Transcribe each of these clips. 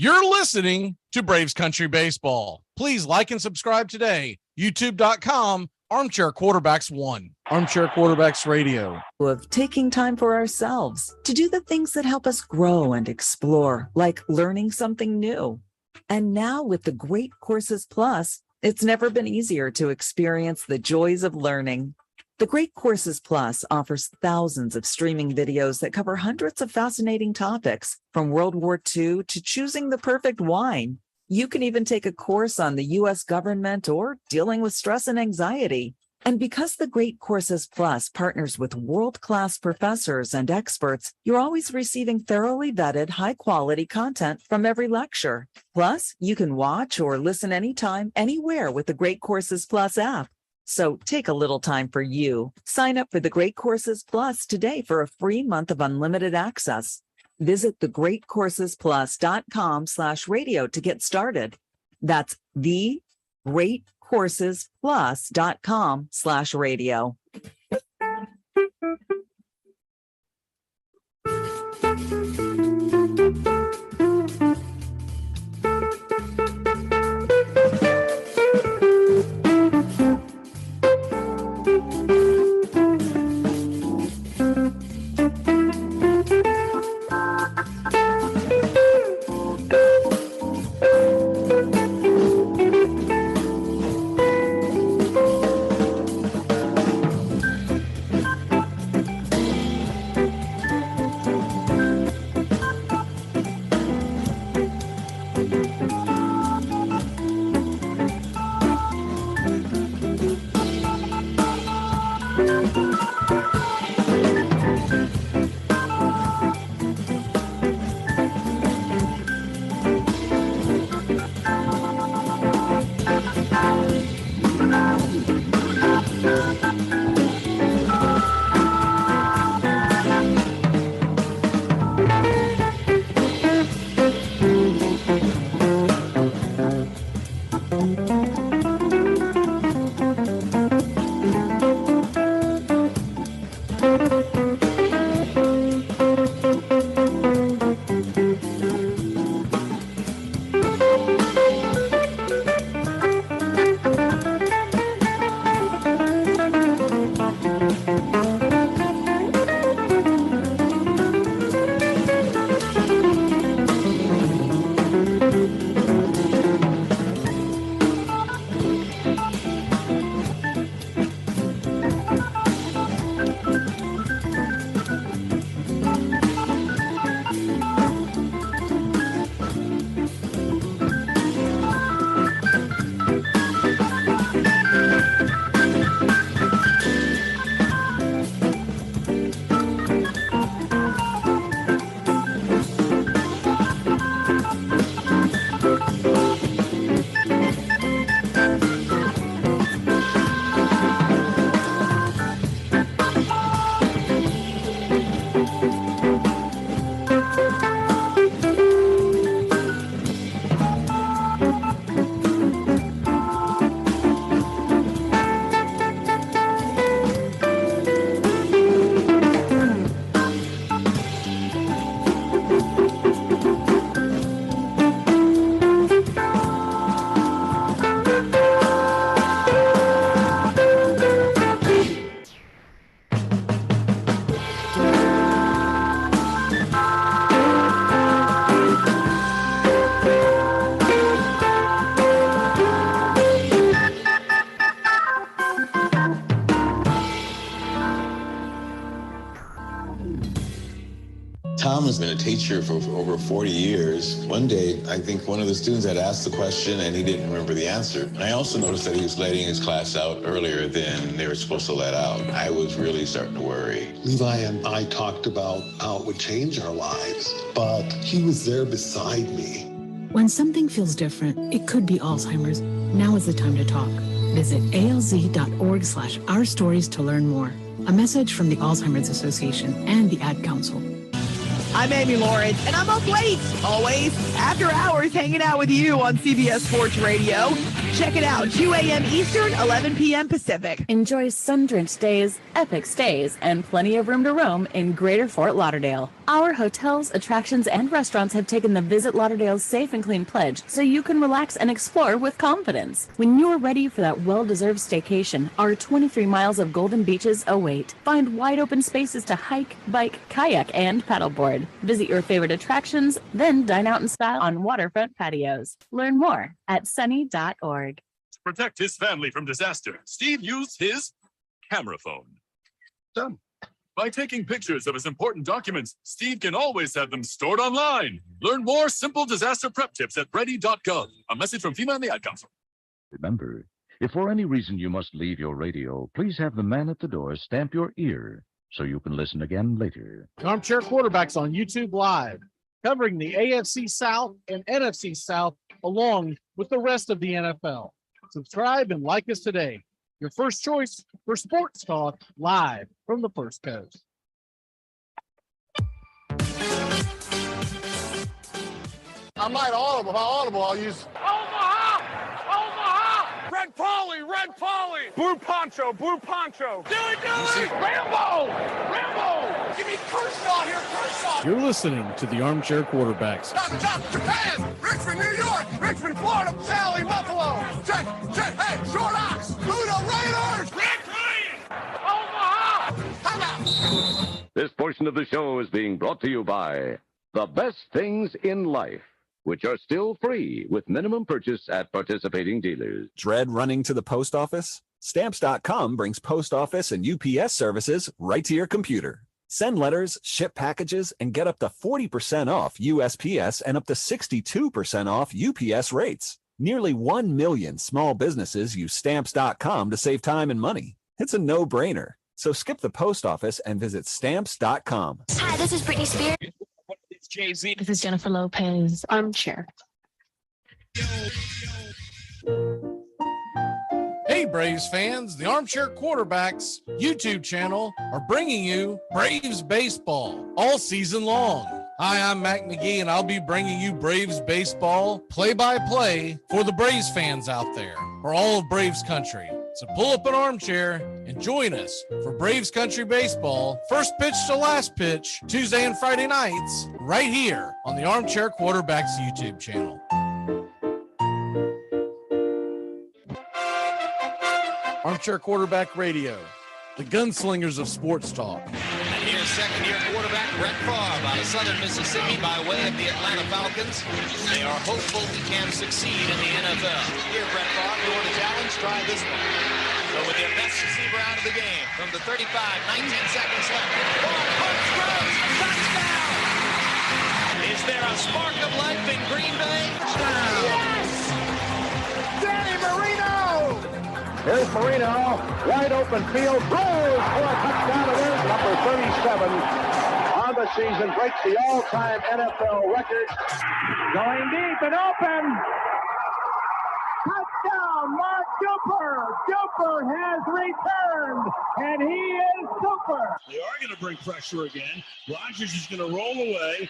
You're listening to Braves Country Baseball. Please like and subscribe today. YouTube.com, Armchair Quarterbacks 1. Armchair Quarterbacks Radio. Of taking time for ourselves to do the things that help us grow and explore, like learning something new. And now with the Great Courses Plus, it's never been easier to experience the joys of learning. The Great Courses Plus offers thousands of streaming videos that cover hundreds of fascinating topics, from World War II to choosing the perfect wine. You can even take a course on the U.S. government or dealing with stress and anxiety. And because the Great Courses Plus partners with world-class professors and experts, you're always receiving thoroughly vetted, high-quality content from every lecture. Plus, you can watch or listen anytime, anywhere with the Great Courses Plus app. So take a little time for you. Sign up for the Great Courses Plus today for a free month of unlimited access. Visit thegreatcoursesplus.com/radio to get started. That's thegreatcoursesplus.com/radio. Tom has been a teacher for over 40 years. One day, I think one of the students had asked the question and he didn't remember the answer. And I also noticed that he was letting his class out earlier than they were supposed to let out. I was really starting to worry. Levi and I talked about how it would change our lives, but he was there beside me. When something feels different, it could be Alzheimer's. Now is the time to talk. Visit alz.org/ourstories to learn more. A message from the Alzheimer's Association and the Ad Council. I'm Amy Lawrence, and I'm up late, always, after hours, hanging out with you on CBS Sports Radio. Check it out, 2 a.m. Eastern, 11 p.m. Pacific. Enjoy sun-drenched days, epic stays, and plenty of room to roam in Greater Fort Lauderdale. Our hotels, attractions, and restaurants have taken the Visit Lauderdale's Safe and Clean pledge, so you can relax and explore with confidence. When you're ready for that well-deserved staycation, our 23 miles of golden beaches await. Find wide-open spaces to hike, bike, kayak, and paddleboard. Visit your favorite attractions, then dine out in style on waterfront patios. Learn more at sunny.org. To protect his family from disaster, Steve used his camera phone. Done. By taking pictures of his important documents, Steve can always have them stored online. Learn more simple disaster prep tips at ready.gov. A message from FEMA and the Ad Council. Remember, if for any reason you must leave your radio, please have the man at the door stamp your ear so you can listen again later. Armchair Quarterbacks on YouTube Live, covering the AFC South and NFC South along with the rest of the NFL. Subscribe and like us today. Your first choice for sports talk live from the First Coast. I might audible. If I audible, I'll use Omaha! Omaha! Red Polly! Red Polly! Blue Poncho! Blue Poncho! Dilly! Rambo! Rambo! Give me Kershaw here, Kershaw! You're listening to the Armchair Quarterbacks. Top, Japan! Richmond, New York! Richmond, Florida! Sally, Buffalo! Check! Hey, Short Ox! Ludo Raiders! Red Lion! Omaha! Time out! This portion of the show is being brought to you by The Best Things in Life, which are still free with minimum purchase at participating dealers. Dread running to the post office? Stamps.com brings post office and UPS services right to your computer. Send letters, ship packages, and get up to 40% off USPS and up to 62% off UPS rates. Nearly 1 million small businesses use Stamps.com to save time and money. It's a no-brainer. So skip the post office and visit Stamps.com. Hi, this is Britney Spears. It's Jay-Z. This is Jennifer Lopez. Armchair. Hey, Braves fans, the Armchair Quarterbacks YouTube channel are bringing you Braves baseball all season long. Hi, I'm Mac McGee, and I'll be bringing you Braves baseball play-by-play for the Braves fans out there, for all of Braves country. So pull up an armchair and join us for Braves Country Baseball, first pitch to last pitch, Tuesday and Friday nights, right here on the Armchair Quarterbacks YouTube channel. Armchair Quarterback Radio, the gunslingers of sports talk. And here's second-year quarterback Brett Favre out of Southern Mississippi by way of the Atlanta Falcons. They are hopeful he can succeed in the NFL. Here, Brett Favre, you want a challenge? Try this one. So with their best receiver out of the game, from the 35, 19 seconds left. Ball pumps, throws, touchdown! Is there a spark of life in Green Bay? Yes! Danny Marino! Here's Marino, wide open field, throws for a touchdown. It is number 37 on the season, breaks the all-time NFL record. Going deep and open. Touchdown, Mark Duper. Duper has returned, and he is super. They are going to bring pressure again. Rodgers is going to roll away,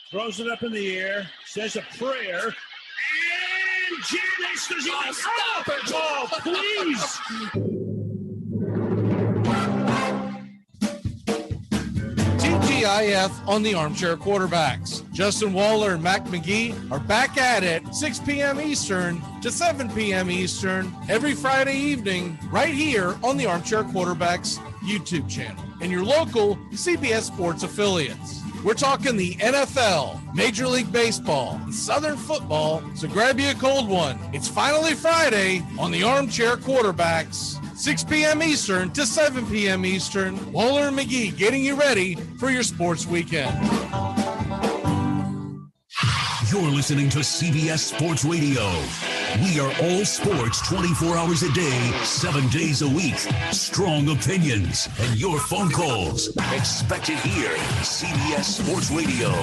throws it up in the air, says a prayer, and Janis does not stop it. Oh, please. TGIF on the Armchair Quarterbacks. Justin Waller and Mac McGee are back at it 6 p.m. Eastern to 7 p.m. Eastern every Friday evening right here on the Armchair Quarterbacks YouTube channel and your local CBS Sports affiliates. We're talking the NFL, Major League Baseball, and Southern football, so grab you a cold one. It's finally Friday on the Armchair Quarterbacks, 6 p.m. Eastern to 7 p.m. Eastern. Waller and McGee getting you ready for your sports weekend. You're listening to CBS Sports Radio. We are all sports 24 hours a day, 7 days a week. Strong opinions and your phone calls. Expect it here. CBS Sports Radio.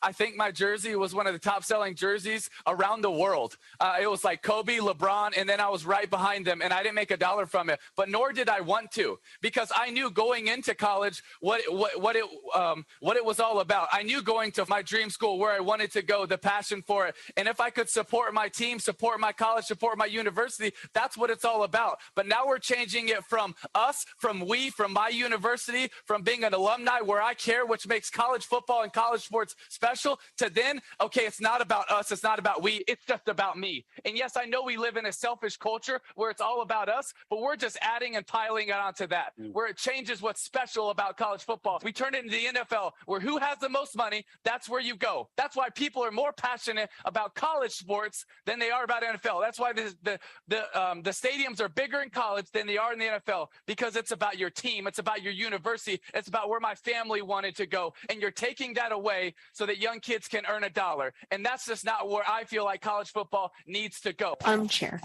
I think my jersey was one of the top selling jerseys around the world. It was like Kobe, LeBron, and then I was right behind them, and I didn't make a dollar from it, but nor did I want to, because I knew going into college what it was all about. I knew going to my dream school, where I wanted to go, the passion for it. And if I could support my team, support my college, support my university, that's what it's all about. But now we're changing it from us, from we, from my university, from being an alumni where I care, which makes college football and college sports special, to then, okay, it's not about us, it's not about we, it's just about me. And yes, I know we live in a selfish culture where it's all about us, but we're just adding and piling it onto that, where it changes what's special about college football. We turn it into the NFL, where who has the most money, that's where you go. That's why people are more passionate about college sports than they are about NFL. That's why the stadiums are bigger in college than they are in the NFL, because it's about your team, it's about your university, it's about where my family wanted to go, and you're taking that away so that young kids can earn $1. And that's just not where I feel like college football needs to go. Armchair.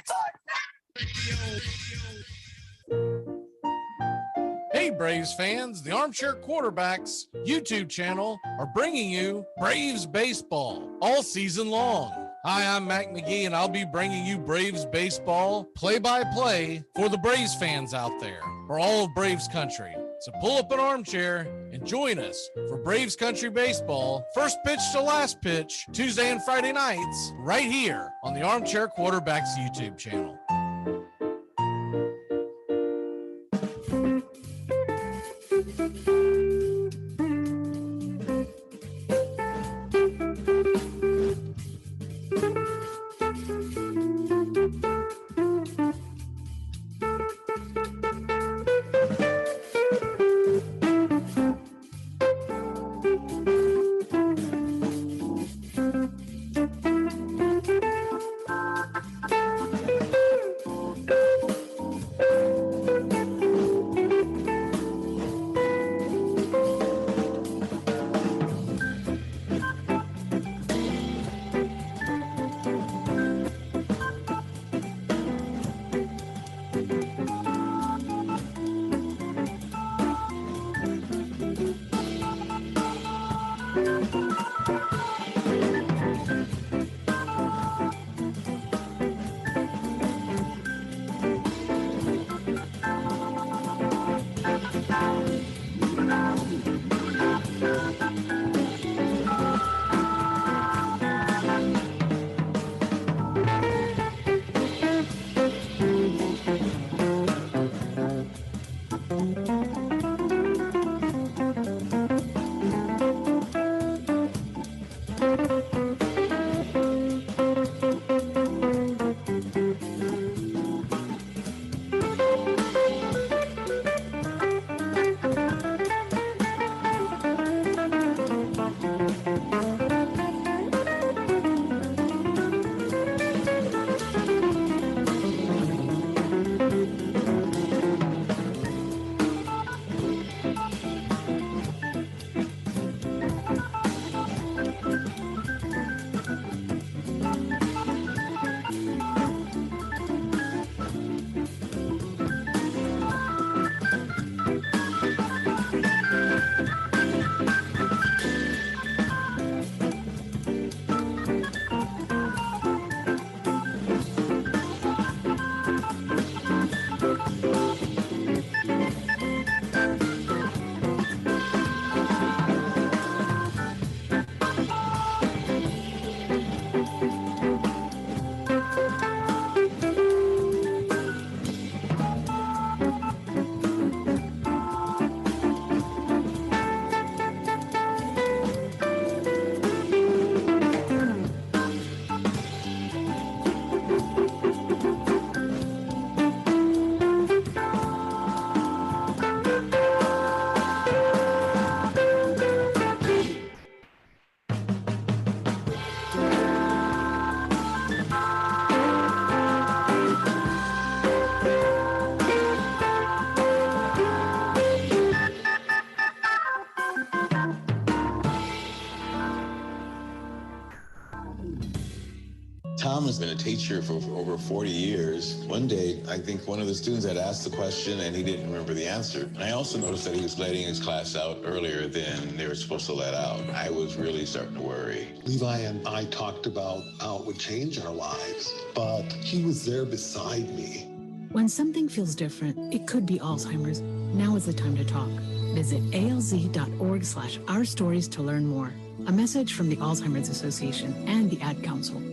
Hey, Braves fans, the Armchair Quarterbacks YouTube channel are bringing you Braves baseball all season long. Hi, I'm Mac McGee, and I'll be bringing you Braves baseball play-by-play for the Braves fans out there, for all of Braves country. So pull up an armchair and join us for Braves Country Baseball, first pitch to last pitch, Tuesday and Friday nights, right here on the Armchair Quarterbacks YouTube channel. Tom has been a teacher for over 40 years. One day, I think one of the students had asked the question and he didn't remember the answer. And I also noticed that he was letting his class out earlier than they were supposed to let out. I was really starting to worry. Levi and I talked about how it would change our lives, but he was there beside me. When something feels different, it could be Alzheimer's. Now is the time to talk. Visit alz.org/ourstories to learn more. A message from the Alzheimer's Association and the Ad Council.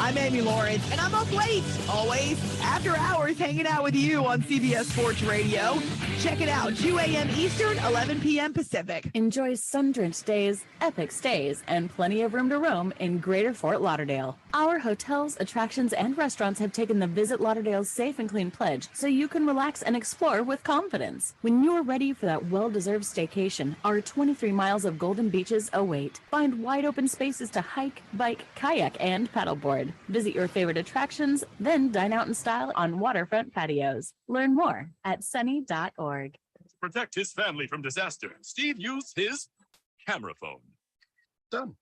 I'm Amy Lawrence, and I'm up late, always, after hours, hanging out with you on CBS Sports Radio. Check it out, 2 a.m. Eastern, 11 p.m. Pacific. Enjoy sun-drenched days, epic stays, and plenty of room to roam in Greater Fort Lauderdale. Our hotels, attractions, and restaurants have taken the Visit Lauderdale's Safe and Clean pledge, so you can relax and explore with confidence. When you're ready for that well-deserved staycation, our 23 miles of golden beaches await. Find wide-open spaces to hike, bike, kayak, and paddleboard. Visit your favorite attractions, then dine out in style on waterfront patios. Learn more at sunny.org. To protect his family from disaster, Steve used his camera phone. Done.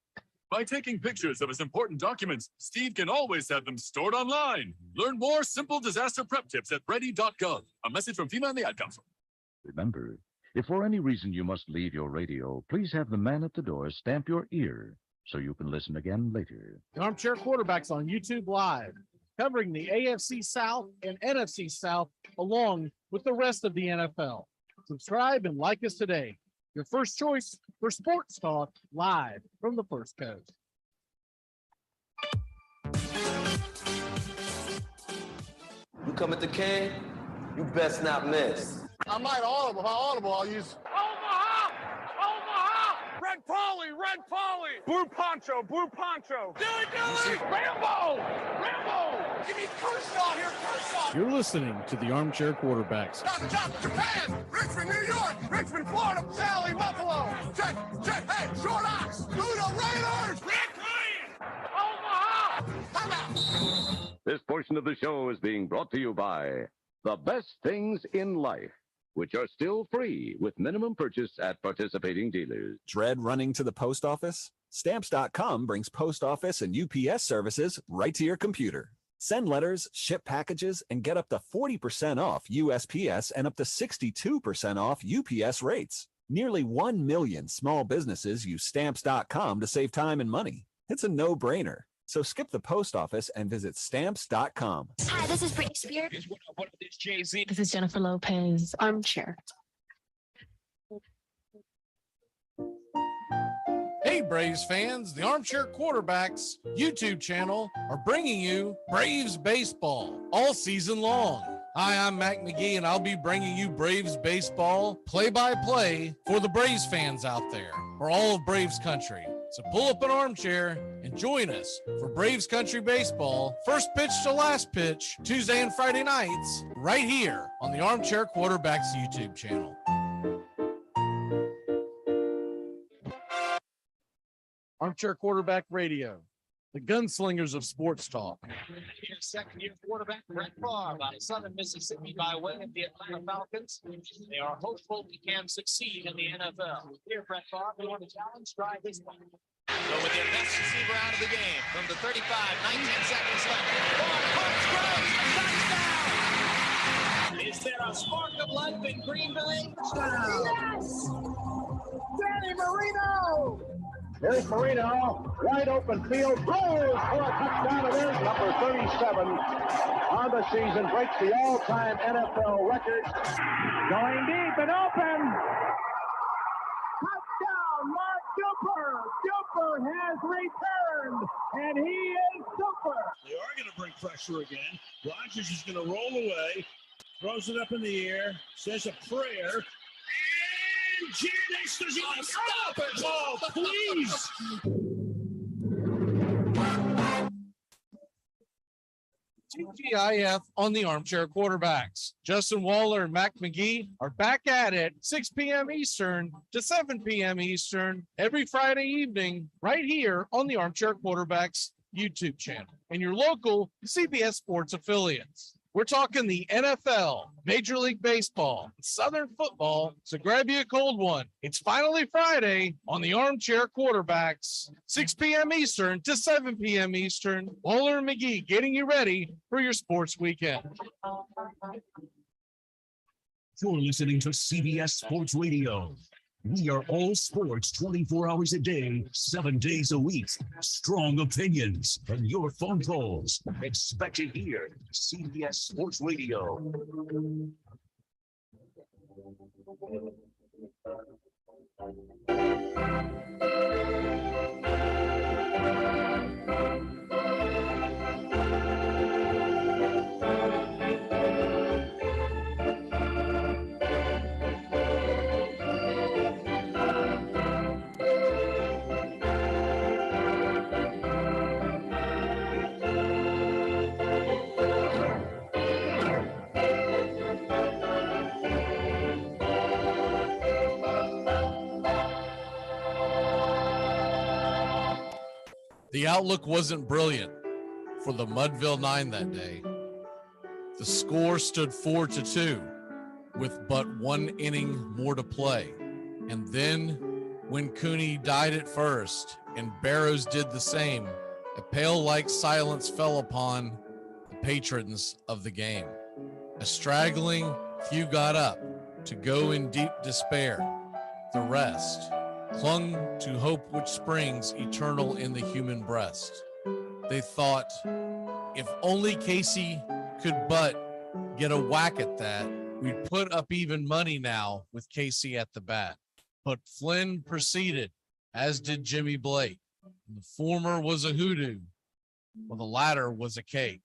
By taking pictures of his important documents, Steve can always have them stored online. Learn more simple disaster prep tips at ready.gov. A message from FEMA and the Ad Council. Remember, if for any reason you must leave your radio, please have the man at the door stamp your ear so you can listen again later. The Armchair Quarterbacks on YouTube Live, covering the AFC South and NFC South along with the rest of the NFL. Subscribe and like us today. Your first choice for sports talk live from the First Coast. You come at the King, you best not miss. I might audible. How audible I'll use. Omaha! Omaha! Red Polly! Red Polly! Blue Poncho! Blue Poncho! Dilly! Rambo! Rambo! Give me Kershaw here! Kershaw! You're listening to the Armchair Quarterbacks. Stop, Japan! Richmond, New York! Richmond, Florida! Sally, Buffalo! Check! Hey, Short Ox! Ludo Raiders! Red Lion! Omaha! Time out! This portion of the show is being brought to you by The Best Things in Life, which are still free with minimum purchase at participating dealers. Dread running to the post office? Stamps.com brings post office and UPS services right to your computer. Send letters, ship packages, and get up to 40% off USPS and up to 62% off UPS rates. Nearly 1 million small businesses use Stamps.com to save time and money. It's a no-brainer. So skip the post office and visit Stamps.com. Hi, this is Britney Spears. What is Jay-Z? This is Jennifer Lopez. Armchair. Hey, Braves fans, the Armchair Quarterbacks YouTube channel are bringing you Braves baseball all season long. Hi, I'm Mac McGee, and I'll be bringing you Braves baseball play-by-play for the Braves fans out there, for all of Braves country. So pull up an armchair and join us for Braves Country Baseball, first pitch to last pitch, Tuesday and Friday nights, right here on the Armchair Quarterbacks YouTube channel. Armchair Quarterback Radio, the gunslingers of sports talk. Here, second-year quarterback Brett Favre out of Southern Mississippi by way of the Atlanta Falcons. They are hopeful he can succeed in the NFL. Here, Brett Favre, you want to challenge? Try this one. So with their best receiver out of the game, from the 35, 19 seconds left. Touchdown! Is there a spark of life in Green Bay? Yes! Danny Marino! Here's Marino, wide open field, throws for a touchdown. It is number 37 on the season, breaks the all-time NFL record. Going deep and open. Touchdown, Mark Cooper. Cooper has returned, and he is super. They are going to bring pressure again. Rodgers is going to roll away, throws it up in the air, says a prayer. Janis does not stop it. Oh, please. TGIF on the Armchair Quarterbacks. Justin Waller and Mac McGee are back at it 6 p.m. Eastern to 7 p.m. Eastern every Friday evening right here on the Armchair Quarterbacks YouTube channel and your local CBS Sports affiliates. We're talking the NFL, Major League Baseball, Southern football, so grab you a cold one. It's finally Friday on the Armchair Quarterbacks, 6 p.m. Eastern to 7 p.m. Eastern. Waller and McGee getting you ready for your sports weekend. You're listening to CBS Sports Radio. We are all sports 24 hours a day, 7 days a week. Strong opinions and your phone calls. Expected here, CBS Sports Radio. The outlook wasn't brilliant for the Mudville Nine that day. The score stood 4-2 with but one inning more to play. And then when Cooney died at first and Barrows did the same, a pale-like silence fell upon the patrons of the game. A straggling few got up to go in deep despair. The rest clung to hope which springs eternal in the human breast. They thought, if only Casey could but get a whack at that, we'd put up even money now with Casey at the bat. But Flynn proceeded, as did Jimmy Blake. The former was a hoodoo, while the latter was a cake.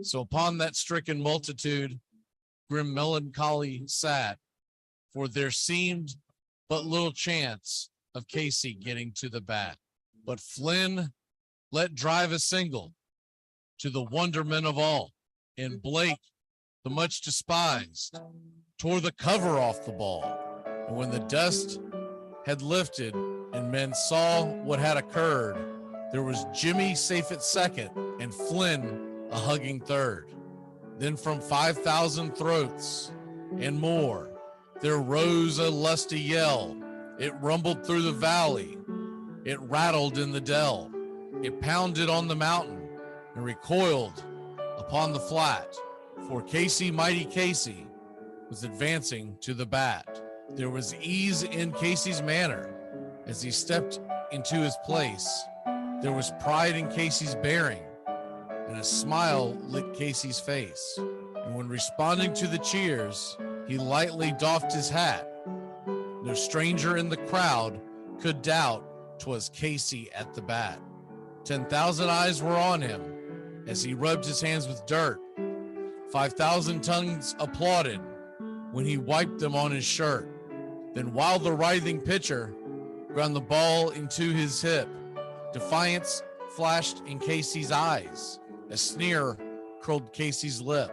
So upon that stricken multitude, grim melancholy sat, for there seemed but little chance of Casey getting to the bat. But Flynn let drive a single to the wonderment of all, and Blake, the much despised, tore the cover off the ball. And when the dust had lifted and men saw what had occurred, there was Jimmy safe at second and Flynn a hugging third. Then from 5,000 throats and more, there rose a lusty yell. It rumbled through the valley. It rattled in the dell. It pounded on the mountain and recoiled upon the flat. For Casey, mighty Casey, was advancing to the bat. There was ease in Casey's manner as he stepped into his place. There was pride in Casey's bearing, and a smile lit Casey's face. And when responding to the cheers, he lightly doffed his hat. No stranger in the crowd could doubt 'twas Casey at the bat. 10,000 eyes were on him as he rubbed his hands with dirt. 5,000 tongues applauded when he wiped them on his shirt. Then while the writhing pitcher ground the ball into his hip, defiance flashed in Casey's eyes. A sneer curled Casey's lip.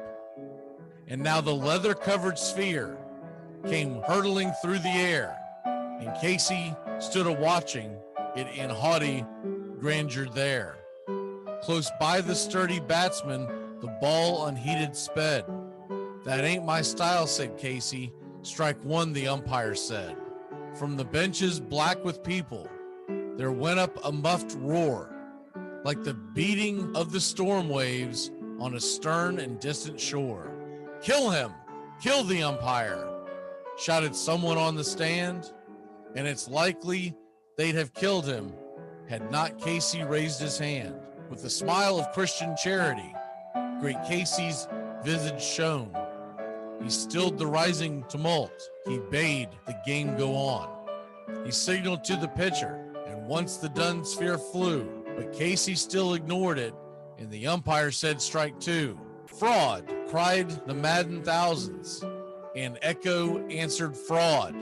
And now the leather-covered sphere came hurtling through the air, and Casey stood a-watching it in haughty grandeur there. Close by the sturdy batsman, the ball unheeded sped. That ain't my style, said Casey. Strike one, the umpire said. From the benches black with people, there went up a muffled roar, like the beating of the storm waves on a stern and distant shore. Kill him! Kill the umpire! Shouted someone on the stand, and it's likely they'd have killed him had not Casey raised his hand. With a smile of Christian charity, great Casey's visage shone. He stilled the rising tumult. He bade the game go on. He signaled to the pitcher, and once the dun sphere flew, but Casey still ignored it, and the umpire said strike two. Fraud, cried the maddened thousands, and echo answered fraud.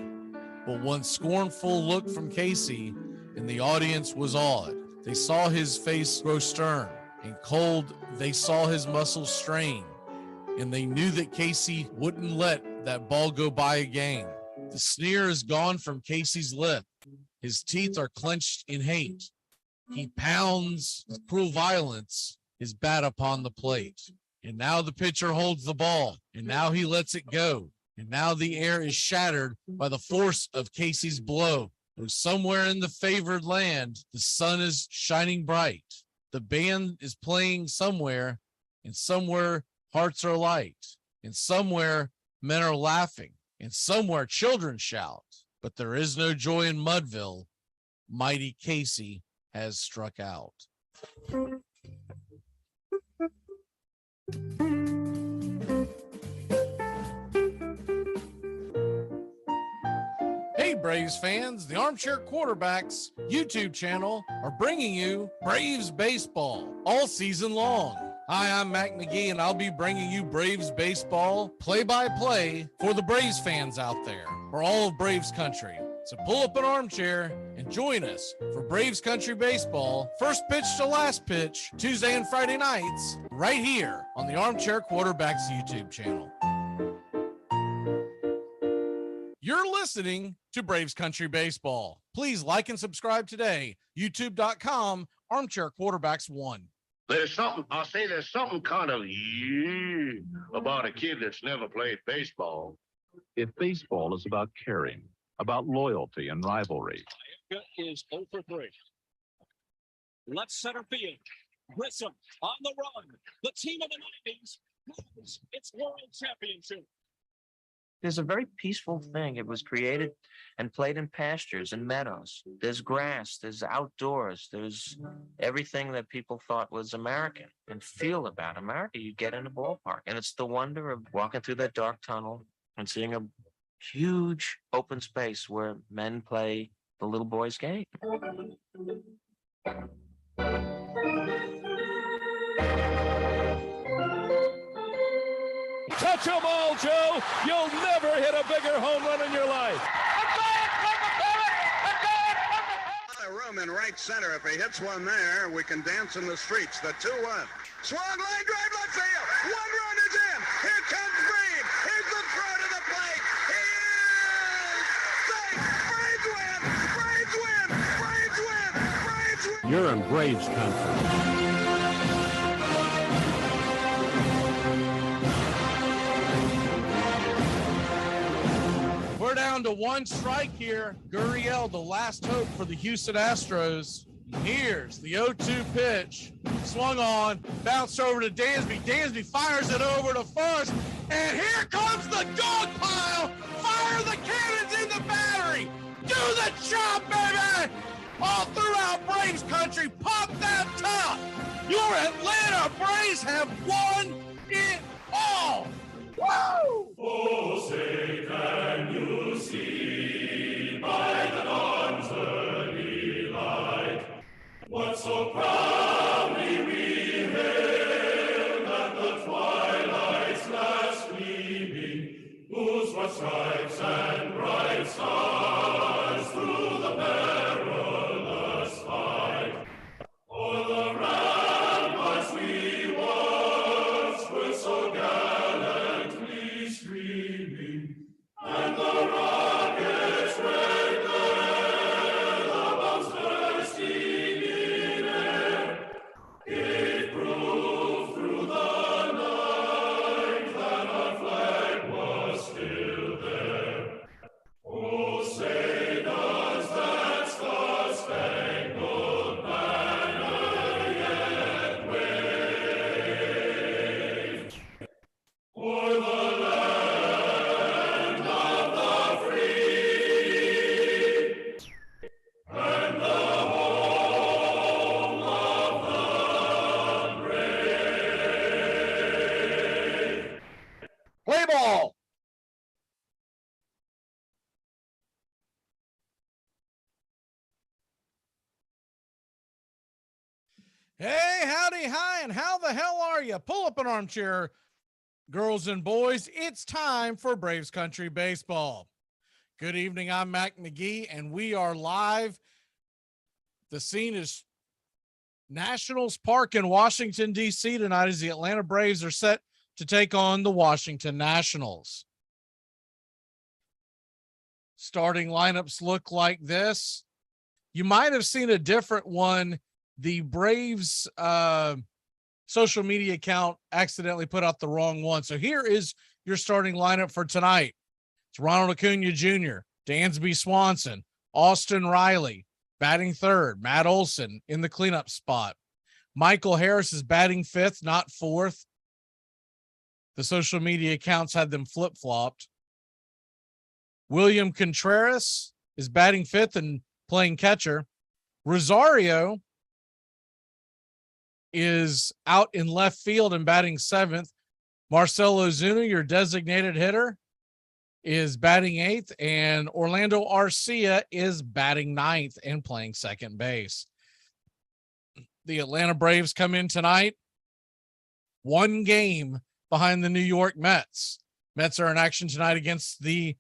But one scornful look from Casey, and the audience was awed. They saw his face grow stern, and cold they saw his muscles strain, and they knew that Casey wouldn't let that ball go by again. The sneer is gone from Casey's lip. His teeth are clenched in hate. He pounds with cruel violence his bat upon the plate. And now the pitcher holds the ball. And now he lets it go. And now the air is shattered by the force of Casey's blow. And somewhere in the favored land, the sun is shining bright. The band is playing somewhere, and somewhere hearts are light. And somewhere men are laughing. And somewhere children shout. But there is no joy in Mudville. Mighty Casey has struck out. Hey, Braves fans, the Armchair Quarterbacks YouTube channel are bringing you Braves baseball all season long. Hi, I'm Mac McGee, and I'll be bringing you Braves baseball play-by-play for the Braves fans out there, for all of Braves country. So pull up an armchair and join us for Braves Country Baseball, first pitch to last pitch, Tuesday and Friday nights, right here on the Armchair Quarterbacks YouTube channel. You're listening to Braves Country Baseball. Please like and subscribe today. YouTube.com, Armchair Quarterbacks 1. There's something kind of about a kid that's never played baseball. If baseball is about caring, about loyalty and rivalry. Is 0 for 3. Left center field. Grissom on the run. The team of the 90s wins its world championship. There's a very peaceful thing. It was created and played in pastures and meadows. There's grass, there's outdoors, there's everything that people thought was American and feel about America. You get in a ballpark, and it's the wonder of walking through that dark tunnel and seeing a huge open space where men play the little boy's game. Touch them all, Joe. You'll never hit a bigger home run in your life. A room in right center. If he hits one there, we can dance in the streets. The 2-1. Swung line drive left field. One run is in. Here comes Breed. Here's the throw to the plate. He is safe. Braves win. Braves win. Braves win. Braves win. You're in Braves country. We're down to one strike here. Gurriel, the last hope for the Houston Astros. Here's the 0-2 pitch. Swung on, bounced over to Dansby. Dansby fires it over to first. And here comes the dog pile. Fire the cannons in the battery. Do the job, baby. All throughout Braves country, pop that top. Your Atlanta Braves have won it all. Woo! Oh, say can you see by the dawn's early light what so proudly we hailed at the twilight's last gleaming, whose broad stripes and bright stars through the perilous fight o'er the ramparts we watched were so gallantly streaming, and the rockets red glare, the bombs bursting in air, gave proof through the night that our flag was still there. Oh, say does that star-spangled banner yet wave o'er the land of the free and the home of the brave? Play ball. Hey, howdy, hi, and how the hell are you? Pull up an armchair, girls and boys. It's time for Braves Country Baseball. Good evening. I'm Mac McGee, and we are live. The scene is Nationals Park in Washington, D.C. tonight as the Atlanta Braves are set to take on the Washington Nationals. Starting lineups look like this. You might have seen a different one. The Braves social media account accidentally put out the wrong one. So here is your starting lineup for tonight. It's Ronald Acuna Jr., Dansby Swanson, Austin Riley, batting third, Matt Olson in the cleanup spot. Michael Harris is batting fifth, not fourth. The social media accounts had them flip-flopped. William Contreras is batting fifth and playing catcher. Rosario is out in left field and batting seventh. Marcell Ozuna, your designated hitter, is batting eighth, and Orlando Arcia is batting ninth and playing second base. The Atlanta Braves come in tonight, one game behind the New York Mets. Mets are in action tonight against the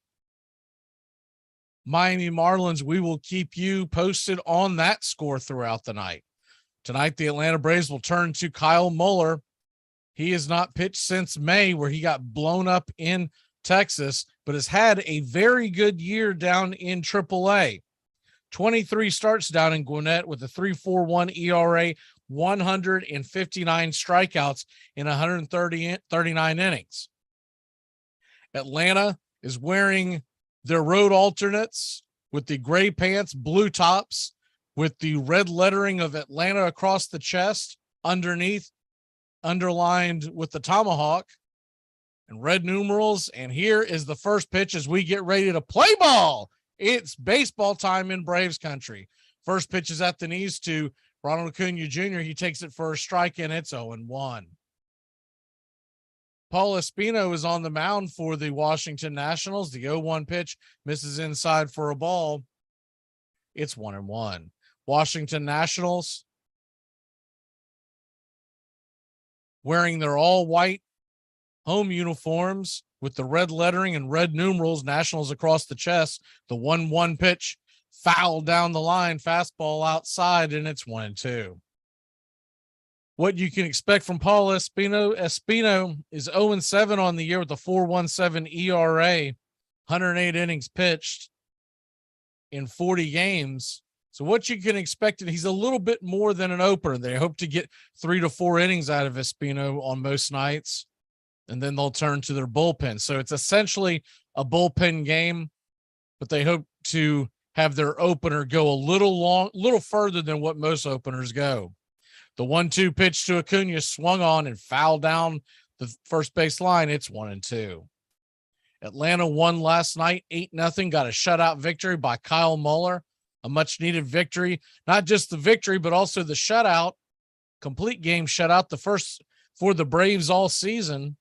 Miami Marlins. We will keep you posted on that score throughout the night. Tonight, the Atlanta Braves will turn to Kyle Muller. He has not pitched since May, where he got blown up in Texas, but has had a very good year down in AAA. 23 starts down in Gwinnett with a 3.41 ERA, 159 strikeouts in 139 innings. Atlanta is wearing their road alternates with the gray pants, blue tops, with the red lettering of Atlanta across the chest, underneath, underlined with the tomahawk and red numerals. And here is the first pitch as we get ready to play ball. It's baseball time in Braves country. First pitch is at the knees to Ronald Acuna Jr. He takes it for a strike, and it's 0-1. Paul Espino is on the mound for the Washington Nationals. The 0-1 pitch misses inside for a ball. It's 1-1. Washington Nationals wearing their all-white home uniforms with the red lettering and red numerals, Nationals across the chest. The 1-1 pitch fouled down the line, fastball outside, and it's 1-2. What you can expect from Paul Espino. Espino is 0-7 on the year with a 4.17 ERA, 108 innings pitched in 40 games. So what you can expect, he's a little bit more than an opener. They hope to get 3 to 4 innings out of Espino on most nights, and then they'll turn to their bullpen. So it's essentially a bullpen game, but they hope to have their opener go a little further than what most openers go. The 1-2 pitch to Acuna swung on and fouled down the first base line. It's 1-2. Atlanta won last night 8-0, got a shutout victory by Kyle Muller, a much needed victory. Not just the victory, but also the shutout, complete game shutout, the first for the Braves all season.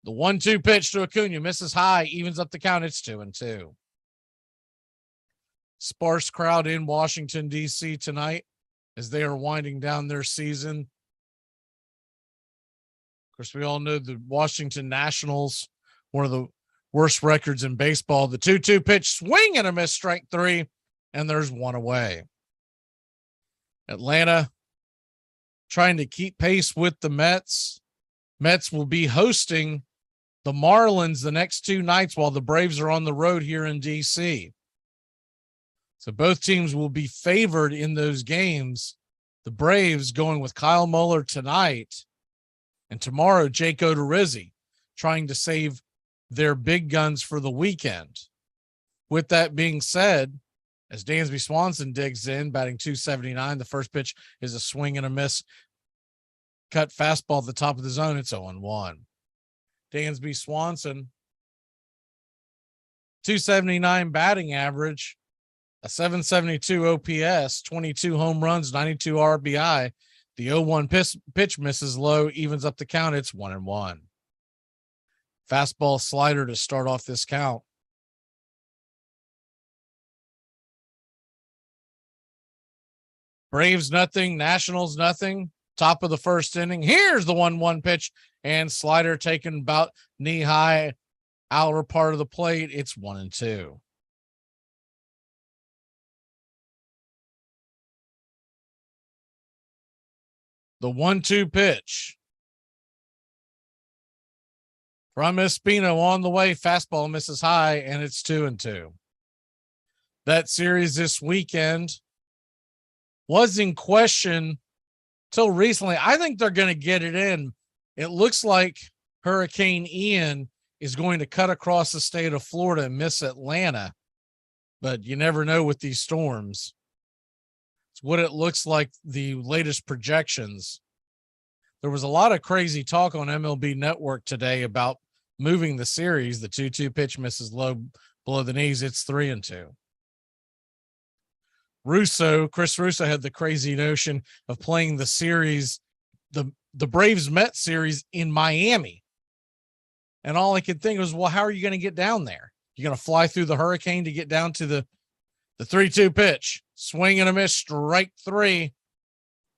The 1-2 pitch to Acuna misses high, evens up the count. It's 2-2. Sparse crowd in Washington, D.C. tonight as they are winding down their season. Of course, we all know the Washington Nationals, one of the worst records in baseball. The 2-2 pitch, swing and a miss, strike 3, and there's one away. Atlanta trying to keep pace with the Mets. Mets will be hosting the Marlins the next 2 nights while the Braves are on the road here in D.C. So both teams will be favored in those games. The Braves going with Kyle Muller tonight, and tomorrow Jake Odorizzi trying to save their big guns for the weekend. With that being said, as Dansby Swanson digs in, batting .279, the first pitch is a swing and a miss. Cut fastball at the top of the zone. It's 0-1. Dansby Swanson, .279 batting average, a 772 OPS, 22 home runs, 92 RBI. The 0-1 pitch misses low, evens up the count. It's 1-1. Fastball slider to start off this count. Braves nothing, Nationals nothing. Top of the first inning. Here's the 1-1 pitch, and slider taken about knee high, outer part of the plate. It's 1-2. The 1-2 pitch from Espino on the way. Fastball misses high, and it's 2-2. That series this weekend was in question till recently. I think they're going to get it in. It looks like Hurricane Ian is going to cut across the state of Florida and miss Atlanta, but you never know with these storms. It's what it looks like, the latest projections. There was a lot of crazy talk on MLB Network today about moving the series. The 2-2 pitch misses low below the knees. It's 3-2. Chris Russo had the crazy notion of playing the series, the Braves Mets series in Miami. And all I could think was, well, how are you going to get down there? You're going to fly through the hurricane to get down to the 3-2 pitch, swing and a miss, strike 3.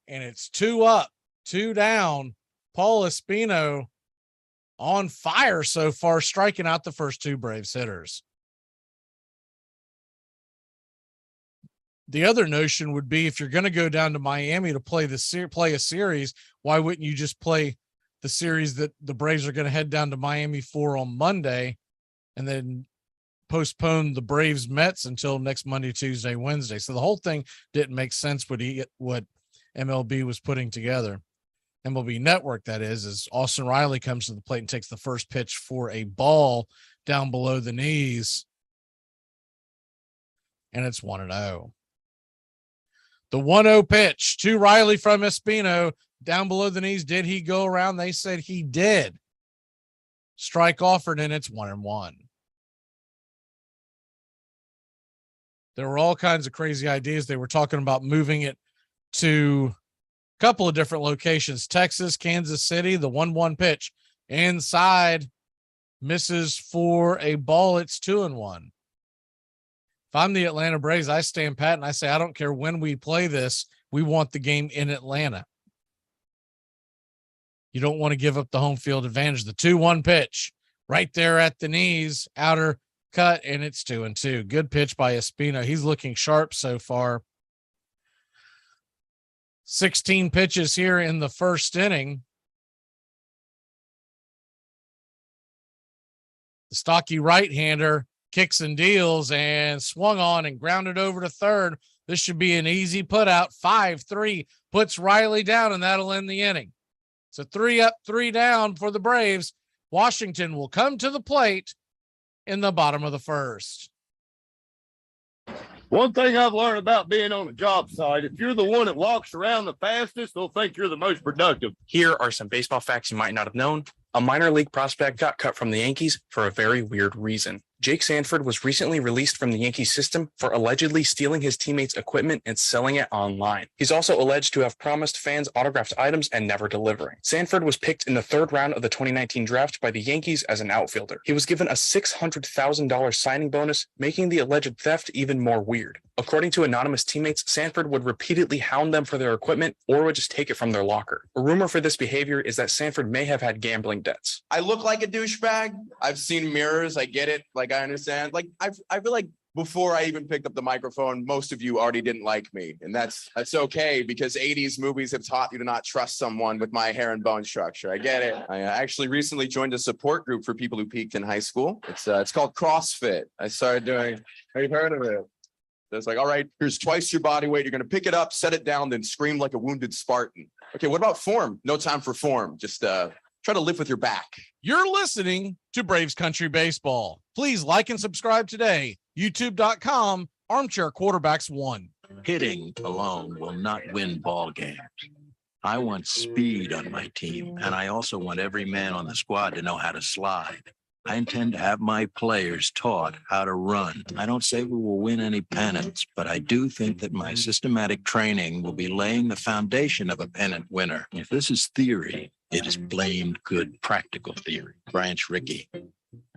And it's 2 up, 2 down. Paul Espino on fire so far, striking out the first 2 Braves hitters. The other notion would be, if you're going to go down to Miami to play a series, why wouldn't you just play the series that the Braves are going to head down to Miami for on Monday, and then postpone the Braves Mets until next Monday, Tuesday, Wednesday? So the whole thing didn't make sense what MLB was putting together. MLB Network, that is, as Austin Riley comes to the plate and takes the first pitch for a ball down below the knees. And it's 1-0. The 1-0 pitch to Riley from Espino down below the knees. Did he go around? They said he did. Strike offered, and it's 1-1. There were all kinds of crazy ideas. They were talking about moving it to a couple of different locations, Texas, Kansas City. The 1-1 pitch inside misses for a ball. It's 2-1. If I'm the Atlanta Braves, I stand pat and I say, I don't care when we play this. We want the game in Atlanta. You don't want to give up the home field advantage. The 2-1 pitch right there at the knees, outer cut, and it's 2-2. Good pitch by Espino. He's looking sharp so far. 16 pitches here in the first inning. The stocky right-hander kicks and deals and swung on and grounded over to third. This should be an easy put out. 5-3 puts Riley down, and that'll end the inning. So 3 up, 3 down for the Braves. Washington will come to the plate in the bottom of the first. One thing I've learned about being on a job site, if you're the one that walks around the fastest, they'll think you're the most productive. Here are some baseball facts you might not have known. A minor league prospect got cut from the Yankees for a very weird reason. Jake Sanford was recently released from the Yankees system for allegedly stealing his teammates' equipment and selling it online. He's also alleged to have promised fans autographed items and never delivering. Sanford was picked in the 3rd round of the 2019 draft by the Yankees as an outfielder. He was given a $600,000 signing bonus, making the alleged theft even more weird. According to anonymous teammates, Sanford would repeatedly hound them for their equipment or would just take it from their locker. A rumor for this behavior is that Sanford may have had gambling debts. I look like a douchebag. I've seen mirrors. I get it. Like, I understand. Like, I feel like before I even picked up the microphone, most of you already didn't like me. And that's okay, because 80s movies have taught you to not trust someone with my hair and bone structure. I get it. I actually recently joined a support group for people who peaked in high school. It's called CrossFit. I started doing, have you heard of it? It's like, all right, here's twice your body weight. You're going to pick it up, set it down, then scream like a wounded Spartan. Okay, what about form? No time for form. Just try to lift with your back. You're listening to Braves Country Baseball. Please like and subscribe today. YouTube.com, Armchair Quarterbacks 1. Hitting alone will not win ball games. I want speed on my team, and I also want every man on the squad to know how to slide. I intend to have my players taught how to run. I don't say we will win any pennants, but I do think that my systematic training will be laying the foundation of a pennant winner. If this is theory, it is blamed good practical theory. Branch Rickey.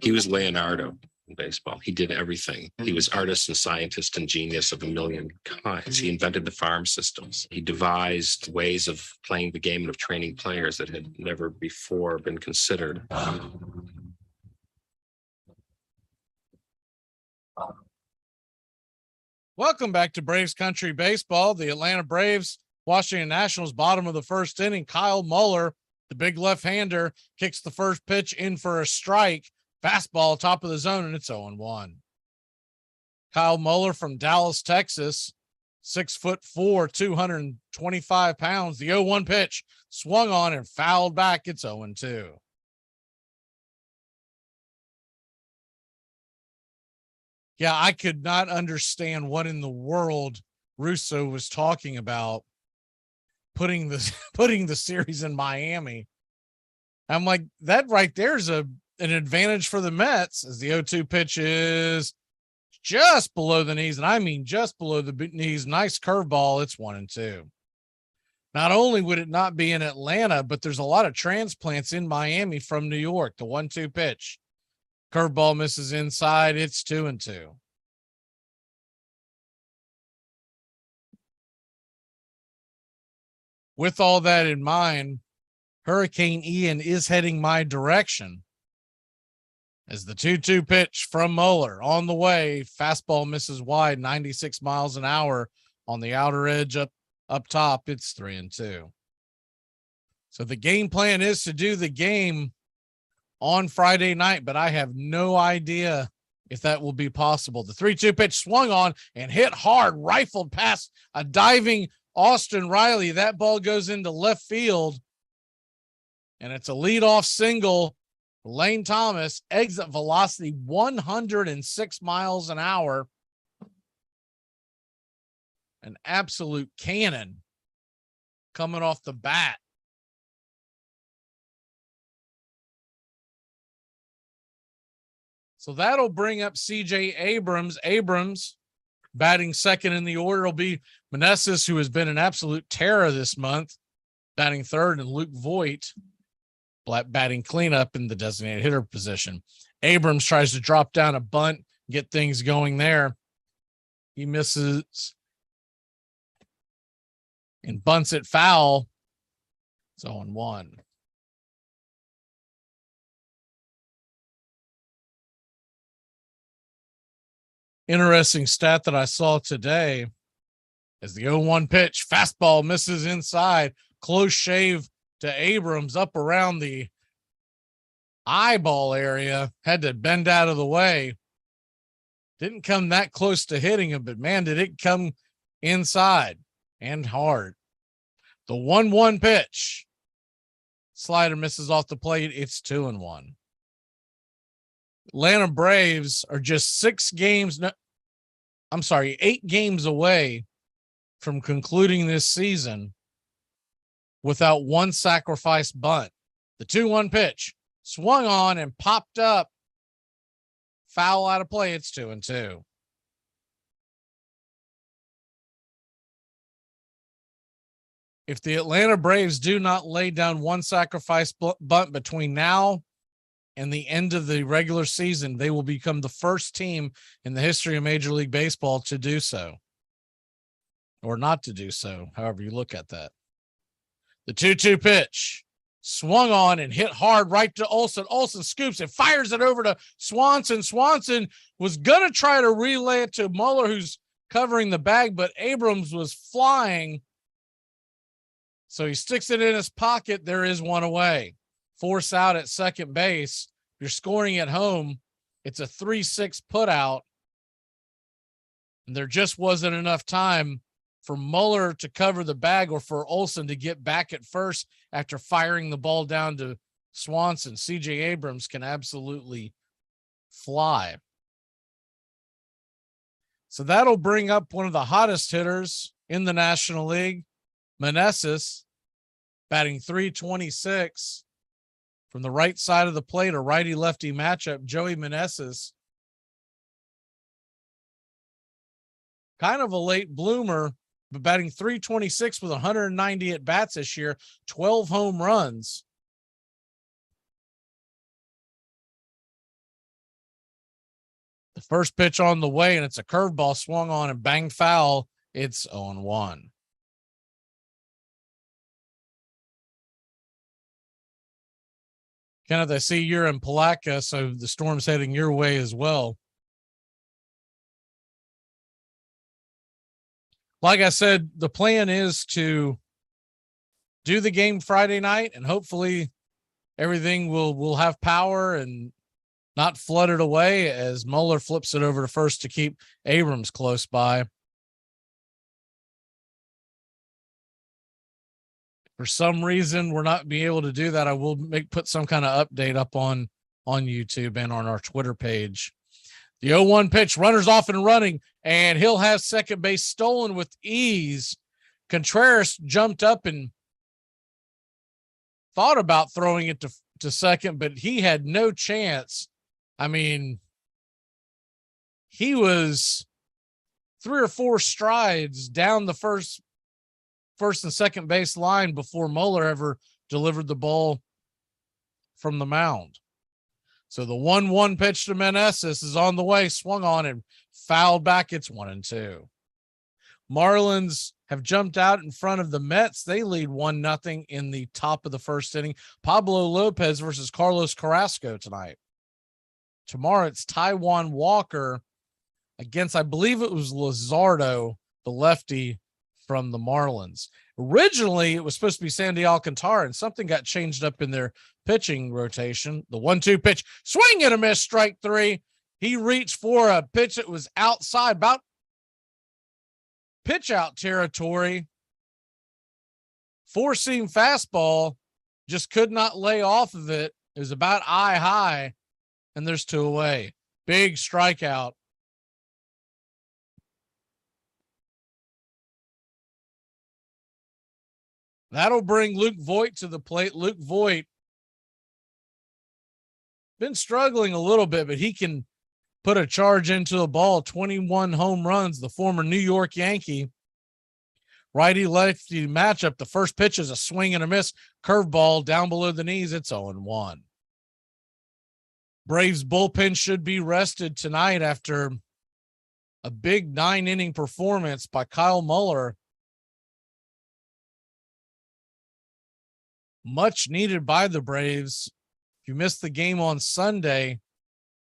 He was Leonardo in baseball. He did everything. He was artist and scientist and genius of a million kinds. He invented the farm systems. He devised ways of playing the game and of training players that had never before been considered. Welcome back to Braves Country Baseball. The Atlanta Braves, Washington Nationals, bottom of the first inning. Kyle Muller, the big left-hander, kicks the first pitch in for a strike. Fastball, top of the zone, and it's 0-1. Kyle Muller from Dallas, Texas, 6'4", 225 pounds. The 0-1 pitch swung on and fouled back. It's 0-2. Yeah, I could not understand what in the world Russo was talking about putting the series in Miami. I'm like, that right there's an advantage for the Mets, as the 0-2 pitch is just below the knees, and I mean just below the knees. Nice curveball. It's 1-2. Not only would it not be in Atlanta, but there's a lot of transplants in Miami from New York. The 1-2 pitch. Curveball misses inside. It's 2-2. With all that in mind, Hurricane Ian is heading my direction. As the 2-2 pitch from Mueller on the way, fastball misses wide, 96 miles an hour on the outer edge up top. It's 3-2. So the game plan is to do the game on Friday night, but I have no idea if that will be possible. The 3-2 pitch swung on and hit hard, rifled past a diving Austin Riley. That ball goes into left field, and it's a leadoff single. Lane Thomas, exit velocity 106 miles an hour. An absolute cannon coming off the bat. So that'll bring up CJ Abrams. Abrams batting second in the order will be Meneses, who has been an absolute terror this month, batting third, and Luke Voigt batting cleanup in the designated hitter position. Abrams tries to drop down a bunt, get things going there. He misses and bunts it foul. It's 0-1. Interesting stat that I saw today as the 0-1 pitch, fastball misses inside, close shave to Abrams up around the eyeball area, had to bend out of the way. Didn't come that close to hitting him, but man, did it come inside and hard. The 1-1 pitch, slider misses off the plate. It's 2-1. Atlanta Braves are just 8 games away from concluding this season without one sacrifice bunt. The 2-1 pitch swung on and popped up. Foul out of play. It's 2-2. If the Atlanta Braves do not lay down one sacrifice bunt between now and the end of the regular season, they will become the first team in the history of Major League Baseball to do so, or not to do so, however you look at that. The 2-2 pitch swung on and hit hard right to Olson. Olson scoops it, fires it over to Swanson. Swanson was going to try to relay it to Mueller, who's covering the bag, but Abrams was flying. So he sticks it in his pocket. There is one away. Force out at second base. You're scoring at home. It's a 3-6 put out. And there just wasn't enough time for Mueller to cover the bag or for Olson to get back at first after firing the ball down to Swanson. CJ Abrams can absolutely fly. So that'll bring up one of the hottest hitters in the National League, Meneses, batting .326 from the right side of the plate, a righty-lefty matchup. Joey Meneses, kind of a late bloomer, but batting .326 with 190 at bats this year, 12 home runs. The first pitch on the way, and it's a curveball swung on and banged foul. It's 0-1. Kenneth, I see you're in Palatka, so the storm's heading your way as well. Like I said, the plan is to do the game Friday night, and hopefully everything will have power and not flooded away as Mueller flips it over to first to keep Abrams close by. For some reason, we're not being able to do that. I will put some kind of update up on YouTube and on our Twitter page. The 0-1 pitch, runners off and running, and he'll have second base stolen with ease. Contreras jumped up and thought about throwing it to second, but he had no chance. I mean, he was 3 or 4 strides down the first and second base line before Muller ever delivered the ball from the mound. So the 1-1 pitch to Meneses is on the way, swung on and fouled back. It's 1-2. Marlins have jumped out in front of the Mets. They lead 1-0 in the top of the first inning. Pablo Lopez versus Carlos Carrasco tonight. Tomorrow it's Taijuan Walker against, I believe it was Luzardo, the lefty from the Marlins. Originally, it was supposed to be Sandy Alcantara, and something got changed up in their pitching rotation. The 1-2 pitch, swing and a miss, strike 3. He reached for a pitch that was outside, about pitch out territory. 4-seam fastball, just could not lay off of it. It was about eye high, and there's 2 away. Big strikeout. That'll bring Luke Voit to the plate. Luke Voit been struggling a little bit, but he can put a charge into the ball. 21 home runs, the former New York Yankee. Righty-lefty matchup. The first pitch is a swing and a miss. Curveball down below the knees. It's 0-1. Braves bullpen should be rested tonight after a big 9-inning performance by Kyle Muller. Much needed by the Braves. If you missed the game on Sunday,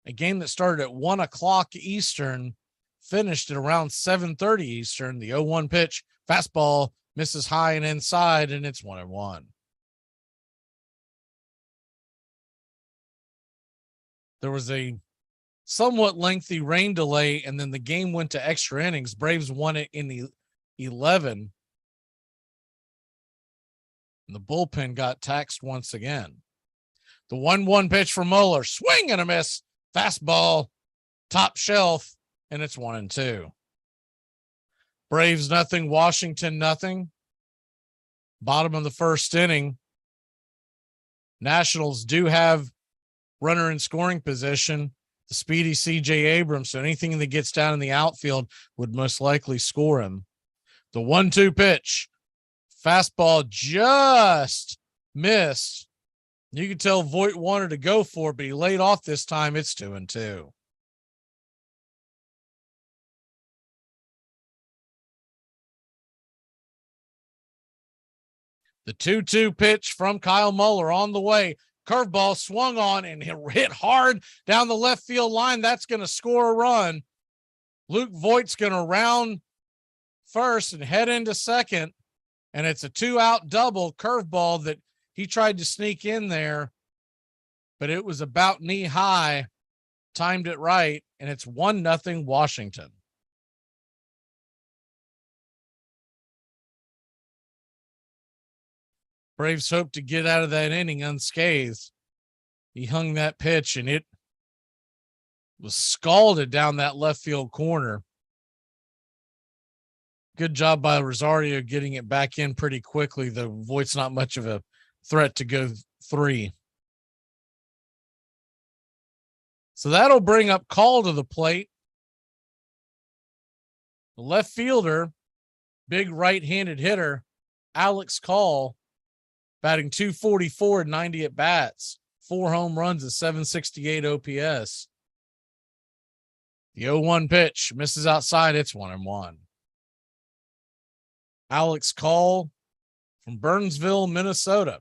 a game that started at 1:00 Eastern, finished at around 7:30 Eastern. The 0-1 pitch, fastball, misses high and inside, and it's 1-1. There was a somewhat lengthy rain delay, and then the game went to extra innings. Braves won it in the 11. And the bullpen got taxed once again. The 1-1 pitch for Muller, swing and a miss, fastball, top shelf, and it's 1-2. Braves 0, Washington 0. Bottom of the first inning. Nationals do have runner in scoring position, the speedy C.J. Abrams, so anything that gets down in the outfield would most likely score him. The 1-2 pitch, fastball just missed. You could tell Voit wanted to go for it, but he laid off this time. It's 2-2. The 2-2 pitch from Kyle Muller on the way. Curveball swung on and hit hard down the left field line. That's going to score a run. Luke Voit's going to round first and head into second. And it's a 2-out double curveball that he tried to sneak in there, but it was about knee high, timed it right, and it's 1-0 Washington. Braves hope to get out of that inning unscathed. He hung that pitch, and it was scalded down that left field corner. Good job by Rosario getting it back in pretty quickly. The Voigt's not much of a threat to go 3. So that'll bring up Call to the plate. The left fielder, big right-handed hitter, Alex Call, batting .244 and 90 at bats, 4 home runs, a .768 OPS. The 0-1 pitch misses outside. It's 1-1. Alex Call from Burnsville, Minnesota,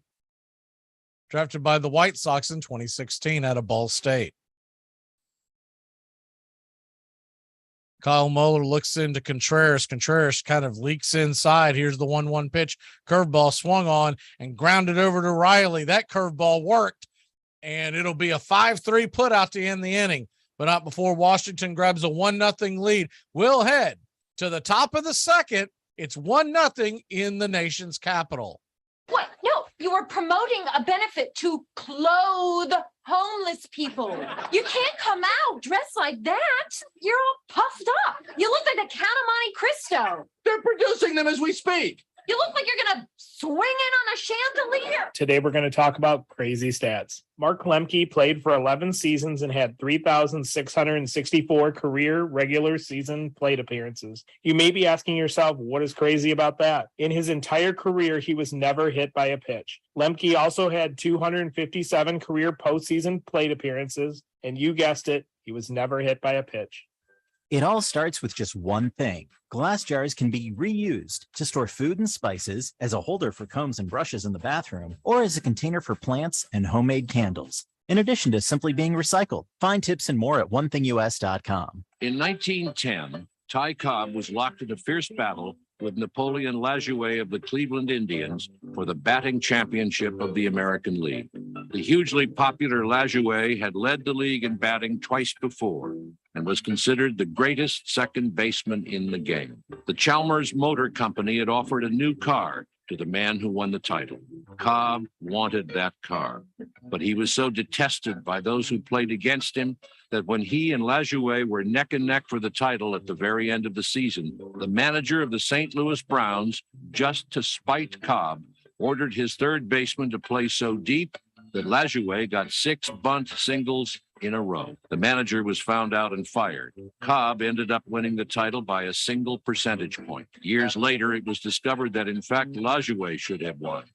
drafted by the White Sox in 2016 out of Ball State. Kyle Muller looks into Contreras. Contreras kind of leaks inside. Here's the 1-1 pitch. Curveball swung on and grounded over to Riley. That curveball worked, and it'll be a 5-3 put out to end the inning, but not before Washington grabs a 1-0 lead. We'll head to the top of the second. It's 1-0 in the nation's capital. What? No, you were promoting a benefit to clothe homeless people. You can't come out dressed like that. You're all puffed up. You look like the Count of Monte Cristo. They're producing them as we speak. You look like you're gonna swing in on a chandelier. Today, we're going to talk about crazy stats. Mark Lemke played for 11 seasons and had 3,664 career regular season plate appearances. You may be asking yourself, what is crazy about that? In his entire career, he was never hit by a pitch. Lemke also had 257 career postseason plate appearances, and you guessed it, he was never hit by a pitch. It all starts with just one thing. Glass jars can be reused to store food and spices, as a holder for combs and brushes in the bathroom, or as a container for plants and homemade candles, in addition to simply being recycled. Find tips and more at onethingus.com. In 1910, Ty Cobb was locked in a fierce battle with Napoleon Lajoie of the Cleveland Indians for the batting championship of the American League. The hugely popular Lajoie had led the league in batting twice before and was considered the greatest second baseman in the game. The Chalmers Motor Company had offered a new car to the man who won the title. Cobb wanted that car, but he was so detested by those who played against him that when he and Lajoie were neck and neck for the title at the very end of the season, the manager of the St. Louis Browns, just to spite Cobb, ordered his third baseman to play so deep that Lajoie got 6 bunt singles in a row. The manager was found out and fired. Cobb ended up winning the title by a single percentage point. Years later, it was discovered that, in fact, Lajoie should have won.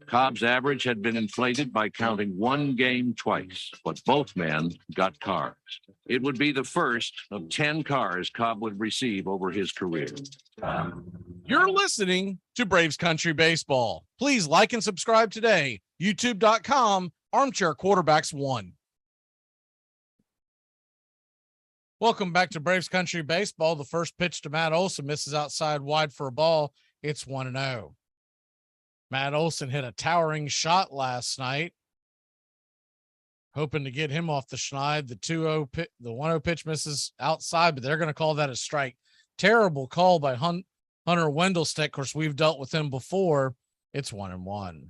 Cobb's average had been inflated by counting one game twice, but both men got cars. It would be the first of 10 cars Cobb would receive over his career. You're listening to Braves Country Baseball. Please like and subscribe today. YouTube.com, Armchair Quarterbacks 1. Welcome back to Braves Country Baseball. The first pitch to Matt Olson misses outside wide for a ball. It's 1-0. Matt Olson hit a towering shot last night, hoping to get him off the schneid. The 2-0 pitch, the 1-0 pitch misses outside, but they're going to call that a strike. Terrible call by Hunter Wendelstedt. Of course, we've dealt with him before. It's 1-1.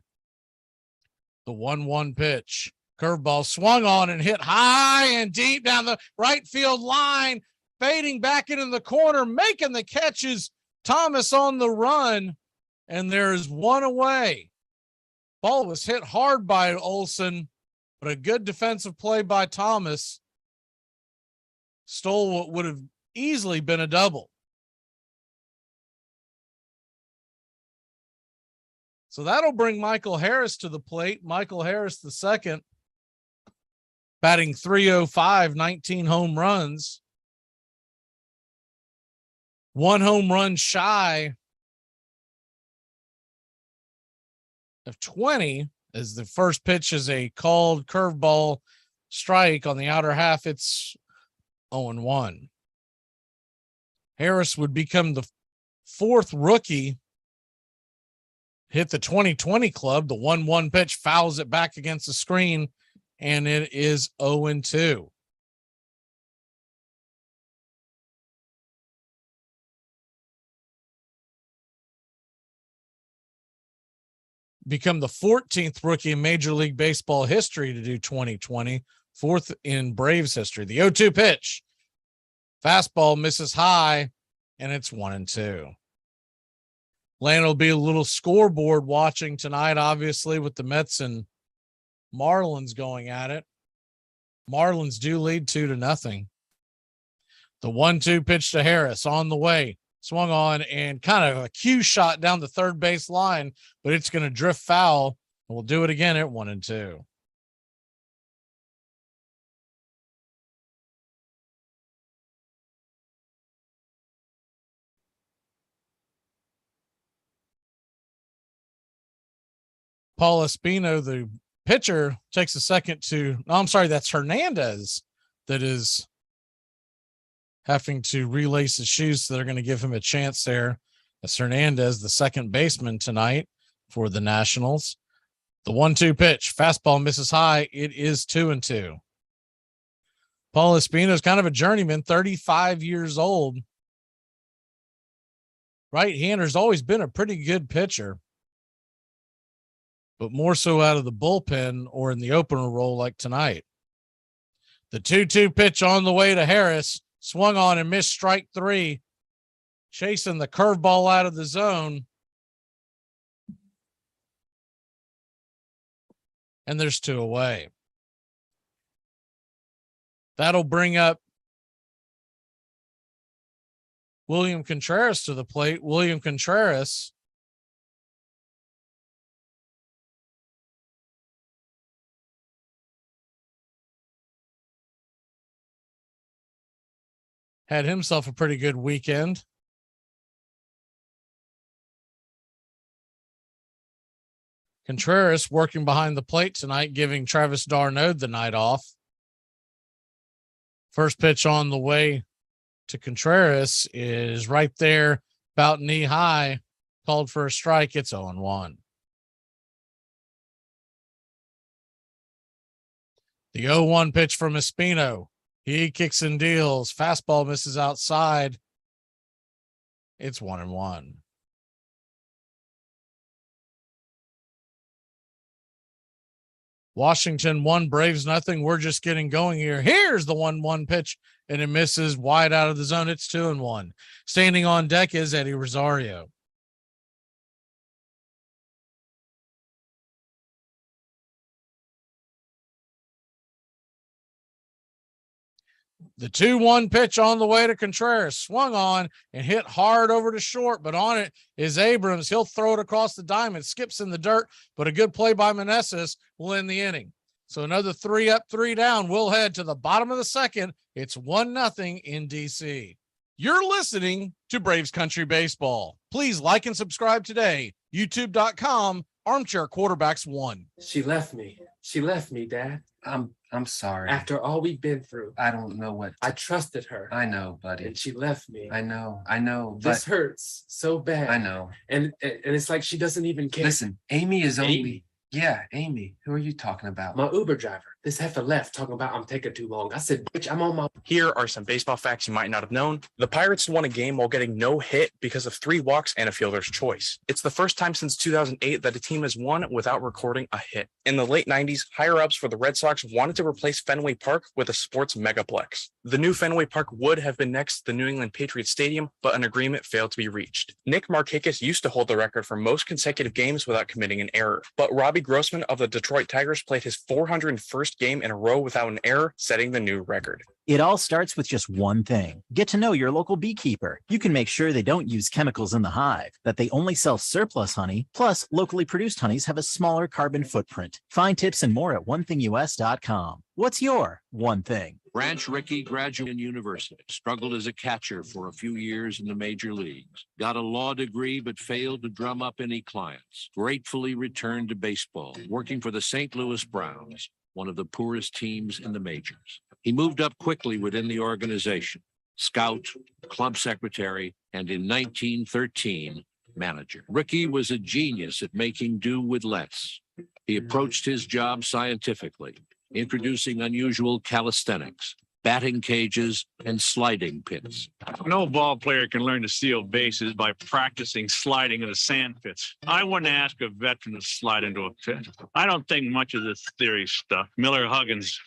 The 1-1 pitch. Curveball swung on and hit high and deep down the right field line, fading back into the corner, making the catches. Thomas on the run, and there's one away. Ball was hit hard by Olson, but a good defensive play by Thomas stole what would have easily been a double. So that'll bring Michael Harris to the plate. Michael Harris, the second, batting .305, 19 home runs. 1 home run shy of 20 as the first pitch is a called curveball strike on the outer half. It's 0-1. Harris would become the 4th rookie hit the 2020 club. The 1-1 pitch fouls it back against the screen, and it is 0-2. Become the 14th rookie in Major League Baseball history to do 2020, 4th in Braves history. The 0-2 pitch, fastball misses high, and it's 1-2. Land will be a little scoreboard watching tonight, obviously, with the Mets and Marlins going at it. Marlins do lead 2-0. The 1-2 pitch to Harris on the way. Swung on and kind of a cue shot down the third base line, but it's going to drift foul. We'll do it again at 1-2. Paul Espino, the pitcher, takes a second to, no, I'm sorry, that's Hernandez that is having to relace his shoes, so they're going to give him a chance there. That's Hernandez, the second baseman tonight for the Nationals. The 1-2 pitch, fastball misses high. It is 2-2. Paul Espino is kind of a journeyman, 35 years old. Right-hander's always been a pretty good pitcher. but more so out of the bullpen or in the opener role like tonight. The 2-2 pitch on the way to Harris, swung on and missed strike 3, chasing the curveball out of the zone. And there's 2 away. That'll bring up William Contreras to the plate. William Contreras had himself a pretty good weekend. Contreras working behind the plate tonight, giving Travis d'Arnaud the night off. First pitch on the way to Contreras is right there, about knee high, called for a strike. It's 0-1. The 0-1 pitch from Espino. He kicks and deals. Fastball misses outside. It's 1-1. Washington 1, Braves nothing. We're just getting going here. Here's the 1-1 pitch, and it misses wide out of the zone. It's 2-1. Standing on deck is Eddie Rosario. The 2-1 pitch on the way to Contreras, swung on and hit hard over to short, but on it is Abrams. He'll throw it across the diamond, skips in the dirt, but a good play by Meneses will end the inning. So another 3 up, 3 down. We'll head to the bottom of the second. It's 1-0 in DC. You're listening to Braves Country Baseball. Please like and subscribe today. YouTube.com, Armchair Quarterbacks 1. She left me. She left me, Dad. I'm sorry. After all we've been through. I don't know what. I trusted her. I know, buddy. And she left me. I know. This hurts so bad. I know. And it's like she doesn't even care. Listen, Amy is only. Yeah, Amy. Who are you talking about? My Uber driver. This heifer left talking about I'm taking too long. I said, bitch, I'm on my. Here are some baseball facts you might not have known. The Pirates won a game while getting no hit because of 3 walks and a fielder's choice. It's the first time since 2008 that a team has won without recording a hit. In the late 90s, higher-ups for the Red Sox wanted to replace Fenway Park with a sports megaplex. The new Fenway Park would have been next to the New England Patriots Stadium, but an agreement failed to be reached. Nick Markakis used to hold the record for most consecutive games without committing an error, but Robbie Grossman of the Detroit Tigers played his 401st game in a row without an error, setting the new record. It all starts with just one thing. Get to know your local beekeeper. You can make sure they don't use chemicals in the hive, that they only sell surplus honey, plus locally produced honeys have a smaller carbon footprint. Find tips and more at onethingus.com. What's your one thing? Branch Rickey graduated university, struggled as a catcher for a few years in the major leagues, got a law degree but failed to drum up any clients, gratefully returned to baseball, working for the St. Louis Browns, one of the poorest teams in the majors. He moved up quickly within the organization, scout, club secretary, and in 1913, manager. Rickey was a genius at making do with less. He approached his job scientifically, introducing unusual calisthenics, batting cages, and sliding pits. No ball player can learn to steal bases by practicing sliding into sand pits. I wouldn't ask a veteran to slide into a pit. I don't think much of this theory stuff. Miller Huggins.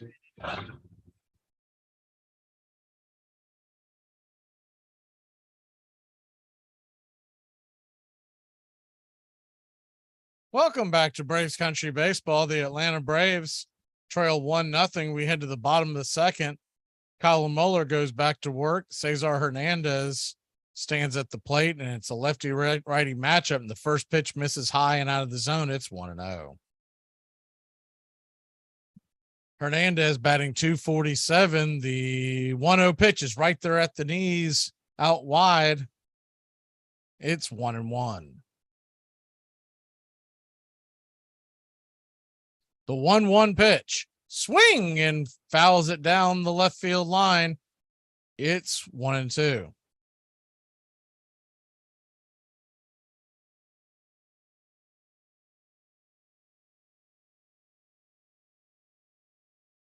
Welcome back to Braves Country Baseball. The Atlanta Braves trail 1-0. We head to the bottom of the second. Colin Muller goes back to work. Cesar Hernandez stands at the plate, and it's a lefty-righty matchup. And the first pitch misses high and out of the zone. It's 1-0. Hernandez batting .247. The 1-0 pitch is right there at the knees, out wide. It's 1-1. The 1-1 pitch, swing, and fouls it down the left field line. It's 1-2.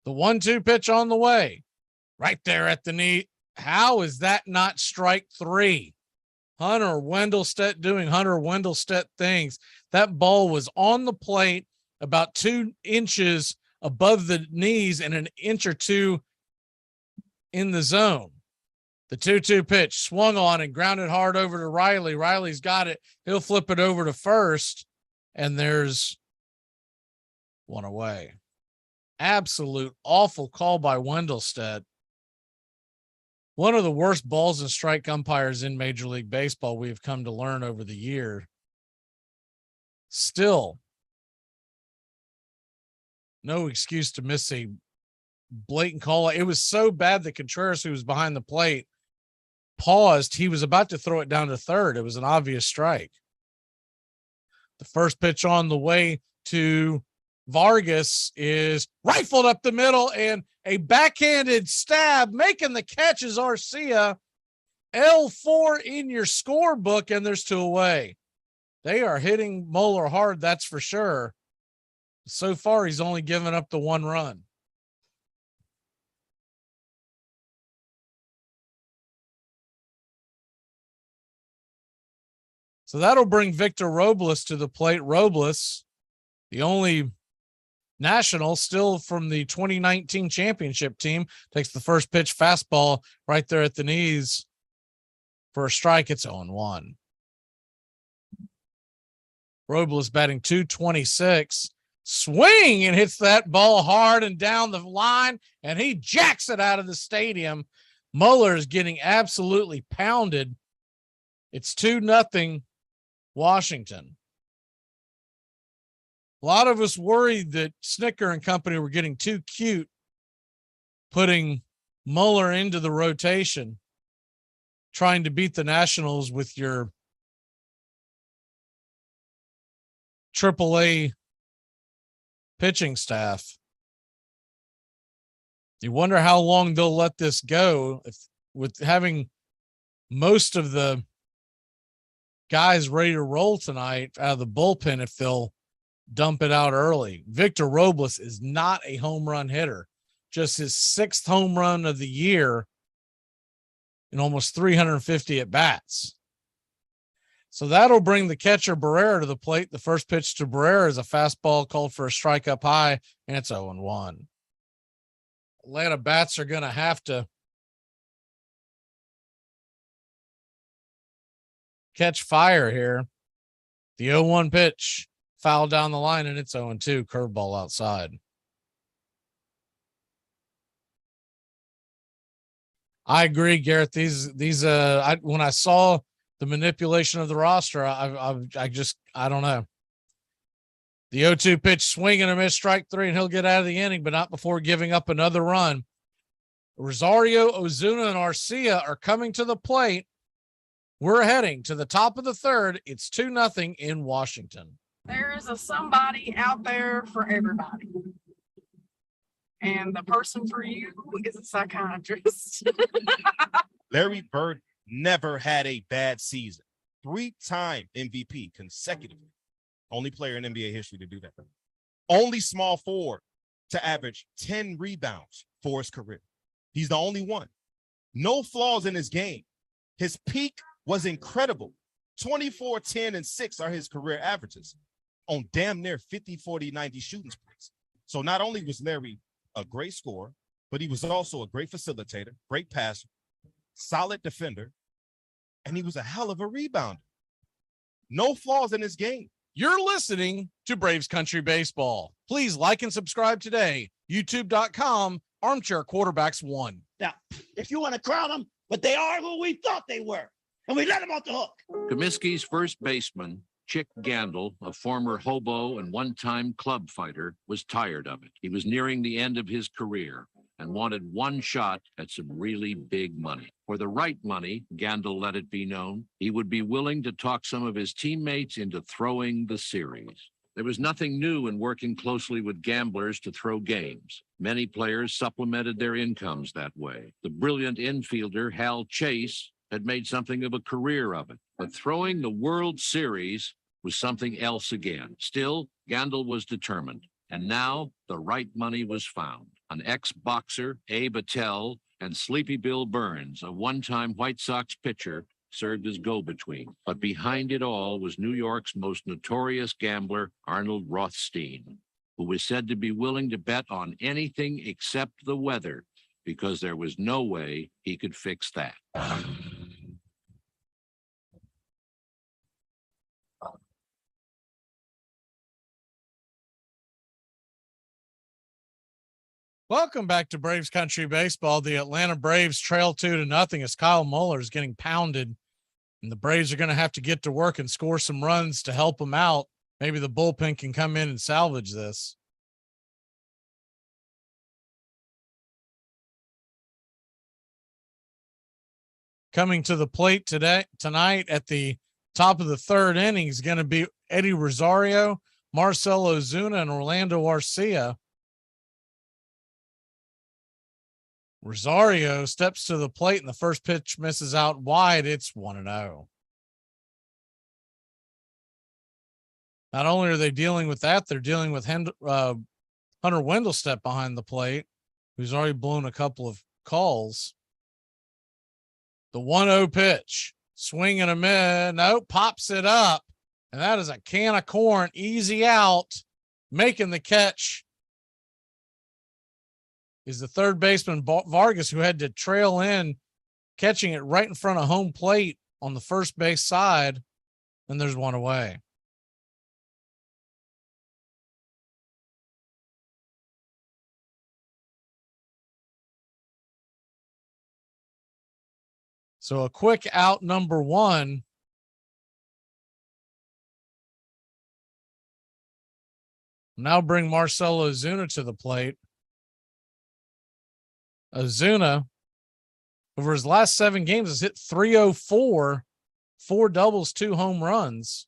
The 1-2 pitch on the way, right there at the knee. How is that not strike 3? Hunter Wendelstedt doing Hunter Wendelstedt things. That ball was on the plate about 2 inches above the knees and an inch or two in the zone. The 2-2 pitch swung on and grounded hard over to Riley. Riley's got it. He'll flip it over to first, and there's one away. Absolute awful call by Wendelstedt. One of the worst balls and strike umpires in Major League Baseball we've come to learn over the year. Still, no excuse to miss a blatant call. It was so bad that Contreras, who was behind the plate, paused. He was about to throw it down to third. It was an obvious strike. The first pitch on the way to Vargas is rifled up the middle, and a backhanded stab making the catch is Arcia. L4 in your scorebook, and there's 2 away. They are hitting Moeller hard, that's for sure. So far, he's only given up the 1 run. So that'll bring Victor Robles to the plate. Robles, the only National still from the 2019 championship team, takes the first pitch fastball right there at the knees for a strike. It's 0-1. Robles batting .226, swing and hits that ball hard and down the line, and he jacks it out of the stadium. Mueller is getting absolutely pounded. It's 2-0 Washington. A lot of us worried that Snicker and company were getting too cute putting Mueller into the rotation, trying to beat the Nationals with your AAA pitching staff. You wonder how long they'll let this go with having most of the guys ready to roll tonight out of the bullpen, if they'll dump it out early. Victor Robles is not a home run hitter, just his 6th home run of the year in almost 350 at bats. So that'll bring the catcher Barrera to the plate. The first pitch to Barrera is a fastball called for a strike up high, and it's 0-1. Atlanta bats are going to have to catch fire here. The 0-1 pitch, foul down the line, and it's 0-2, curveball outside. I agree, Garrett. When I saw the manipulation of the roster, I don't know. The 0-2 pitch, swing and a miss, strike 3, and he'll get out of the inning, but not before giving up another run. Rosario, Ozuna, and Arcia are coming to the plate. We're heading to the top of the 3rd. It's 2-0 in Washington. There is a somebody out there for everybody. And the person for you is a psychiatrist. Larry Bird never had a bad season. 3-time MVP consecutively. Only player in NBA history to do that. Only small forward to average 10 rebounds for his career. He's the only one. No flaws in his game. His peak was incredible. 24, 10, and 6 are his career averages on damn near 50, 40, 90 shooting splits. So not only was Larry a great scorer, but he was also a great facilitator, great passer, solid defender, and he was a hell of a rebounder. No flaws in his game. You're listening to Braves Country Baseball. Please like and subscribe today. YouTube.com, Armchair Quarterbacks 1. Now, if you want to crown them, but they are who we thought they were, and we let them off the hook. Comiskey's first baseman, Chick Gandil, a former hobo and one-time club fighter, was tired of it. He was nearing the end of his career and wanted one shot at some really big money. For the right money, Gandil let it be known, he would be willing to talk some of his teammates into throwing the series. There was nothing new in working closely with gamblers to throw games. Many players supplemented their incomes that way. The brilliant infielder Hal Chase had made something of a career of it, but throwing the World Series was something else again. Still, Gandil was determined, and now the right money was found. An ex-boxer, Abe Attell, and Sleepy Bill Burns, a one-time White Sox pitcher, served as go-between. But behind it all was New York's most notorious gambler, Arnold Rothstein, who was said to be willing to bet on anything except the weather, because there was no way he could fix that. Welcome back to Braves Country Baseball. The Atlanta Braves trail 2-0 as Kyle Muller is getting pounded, and the Braves are going to have to get to work and score some runs to help them out. Maybe the bullpen can come in and salvage this. Coming to the plate tonight at the top of the third inning is going to be Eddie Rosario, Marcell Ozuna, and Orlando Arcia. Rosario steps to the plate and the first pitch misses out wide. It's 1-0. Not only are they dealing with that, they're dealing with Hunter Wendelstedt behind the plate, who's already blown a couple of calls. The 1-0 pitch, swing and a miss. No, pops it up. And that is a can of corn, easy out, making the catch is the third baseman Vargas, who had to trail in, catching it right in front of home plate on the first base side. And there's one away. So a quick out, number one. Now bring Marcell Ozuna to the plate. Ozuna, over his last 7 games, has hit .304, 4 doubles, 2 home runs.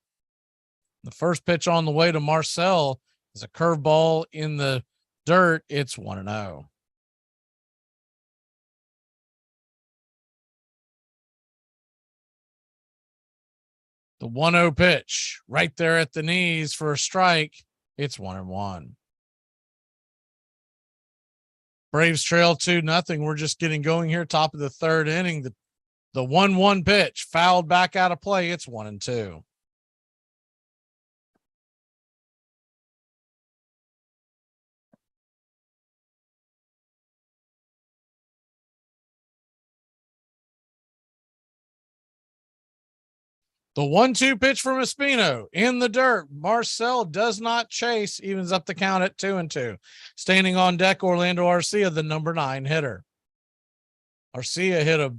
The first pitch on the way to Marcell is a curveball in the dirt. It's 1-0. The 1-0 pitch right there at the knees for a strike. It's 1-1. Braves trail 2-0. We're just getting going here. Top of the third inning. The 1-1 pitch fouled back out of play. It's 1-2. The 1-2 pitch from Espino in the dirt. Marcell does not chase, evens up the count at 2-2. Standing on deck, Orlando Arcia, the number 9 hitter. Arcia hit a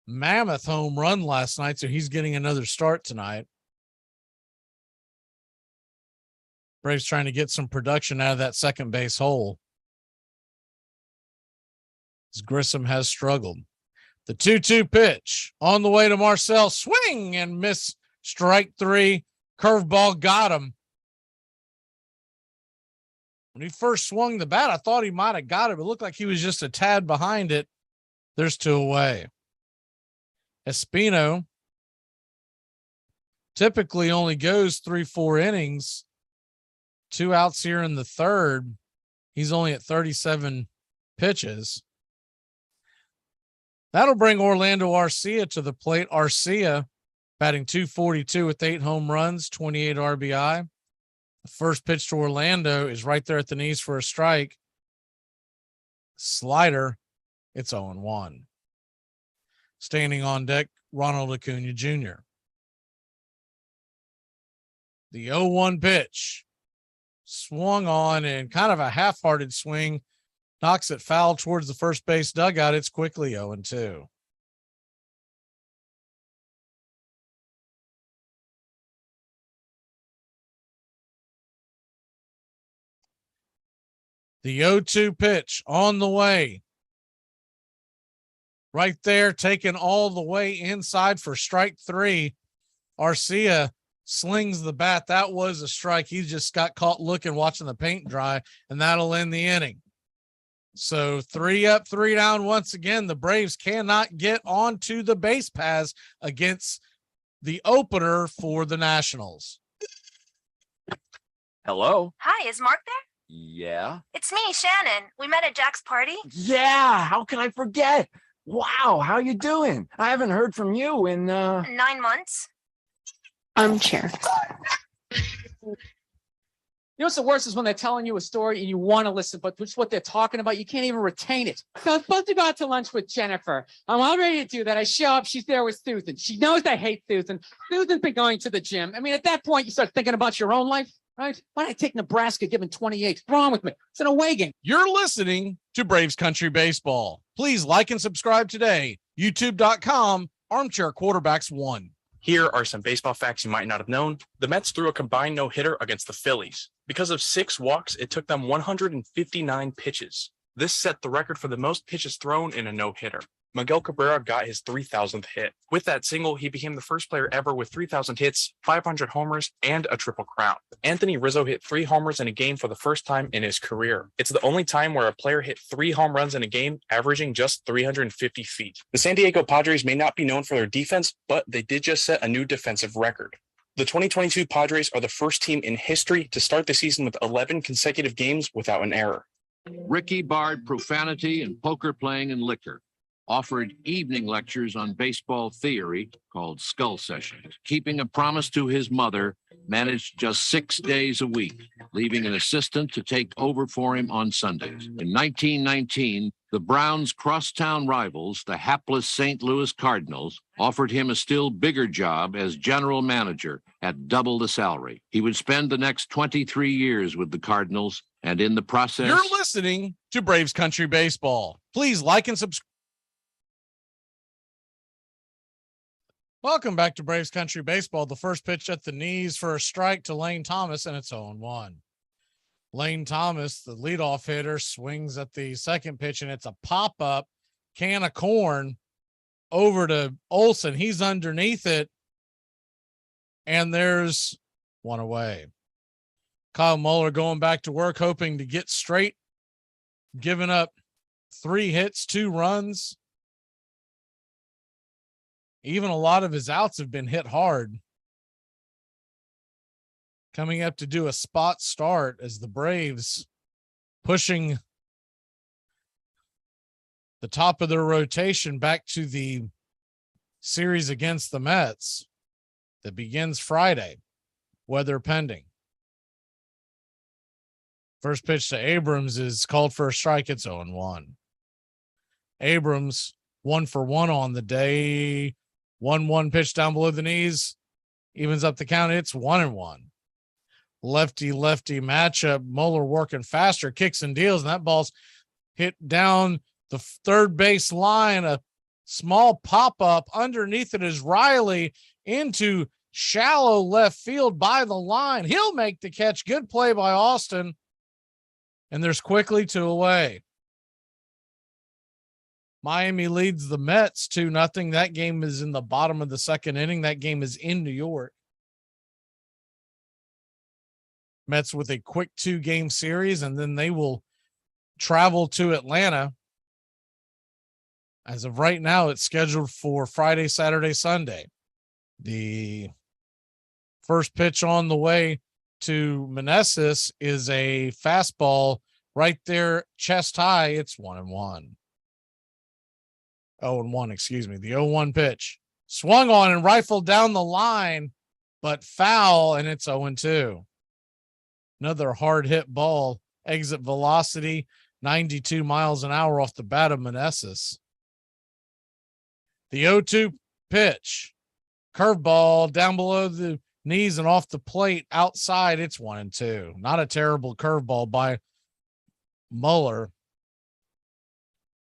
mammoth home run last night, so he's getting another start tonight. Braves trying to get some production out of that second base hole, as Grissom has struggled. The 2-2 pitch on the way to Marcell, swing and miss, strike 3. Curveball got him. When he first swung the bat, I thought he might have got it, but it looked like he was just a tad behind it. There's 2 away. Espino typically only goes 3-4 innings. 2 outs here in the third. He's only at 37 pitches. That'll bring Orlando Arcia to the plate. Arcia batting .242 with 8 home runs, 28 RBI. The first pitch to Orlando is right there at the knees for a strike. Slider, it's 0-1. Standing on deck, Ronald Acuna Jr. The 0-1 pitch swung on and kind of a half-hearted swing. Knocks it foul towards the first base dugout. It's quickly 0-2. The 0-2 pitch on the way. Right there, taken all the way inside for strike 3. Arcia slings the bat. That was a strike. He just got caught looking, watching the paint dry, and that'll end the inning. So 3 up, 3 down. Once again, the Braves cannot get onto the base paths against the opener for the Nationals. Hello. Hi, is Mark there? Yeah. It's me, Shannon. We met at Jack's party. Yeah. How can I forget? Wow, how you doing? I haven't heard from you in 9 months. Armchair. You know what's the worst is when they're telling you a story and you want to listen, but just what they're talking about, you can't even retain it. So I was supposed to go out to lunch with Jennifer. I'm all ready to do that. I show up. She's there with Susan. She knows I hate Susan. Susan's been going to the gym. I mean, at that point, you start thinking about your own life, right? Why did I take Nebraska given 28? What's wrong with me? It's an away game. You're listening to Braves Country Baseball. Please like and subscribe today. YouTube.com, Armchair Quarterbacks 1. Here are some baseball facts you might not have known. The Mets threw a combined no-hitter against the Phillies. Because of 6 walks, it took them 159 pitches. This set the record for the most pitches thrown in a no-hitter. Miguel Cabrera got his 3,000th hit. With that single, he became the first player ever with 3,000 hits, 500 homers, and a triple crown. Anthony Rizzo hit 3 homers in a game for the first time in his career. It's the only time where a player hit 3 home runs in a game, averaging just 350 feet. The San Diego Padres may not be known for their defense, but they did just set a new defensive record. The 2022 Padres are the first team in history to start the season with 11 consecutive games without an error. Ricky barred profanity and poker playing and liquor. Offered evening lectures on baseball theory called Skull Sessions. Keeping a promise to his mother, managed just 6 days a week, leaving an assistant to take over for him on Sundays. In 1919, the Browns' crosstown rivals, the hapless St. Louis Cardinals, offered him a still bigger job as general manager at double the salary. He would spend the next 23 years with the Cardinals, and in the process... You're listening to Braves Country Baseball. Please like and subscribe. Welcome back to Braves Country Baseball. The first pitch at the knees for a strike to Lane Thomas, and it's 0-1. Lane Thomas, the leadoff hitter, swings at the second pitch, and it's a pop-up can of corn over to Olson. He's underneath it, and there's one away. Kyle Muller going back to work, hoping to get straight, giving up 3 hits, 2 runs. Even a lot of his outs have been hit hard. Coming up to do a spot start as the Braves pushing the top of their rotation back to the series against the Mets that begins Friday, weather pending. First pitch to Abrams is called for a strike. It's 0-1. Abrams 1 for 1 on the day. 1-1 pitch down below the knees, evens up the count. It's 1-1. Lefty matchup. Muller working faster, kicks and deals, and that ball's hit down the third base line. A small pop up underneath it is Riley into shallow left field by the line. He'll make the catch. Good play by Austin. And there's quickly 2 away. Miami leads the Mets 2-0. That game is in the bottom of the second inning. That game is in New York. Mets with a quick 2-game series, and then they will travel to Atlanta. As of right now, it's scheduled for Friday, Saturday, Sunday. The first pitch on the way to Meneses is a fastball right there, chest high. It's 1-1. 0-1, excuse me. The 0-1 pitch swung on and rifled down the line, but foul, and it's 0-2. Another hard hit ball, exit velocity, 92 miles an hour off the bat of Meneses. The 0-2 pitch, curveball down below the knees and off the plate outside. It's 1-2. Not a terrible curveball by Muller,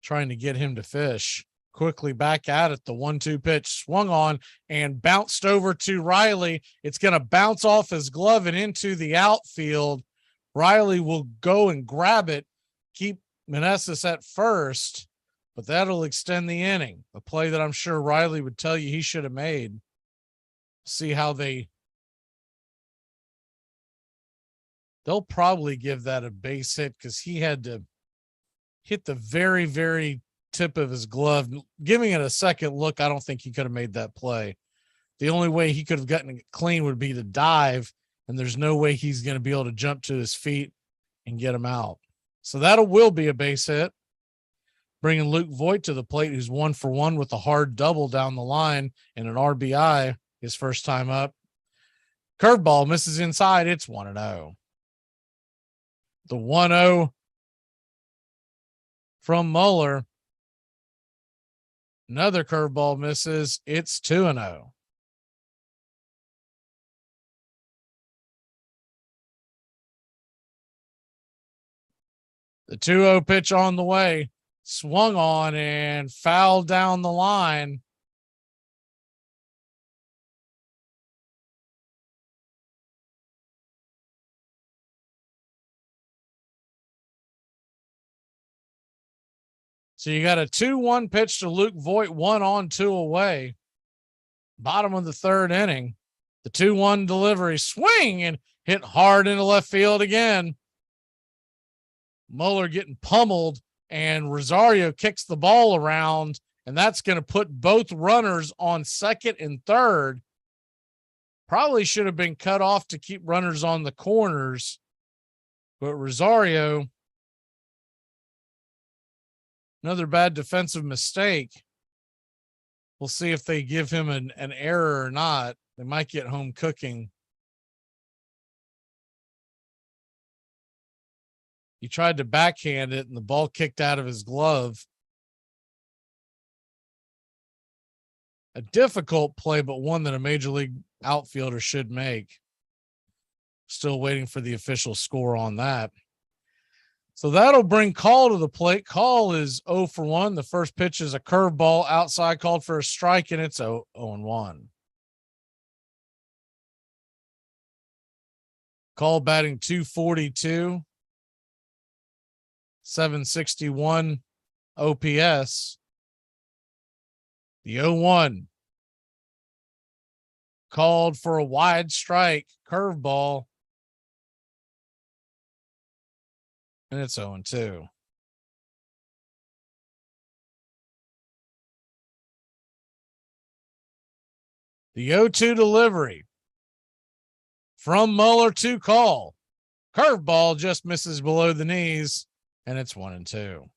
trying to get him to fish. Quickly back at it. The 1-2 pitch swung on and bounced over to Riley. It's going to bounce off his glove and into the outfield. Riley will go and grab it, keep Meneses at first, but that'll extend the inning. A play that I'm sure Riley would tell you he should have made. See how they'll probably give that a base hit because he had to hit the very, very tip of his glove. Giving it a second look, I don't think he could have made that play. The only way he could have gotten it clean would be to dive, and there's no way he's going to be able to jump to his feet and get him out. So will be a base hit. bringing Luke Voigt to the plate, who's 1-for-1 with a hard double down the line and an RBI his first time up. Curveball misses inside. It's 1-0. The 1-0 from Muller. Another curveball misses. It's 2-0. The 2-0 pitch on the way, swung on and fouled down the line. So you got a 2-1 pitch to Luke Voigt, 1 on, 2 away. Bottom of the third inning. The 2-1 delivery, swing and hit hard into left field again. Muller getting pummeled, and Rosario kicks the ball around, and that's going to put both runners on second and third. Probably should have been cut off to keep runners on the corners, but Rosario, another bad defensive mistake. We'll see if they give him an error or not. They might get home cooking. He tried to backhand it, and the ball kicked out of his glove. A difficult play, but one that a major league outfielder should make. Still waiting for the official score on that. So that'll bring Call to the plate. Call is 0-for-1. The first pitch is a curveball outside, called for a strike, and it's 0-1. Call batting .242. 761 OPS. The 0-1 called for a wide strike, curveball, and it's 0-2. The 0-2 delivery from Muller to Call. Curveball just misses below the knees, and it's 1-2.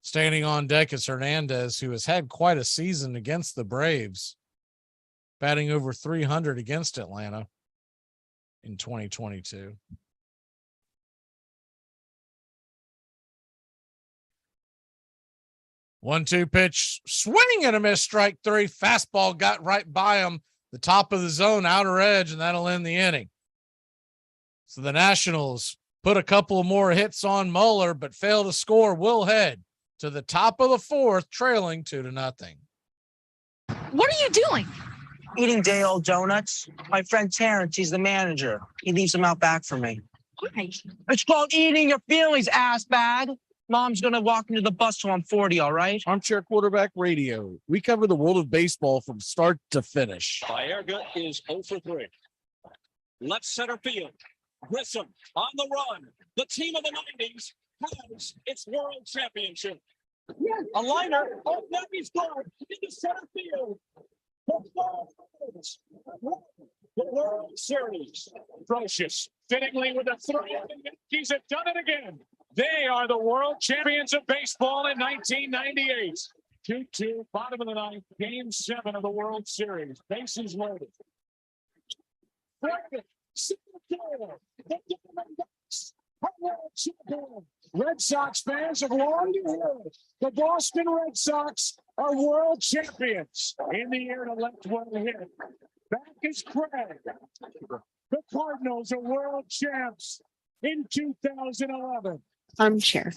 Standing on deck is Hernandez, who has had quite a season against the Braves, batting over 300 against Atlanta in 2022. One-two pitch, swing and a miss, strike three. Fastball got right by him, the top of the zone, outer edge, and that'll end the inning. So the Nationals put a couple of more hits on Muller, but fail to score. Will head to the top of the fourth, trailing 2-0. What are you doing? Eating day-old donuts. My friend Terrence, he's the manager. He leaves them out back for me. Why? It's called eating your feelings, ass bag. Mom's gonna walk into the bus till I'm 40, all right? Armchair Quarterback Radio. We cover the world of baseball from start to finish. Baerga is 0-for-3. Left center field. Grissom on the run. The team of the 90s has its world championship. A liner. Oh, now he's gone into center field. The World Series. Brocious fittingly with a throw. The Yankees have done it again. They are the world champions of baseball in 1998. 2-2, bottom of the ninth, game 7 of the World Series. Bases loaded. Red Sox fans have long to hear the Boston Red Sox are world champions. In the air to left, one hit. Back is Craig. The Cardinals are world champs in 2011. Armchair.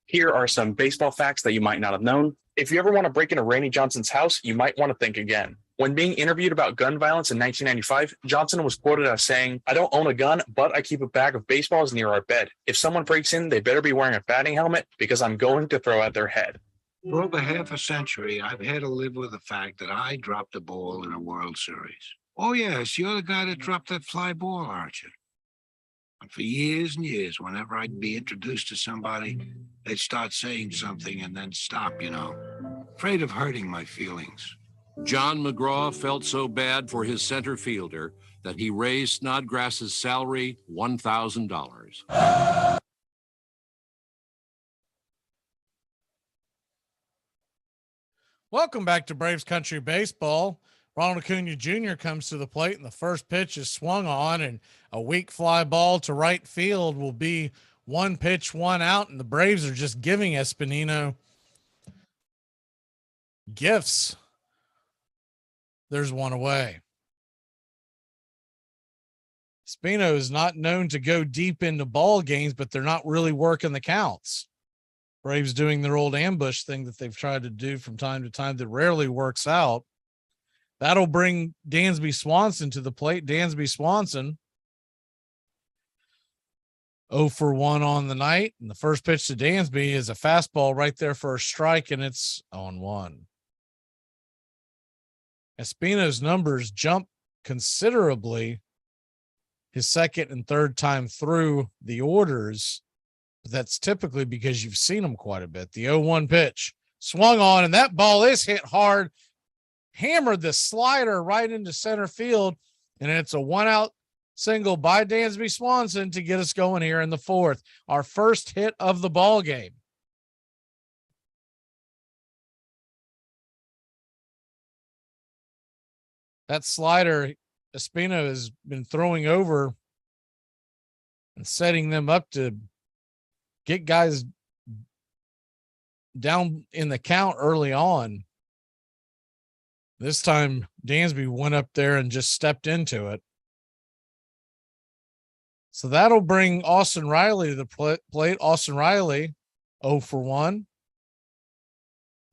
Here are some baseball facts that you might not have known. If you ever want to break into Randy Johnson's house, you might want to think again. When being interviewed about gun violence in 1995, Johnson was quoted as saying, "I don't own a gun, but I keep a bag of baseballs near our bed. If someone breaks in, they better be wearing a batting helmet because I'm going to throw at their head." For over half a century, I've had to live with the fact that I dropped a ball in a World Series. Oh, yes, you're the guy that dropped that fly ball, aren't you? And for years and years, whenever I'd be introduced to somebody, they'd start saying something and then stop, afraid of hurting my feelings. John McGraw felt so bad for his center fielder that he raised Snodgrass's salary $1,000. Welcome back to Braves Country Baseball. Ronald Acuna Jr. comes to the plate, and the first pitch is swung on, and a weak fly ball to right field will be 1 pitch, 1 out, and the Braves are just giving Espinino gifts. There's one away. Espino is not known to go deep into ball games, but they're not really working the counts. Braves doing their old ambush thing that they've tried to do from time to time that rarely works out. That'll bring Dansby Swanson to the plate. Dansby Swanson 0 for 1 on the night. And the first pitch to Dansby is a fastball right there for a strike, and it's 0-1. Espino's numbers jump considerably his second and third time through the orders. But that's typically because you've seen him quite a bit. The 0-1 pitch swung on, and that ball is hit hard, hammered the slider right into center field, and it's a 1-out single by Dansby Swanson to get us going here in the fourth. Our first hit of the ball game. That slider, Espino has been throwing over and setting them up to get guys down in the count early on. This time, Dansby went up there and just stepped into it. So that'll bring Austin Riley to the plate. Austin Riley, 0 for 1.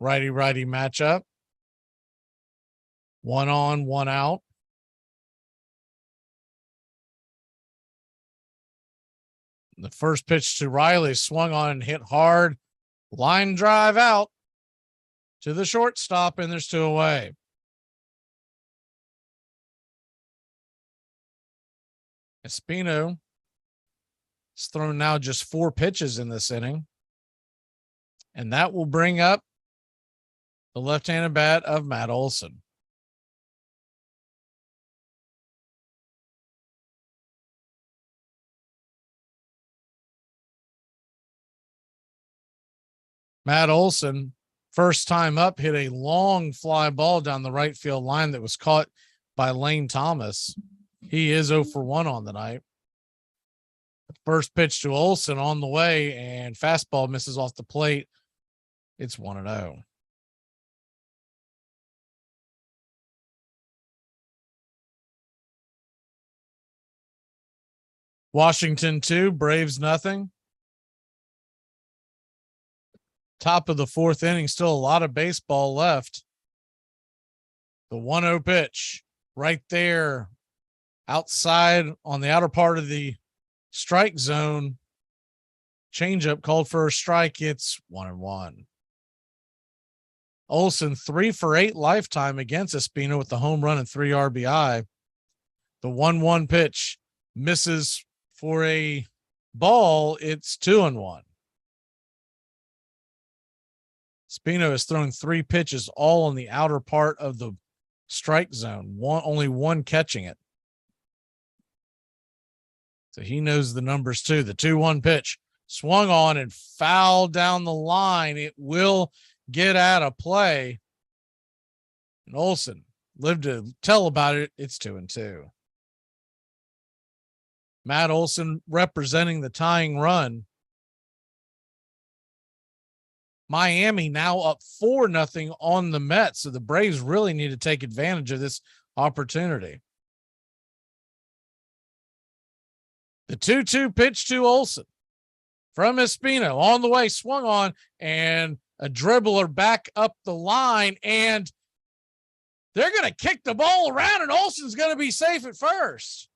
Righty-righty matchup. 1 on, 1 out. The first pitch to Riley swung on and hit hard. Line drive out to the shortstop, and there's 2 away. Espino has thrown now just 4 pitches in this inning. And that will bring up the left-handed bat of Matt Olson. Matt Olson, first time up, hit a long fly ball down the right field line that was caught by Lane Thomas. He is 0 for 1 on the night. First pitch to Olson on the way, and fastball misses off the plate. It's 1-0. Washington 2, Braves nothing. Top of the fourth inning, still a lot of baseball left. The 1-0 pitch right there outside on the outer part of the strike zone. Changeup called for a strike. It's 1-1. Olson 3 for 8 lifetime against Espino with the home run and 3 RBI. The 1-1 pitch misses for a ball. It's 2-1. Espino has thrown 3 pitches all on the outer part of the strike zone. Only one catching it. So he knows the numbers too. The 2-1 pitch swung on and fouled down the line. It will get out of play. And Olson lived to tell about it. It's 2-2. Matt Olson representing the tying run. Miami now up 4-0 on the Mets. So the Braves really need to take advantage of this opportunity. The 2-2 pitch to Olson from Espino on the way, swung on, and a dribbler back up the line, and they're going to kick the ball around, and Olson's going to be safe at first.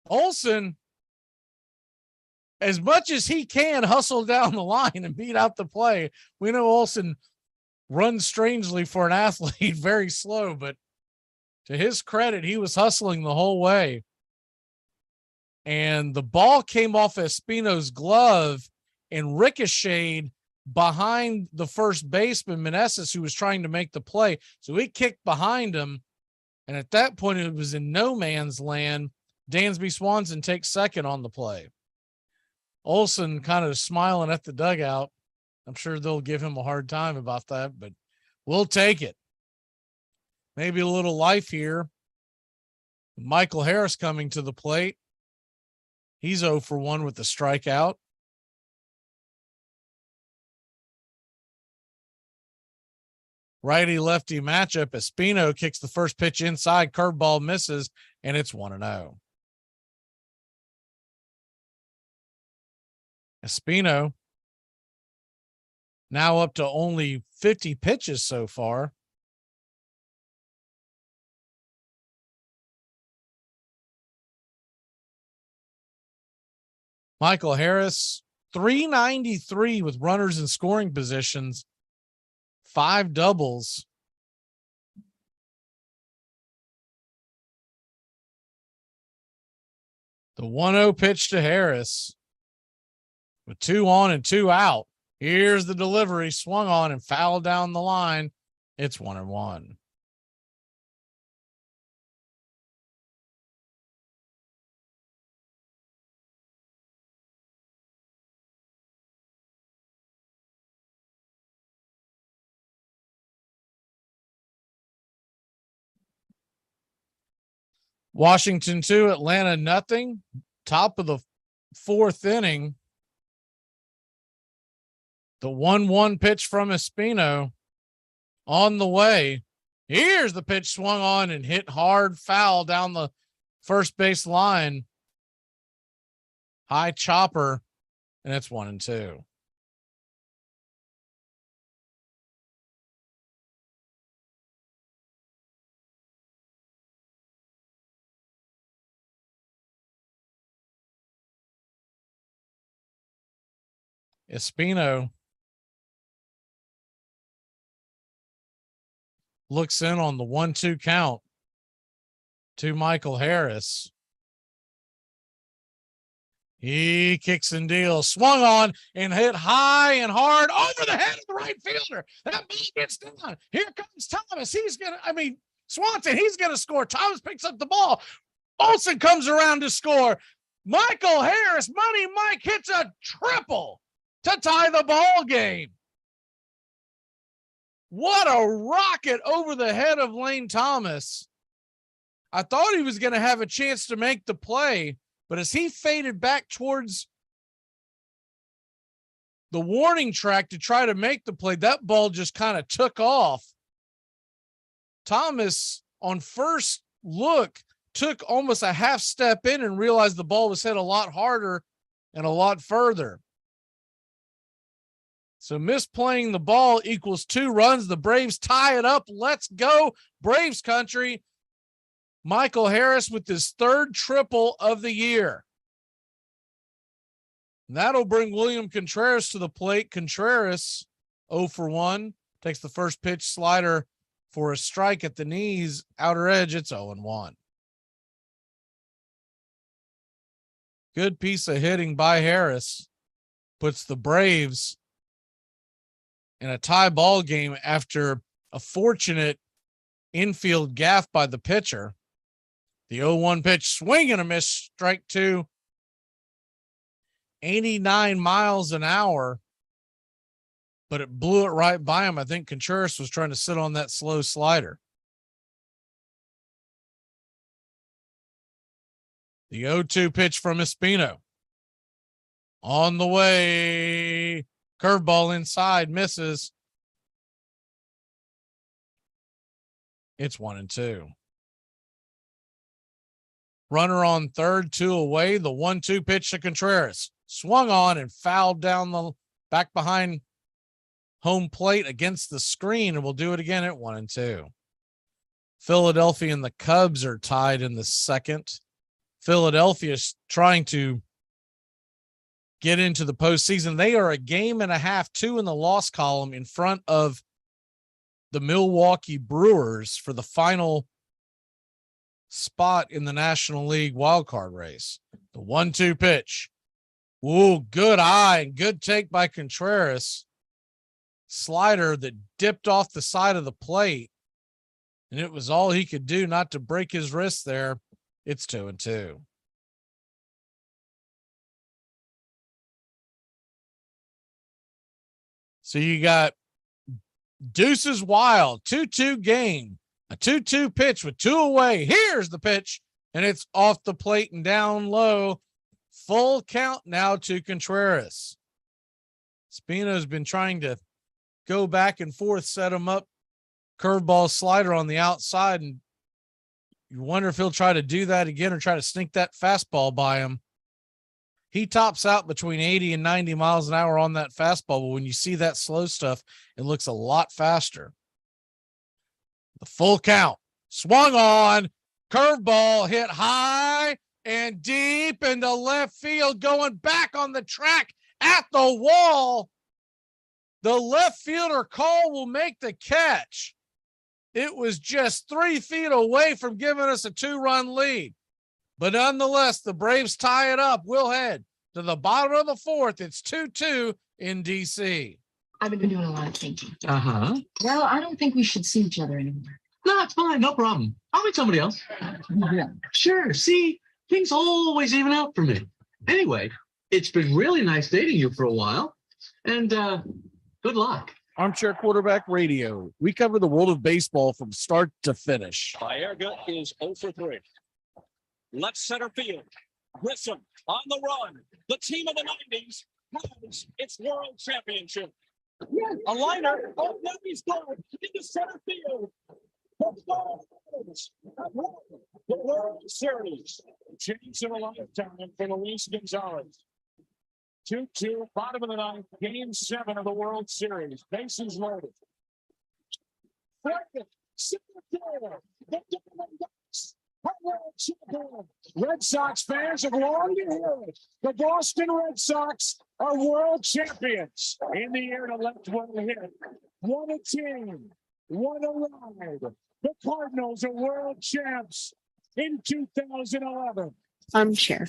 Olson, as much as he can, hustle down the line and beat out the play. We know Olson runs strangely for an athlete, very slow, but to his credit, he was hustling the whole way. And the ball came off Espino's glove and ricocheted behind the first baseman, Meneses, who was trying to make the play. So he kicked behind him. And at that point, it was in no man's land. Dansby Swanson takes second on the play. Olson kind of smiling at the dugout. I'm sure they'll give him a hard time about that, but We'll take it. Maybe a little life here. Michael Harris coming to the plate. He's 0 for 1 with the strikeout. Righty-lefty matchup. Espino kicks the first pitch inside. Curveball misses, and it's 1-0. Espino now up to only 50 pitches so far. Michael Harris, 393 with runners in scoring positions, 5 doubles. The 1-0 pitch to Harris with 2 on and 2 out. Here's the delivery, swung on and fouled down the line. It's 1-1. Washington 2, Atlanta nothing. Top of the 4th inning. The 1-1 pitch from Espino on the way. Here's the pitch, swung on and hit hard, foul down the first base line. High chopper, and it's 1-2. Espino looks in on the 1-2 count to Michael Harris. He kicks and deals, swung on and hit high and hard over the head of the right fielder. That ball gets down. Here comes Thomas. Swanson, he's going to score. Thomas picks up the ball. Olsen comes around to score. Michael Harris, Money Mike, hits a triple to tie the ball game. What a rocket over the head of Lane Thomas. I thought he was going to have a chance to make the play, but as he faded back towards the warning track to try to make the play, that ball just kind of took off. Thomas, on first look, took almost a half step in and realized the ball was hit a lot harder and a lot further. So misplaying the ball equals 2 runs. The Braves tie it up. Let's go, Braves country. Michael Harris with his 3rd triple of the year. And that'll bring William Contreras to the plate. Contreras 0 for 1. Takes the first pitch slider for a strike at the knees. Outer edge, it's 0-1. Good piece of hitting by Harris. Puts the Braves in a tie ball game after a fortunate infield gaff by the pitcher. The 0-1 pitch, swing and a miss, strike 2. 89 miles an hour, but it blew it right by him. I think Contreras was trying to sit on that slow slider. The 0-2 pitch from Espino. On the way. Curveball inside, misses. It's 1-2. Runner on third, 2 away. The 1-2 pitch to Contreras. Swung on and fouled down the back behind home plate against the screen, and we'll do it again at 1-2. Philadelphia and the Cubs are tied in the 2nd. Philadelphia is trying to get into the postseason. They are a game and a half, 2 in the loss column in front of the Milwaukee Brewers for the final spot in the National League wildcard race. The 1-2 pitch. Ooh, good eye and good take by Contreras. Slider that dipped off the side of the plate, and it was all he could do not to break his wrist there. It's 2-2. So you got Deuces wild, 2-2 game, a 2-2 pitch with 2 away. Here's the pitch, and it's off the plate and down low. Full count now to Contreras. Spino's been trying to go back and forth, set him up, curveball slider on the outside, and you wonder if he'll try to do that again or try to sneak that fastball by him. He tops out between 80 and 90 miles an hour on that fastball, but when you see that slow stuff, it looks a lot faster. The full count, swung on, curveball hit high and deep into left field, going back on the track at the wall. The left fielder Cole will make the catch. It was just 3 feet away from giving us a 2-run lead. But nonetheless, the Braves tie it up. We'll head to the bottom of the 4th. It's 2-2 in DC. I've been doing a lot of thinking. Uh-huh. Well, I don't think we should see each other anymore. No, it's fine. No problem. I'll meet somebody else. Yeah. Sure. See, things always even out for me. Anyway, it's been really nice dating you for a while. And good luck. Armchair Quarterback Radio. We cover the world of baseball from start to finish. Baerga is 0 for 3. Left center field. Grissom on the run. The team of the 90s has its world championship. A liner. Oh, now he's gone into center field. The World Series. Change of a lifetime for Luis Gonzalez. 2-2, bottom of the 9th, game 7 of the World Series. Bases loaded. Red Sox fans have long to hear it. The Boston Red Sox are world champions. In the air to left one hit. What a team. What a ride. The Cardinals are world champs in 2011. Armchair.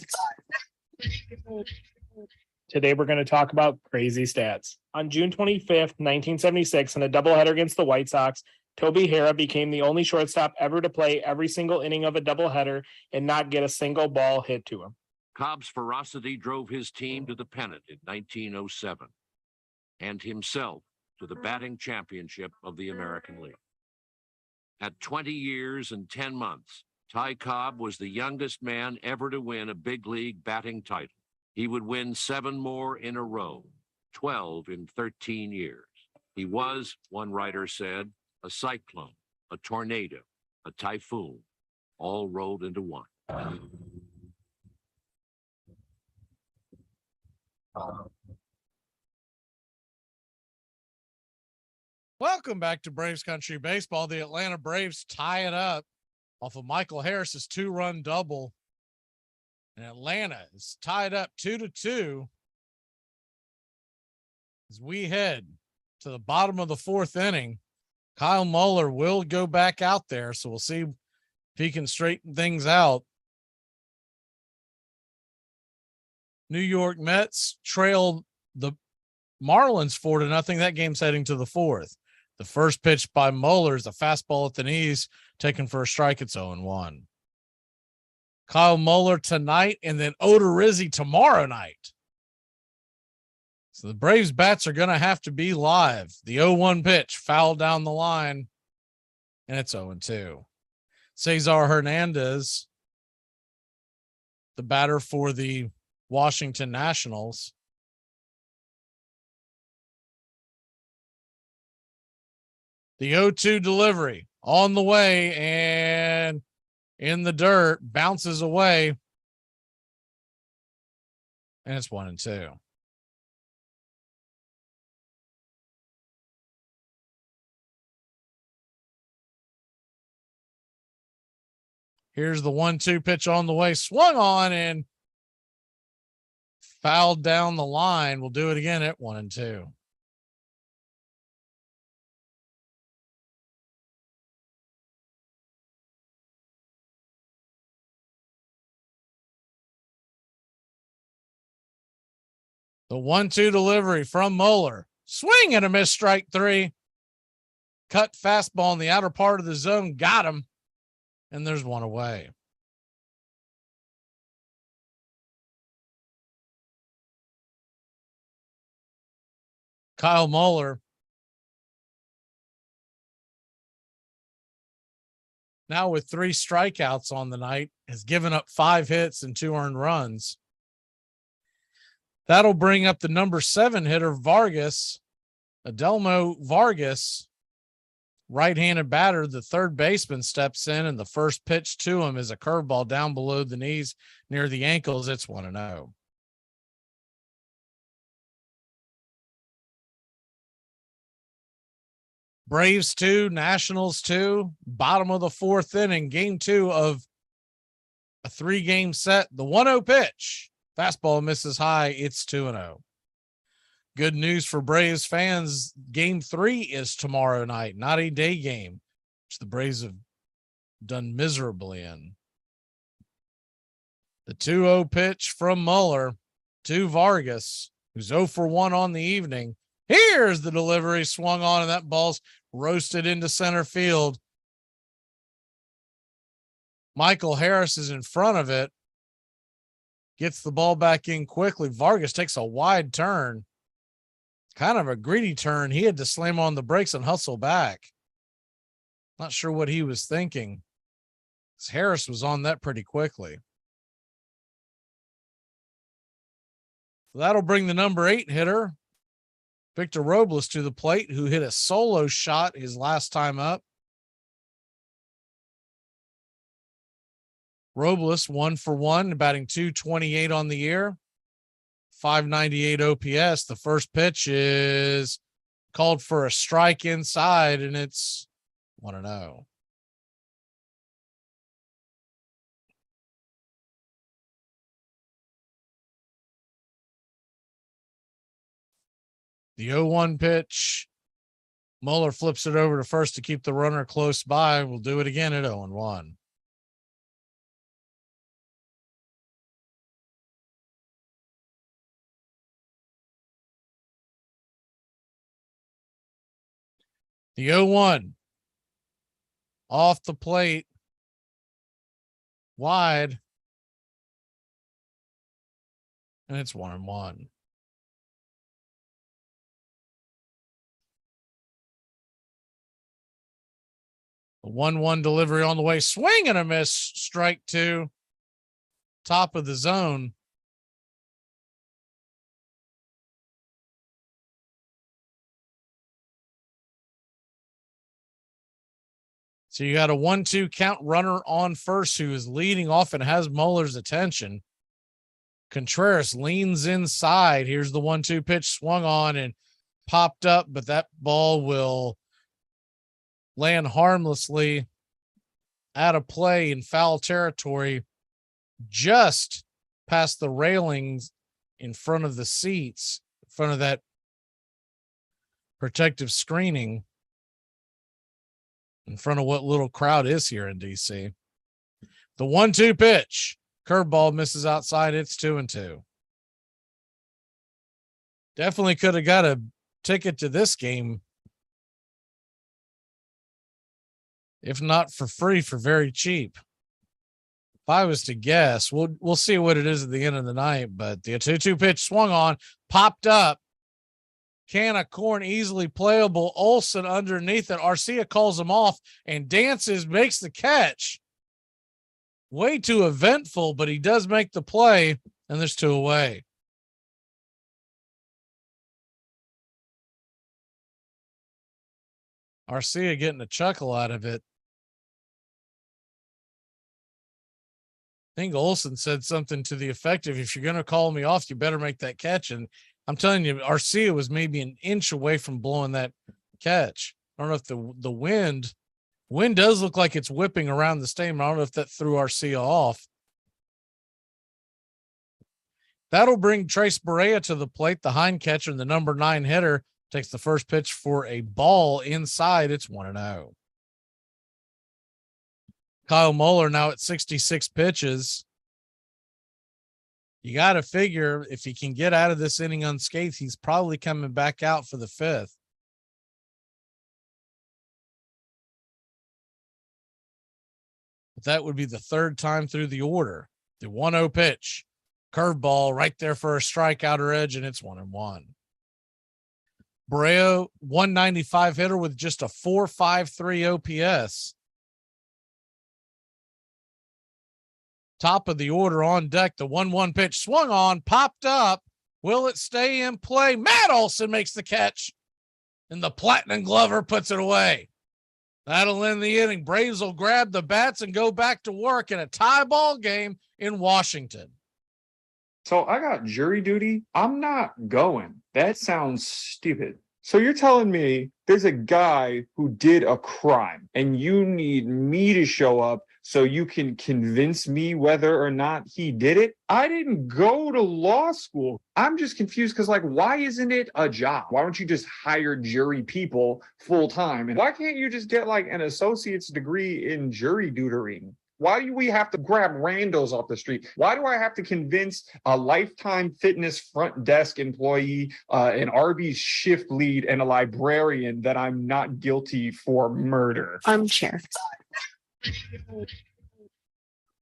Today, we're going to talk about crazy stats. On June 25th, 1976, in a doubleheader against the White Sox, Toby Harrah became the only shortstop ever to play every single inning of a doubleheader and not get a single ball hit to him. Cobb's ferocity drove his team to the pennant in 1907 and himself to the batting championship of the American League. At 20 years and 10 months, Ty Cobb was the youngest man ever to win a big league batting title. He would win 7 more in a row, 12 in 13 years. He was, one writer said, a cyclone, a tornado, a typhoon, all rolled into one. Welcome back to Braves Country Baseball. The Atlanta Braves tie it up off of Michael Harris's 2-run double. And Atlanta is tied up 2-2 as we head to the bottom of the 4th inning. Kyle Muller will go back out there, so we'll see if he can straighten things out. New York Mets trailed the Marlins 4-0. That game's heading to the 4th. The first pitch by Muller is a fastball at the knees, taken for a strike. It's 0-1. Kyle Muller tonight, and then Odorizzi tomorrow night. So the Braves bats are going to have to be live. The 0-1 pitch fouled down the line, and it's 0-2. Cesar Hernandez, the batter for the Washington Nationals. The 0-2 delivery on the way and in the dirt, bounces away, and it's 1-2. Here's the 1-2 pitch on the way, swung on and fouled down the line. We'll do it again at 1-2. The 1-2 delivery from Muller. Swing and a miss, strike 3. Cut fastball in the outer part of the zone. Got him. And there's one away. Kyle Muller now with 3 strikeouts on the night, has given up 5 hits and 2 earned runs. That'll bring up the number 7 hitter, Vargas, Adelmo Vargas, right-handed batter. The third baseman steps in, and the first pitch to him is a curveball down below the knees near the ankles. It's 1-0. Braves 2, Nationals 2, bottom of the 4th inning, game 2 of a 3-game set. The 1-0 pitch, fastball misses high. It's 2-0. Good news for Braves fans. Game 3 is tomorrow night, not a day game, which the Braves have done miserably in. The 2-0 pitch from Muller to Vargas, who's 0 for 1 on the evening. Here's the delivery, swung on, and that ball's roasted into center field. Michael Harris is in front of it, gets the ball back in quickly. Vargas takes a wide turn, kind of a greedy turn. He had to slam on the brakes and hustle back. Not sure what he was thinking. Harris was on that pretty quickly. That'll bring the number 8 hitter, Victor Robles, to the plate, who hit a solo shot his last time up. Robles 1 for 1, batting .228 on the year, 598 OPS. The first pitch is called for a strike inside, and it's 1-0. The 0-1 pitch, Muller flips it over to first to keep the runner close by. We'll do it again at 0-1. The 0-1 off the plate, wide, and it's 1-1. The 1-1 delivery on the way, swing and a miss, strike 2, top of the zone. So you got a 1-2 count, runner on first, who is leading off and has Muller's attention. Contreras leans inside. Here's the 1-2 pitch, swung on and popped up, but that ball will land harmlessly out of play in foul territory, just past the railings in front of the seats, in front of that protective screening, in front of what little crowd is here in DC. The 1-2 pitch, curveball misses outside. It's 2-2. Definitely could have got a ticket to this game, if not for free, for very cheap. If I was to guess, we'll see what it is at the end of the night, but the 2-2 pitch swung on, popped up, can of corn, easily playable. Olson underneath it. Arcia calls him off and dances, makes the catch. Way too eventful, but he does make the play, and there's 2 away. Arcia getting a chuckle out of it. I think Olson said something to the effect of, if you're going to call me off, you better make that catch. And I'm telling you, Arcia was maybe an inch away from blowing that catch. I don't know if the wind does look like it's whipping around the stadium. I don't know if that threw Arcia off. That'll bring Trace Barea to the plate. The hind catcher and the number 9 hitter takes the first pitch for a ball inside. It's 1-0. Kyle Muller now at 66 pitches. You got to figure if he can get out of this inning unscathed, he's probably coming back out for the 5th. But that would be the 3rd time through the order. The 1-0 pitch, curveball right there for a strikeout or edge, and it's 1-1. Barea, 195 hitter with just a .453 OPS. Top of the order on deck. The 1-1 pitch swung on, popped up. Will it stay in play? Matt Olson makes the catch, and the Platinum Glover puts it away. That'll end the inning. Braves will grab the bats and go back to work in a tie ball game in Washington. So I got jury duty. I'm not going. That sounds stupid. So you're telling me there's a guy who did a crime and you need me to show up so you can convince me whether or not he did it? I didn't go to law school. I'm just confused because, like, why isn't it a job? Why don't you just hire jury people full time? And why can't you just get like an associate's degree in jury tutoring? Why do we have to grab randos off the street? Why do I have to convince a Lifetime Fitness front desk employee, an Arby's shift lead, and a librarian that I'm not guilty for murder? Armchair.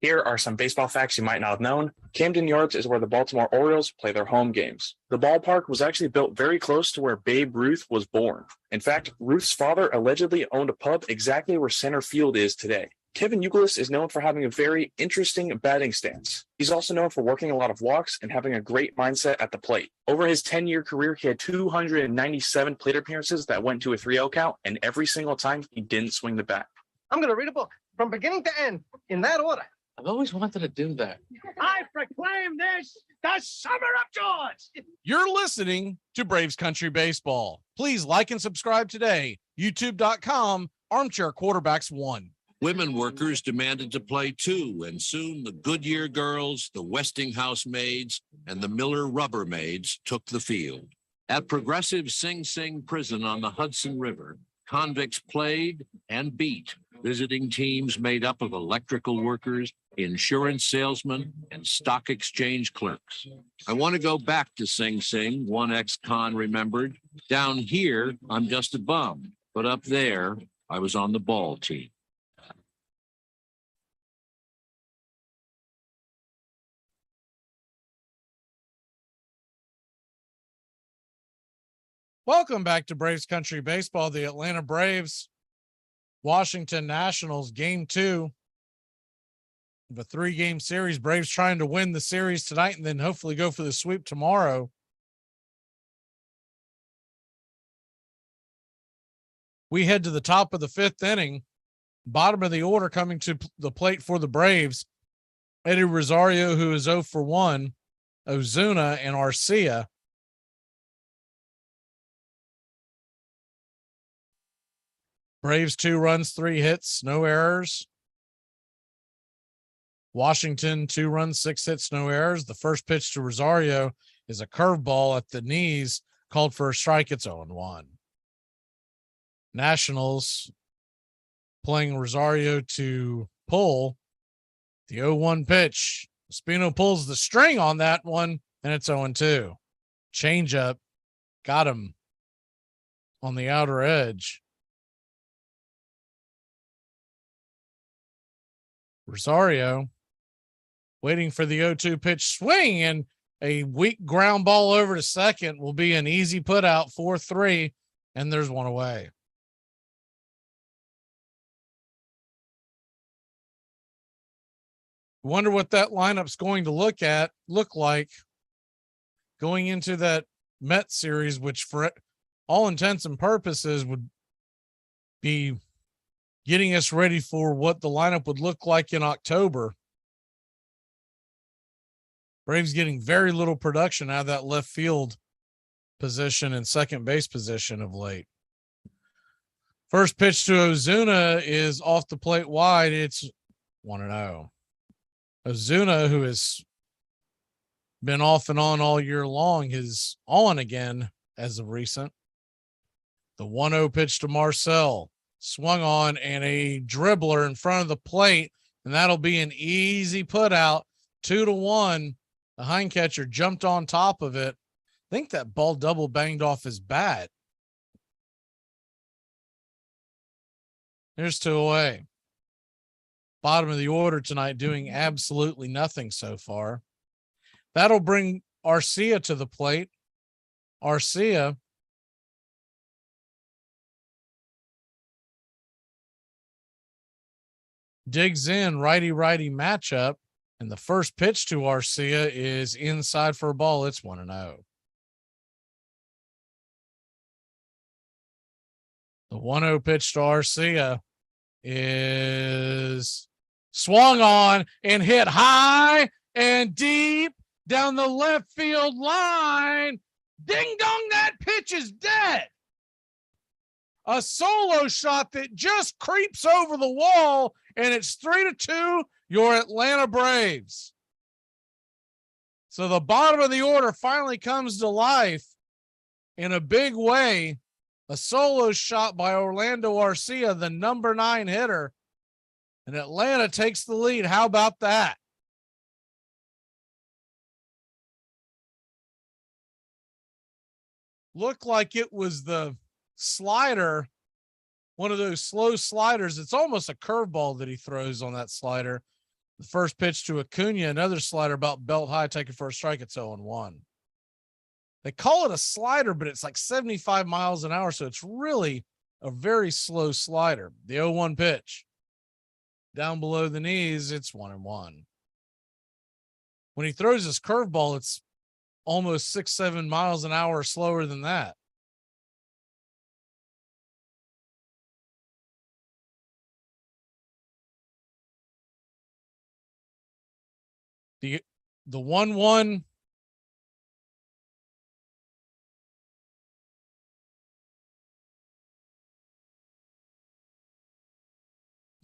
Here are some baseball facts you might not have known. Camden Yards is where the Baltimore Orioles play their home games. The ballpark was actually built very close to where Babe Ruth was born. In fact, Ruth's father allegedly owned a pub exactly where center field is today. Kevin Youkilis is known for having a very interesting batting stance. He's also known for working a lot of walks and having a great mindset at the plate. Over his 10-year career, he had 297 plate appearances that went to a 3-0 count, and every single time he didn't swing the bat. I'm going to read a book from beginning to end in that order. I've always wanted to do that. I proclaim this the Summer of George. You're listening to Braves Country Baseball. Please like and subscribe today. YouTube.com, Armchair Quarterbacks 1. Women workers demanded to play too, and soon the Goodyear girls, the Westinghouse maids, and the Miller rubber maids took the field. At Progressive Sing Sing Prison on the Hudson River, convicts played and beat visiting teams made up of electrical workers, insurance salesmen, and stock exchange clerks. I want to go back to Sing Sing, one ex-con remembered. Down here, I'm just a bum, but up there, I was on the ball team. Welcome back to Braves Country Baseball. The Atlanta Braves, Washington Nationals, game 2 of a 3-game series. Braves trying to win the series tonight and then hopefully go for the sweep tomorrow. We head to the top of the 5th inning. Bottom of the order coming to the plate for the Braves. Eddie Rosario, who is 0 for 1, Ozuna, and Arcia. Braves 2 runs, 3 hits, no errors. Washington 2 runs, 6 hits, no errors. The first pitch to Rosario is a curveball at the knees, called for a strike. It's 0-1. Nationals playing Rosario to pull the 0-1 pitch. Espino pulls the string on that one, and it's 0-2. Changeup got him on the outer edge. Rosario waiting for the 0-2 pitch swing, and a weak ground ball over to second will be an easy put out, 4-3, and there's one away. Wonder what that lineup's going to look like going into that Met series, which for all intents and purposes would be getting us ready for what the lineup would look like in October. Braves getting very little production out of that left field position and second base position of late. First pitch to Ozuna is off the plate wide. It's 1-0. Ozuna, who has been off and on all year long, is on again as of recent. The 1-0 pitch to Marcell. Swung on, and a dribbler in front of the plate, and that'll be an easy put out, 2-1. The hind catcher jumped on top of it. I think that ball double banged off his bat. Here's 2 away. Bottom of the order tonight, doing absolutely nothing so far. That'll bring Arcia to the plate. Arcia digs in, righty-righty matchup. And the first pitch to Arcia is inside for a ball. It's 1-0. The 1-0 pitch to Arcia is swung on and hit high and deep down the left field line. Ding dong, that pitch is dead. A solo shot that just creeps over the wall, and it's 3-2, your Atlanta Braves. So the bottom of the order finally comes to life in a big way. A solo shot by Orlando Arcia, the number 9 hitter, and Atlanta takes the lead. How about that? Looked like it was the slider, one of those slow sliders. It's almost a curveball that he throws on that slider. The first pitch to Acuna, another slider about belt high, taken for a strike. It's 0-1. They call it a slider, but it's like 75 miles an hour. So it's really a very slow slider. The 0-1 pitch down below the knees. It's 1-1. When he throws his curveball, it's almost 6-7 miles an hour slower than that. The 1-1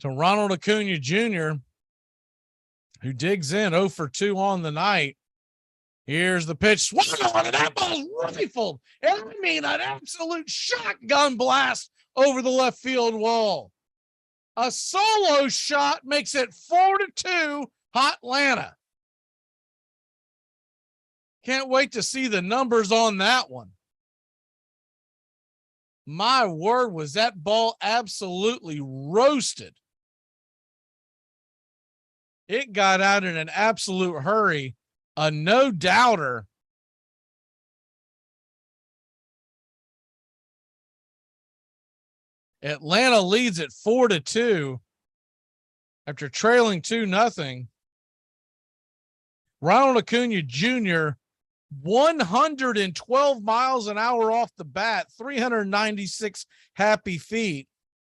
to Ronald Acuna Jr., who digs in 0 for 2 on the night. Here's the pitch. Swung on, and that ball's rifled. And I mean, an absolute shotgun blast over the left field wall. A solo shot makes it 4-2, Hot Atlanta. Can't wait to see the numbers on that one. My word, was that ball absolutely roasted. It got out in an absolute hurry. A no-doubter. Atlanta leads at 4-2 after trailing 2-0. Ronald Acuna Jr., 112 miles an hour off the bat, 396 happy feet,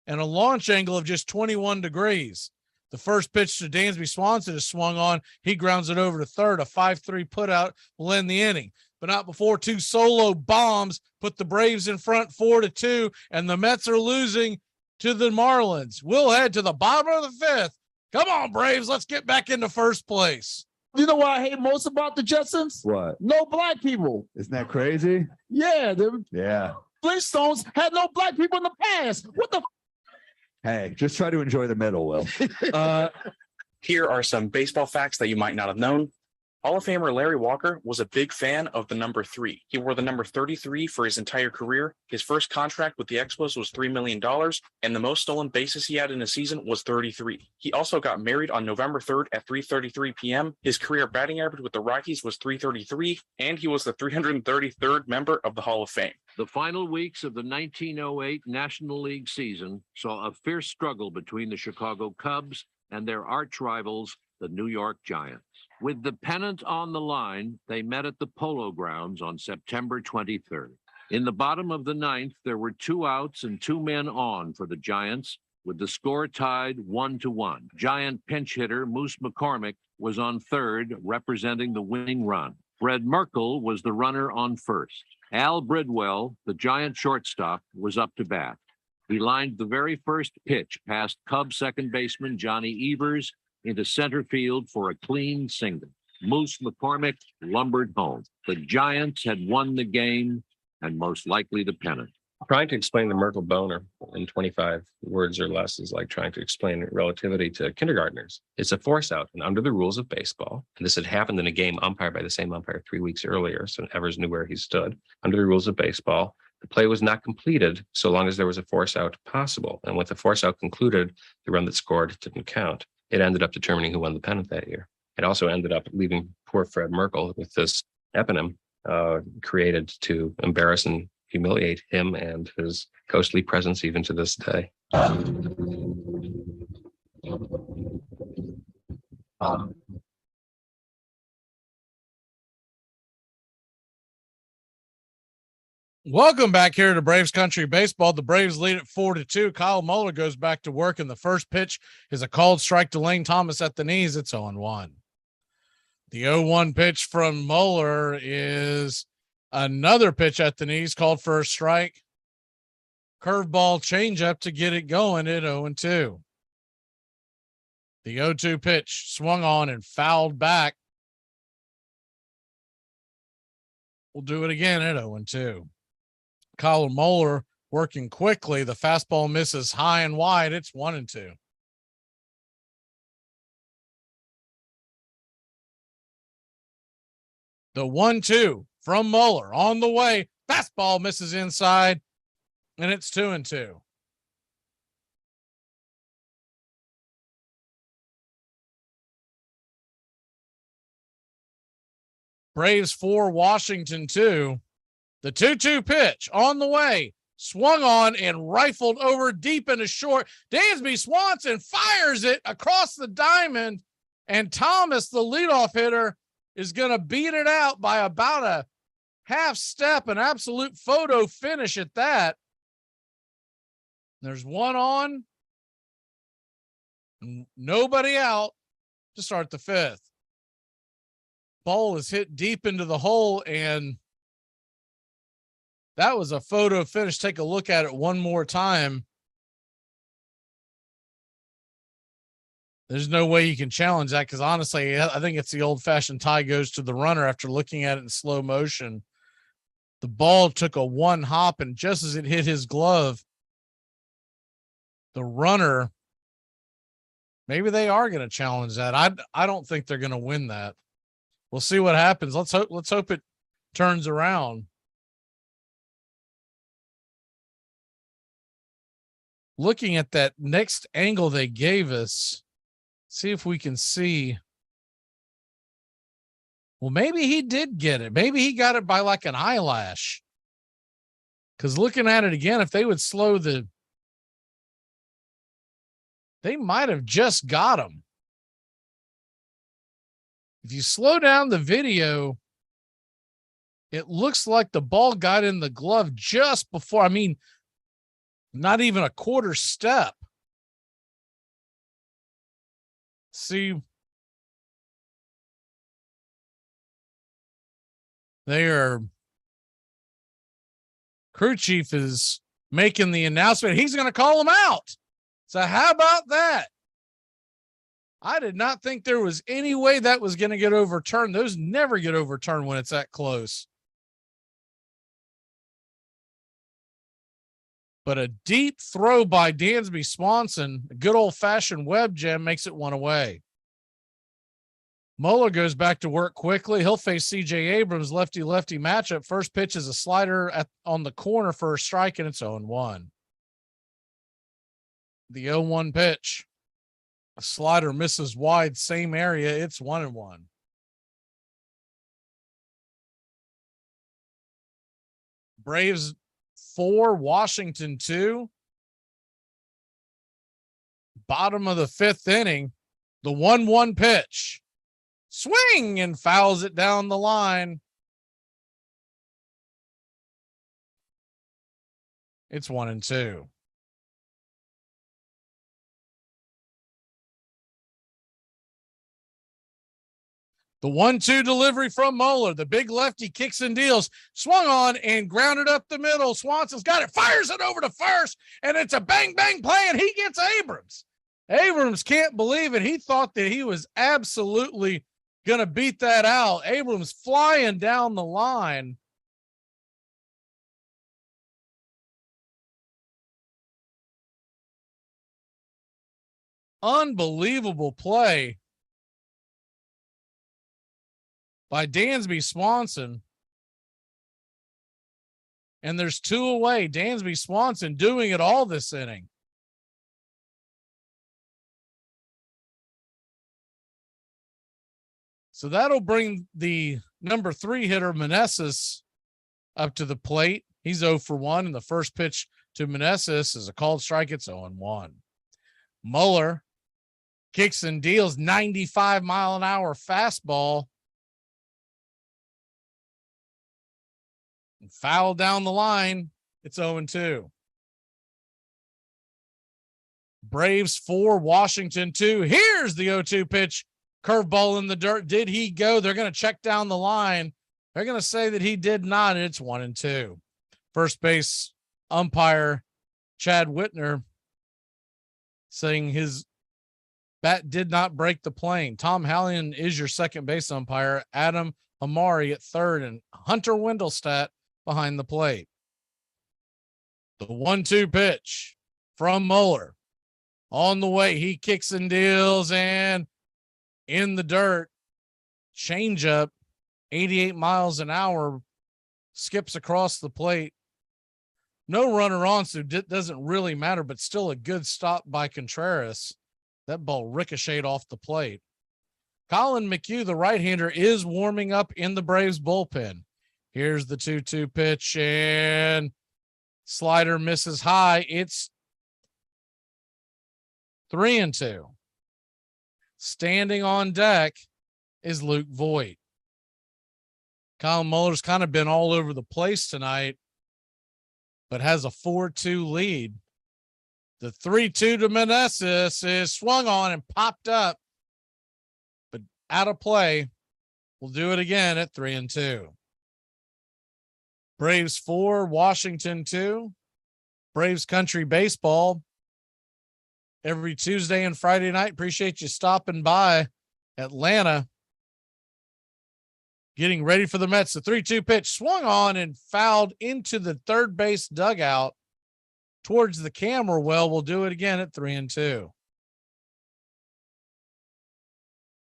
and a launch angle of just 21 degrees. The first pitch to Dansby Swanson is swung on. He grounds it over to third. A 5-3 putout will end the inning, but not before 2 solo bombs put the Braves in front 4-2, and the Mets are losing to the Marlins. We'll head to the bottom of the 5th. Come on, Braves. Let's get back into first place. You know what I hate most about the Jetsons? What? No black people. Isn't that crazy? Yeah, the Yeah. Flintstones had no black people in the past. What the? Hey, just try to enjoy the middle, Will. Here are some baseball facts that you might not have known. Hall of Famer Larry Walker was a big fan of the number 3. He wore the number 33 for his entire career. His first contract with the Expos was $3 million, and the most stolen bases he had in a season was 33. He also got married on November 3rd at 3:33 p.m. His career batting average with the Rockies was .333, and he was the 333rd member of the Hall of Fame. The final weeks of the 1908 National League season saw a fierce struggle between the Chicago Cubs and their arch rivals, the New York Giants. With the pennant on the line, they met at the Polo Grounds on September 23rd. In the bottom of the 9th, there were 2 outs and 2 men on for the Giants, with the score tied 1-1. Giant pinch hitter Moose McCormick was on third, representing the winning run. Fred Merkle was the runner on first. Al Bridwell, the Giant shortstop, was up to bat. He lined the very first pitch past Cubs second baseman Johnny Evers into center field for a clean single. Moose McCormick lumbered home. The Giants had won the game and most likely the pennant. Trying to explain the Merkle boner in 25 words or less is like trying to explain relativity to kindergartners. It's a force out, and under the rules of baseball, and this had happened in a game umpired by the same umpire 3 weeks earlier, so Evers knew where he stood. Under the rules of baseball, the play was not completed so long as there was a force out possible. And with the force out concluded, the run that scored didn't count. It ended up determining who won the pennant that year. It also ended up leaving poor Fred Merkle with this eponym created to embarrass and humiliate him and his ghostly presence even to this day. Welcome back here to Braves Country Baseball. The Braves lead at 4-2. Kyle Muller goes back to work, and the first pitch is a called strike to Lane Thomas at the knees. It's 0-1. The 0-1 pitch from Muller is another pitch at the knees, called for a strike. Curveball changeup to get it going at 0-2. The 0-2 pitch swung on and fouled back. We'll do it again at 0-2. Kyle Muller working quickly. The fastball misses high and wide. It's 1-2. The 1-2 from Muller on the way. Fastball misses inside, and it's 2-2. Braves 4, Washington 2. The 2-2 pitch on the way, swung on and rifled over deep into short. Dansby Swanson fires it across the diamond, and Thomas, the leadoff hitter, is going to beat it out by about a half step, an absolute photo finish at that. There's one on, nobody out to start the fifth. Ball is hit deep into the hole, and that was a photo finish. Take a look at it one more time. There's no way you can challenge that, because honestly, I think it's the old-fashioned tie goes to the runner after looking at it in slow motion. The ball took a one hop, and just as it hit his glove, the runner, maybe they are going to challenge that. I don't think they're going to win that. We'll see what happens. Let's hope it turns around. Looking at that next angle they gave us, see if we can see. Well, maybe he did get it. Maybe he got it by like an eyelash. Because looking at it again, if they would slow they might have just got him. If you slow down the video, it looks like the ball got in the glove just before. I mean, not even a quarter step. See, crew chief is making the announcement. He's going to call him out. So how about that? I did not think there was any way that was going to get overturned. Those never get overturned when it's that close. But a deep throw by Dansby Swanson, a good old-fashioned web jam, makes it one away. Muller goes back to work quickly. He'll face C.J. Abrams, lefty-lefty matchup. First pitch is a slider on the corner for a strike, and it's 0-1. The 0-1 pitch. A slider misses wide, same area. It's 1-1. Braves 4, Washington 2. Bottom of the fifth inning. The 1-1 pitch. Swing and fouls it down the line. It's 1-2. The 1-2 delivery from Muller. The big lefty kicks and deals. Swung on and grounded up the middle. Swanson's got it. Fires it over to first. And it's a bang-bang play. And he gets Abrams. Abrams can't believe it. He thought that he was absolutely going to beat that out. Abrams flying down the line. Unbelievable play by Dansby Swanson. And there's two away. Dansby Swanson doing it all this inning. So that'll bring the number 3 hitter, Meneses, up to the plate. He's 0 for 1, and the first pitch to Meneses is a called strike. It's 0-1. Muller kicks and deals, 95-mile-an-hour fastball. Foul down the line. It's 0-2. Braves 4, Washington 2. Here's the 0-2 pitch. Curveball in the dirt. Did he go? They're going to check down the line. They're going to say that he did not. And it's 1-2. First base umpire Chad Whitner saying his bat did not break the plane. Tom Hallion is your second base umpire. Adam Amari at third, and Hunter Wendelstadt behind the plate. The 1-2 pitch from Mueller. On the way, he kicks and deals, and in the dirt, changeup, 88 miles an hour, skips across the plate. No runner on, so it doesn't really matter, but still a good stop by Contreras. That ball ricocheted off the plate. Colin McHugh, the right-hander, is warming up in the Braves bullpen. Here's the 2-2 pitch, and slider misses high. It's 3-2. Standing on deck is Luke Voigt. Kyle Muller's kind of been all over the place tonight, but has a 4-2 lead. The 3-2 to Meneses is swung on and popped up, but out of play. We'll do it again at 3-2. Braves 4, Washington 2. Braves Country Baseball every Tuesday and Friday night. Appreciate you stopping by Atlanta. Getting ready for the Mets. The 3-2 pitch swung on and fouled into the third base dugout towards the camera well. We'll do it again at 3-2.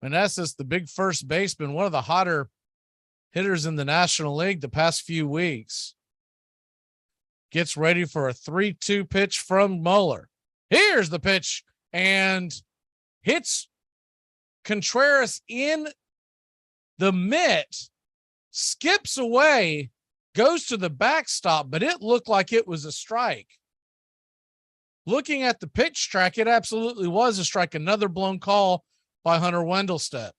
Meneses, the big first baseman, one of the hotter hitters in the National League the past few weeks, gets ready for a 3-2 pitch from Mueller. Here's the pitch, and hits Contreras in the mitt, skips away, goes to the backstop, but it looked like it was a strike. Looking at the pitch track, it absolutely was a strike. Another blown call by Hunter Wendelstedt.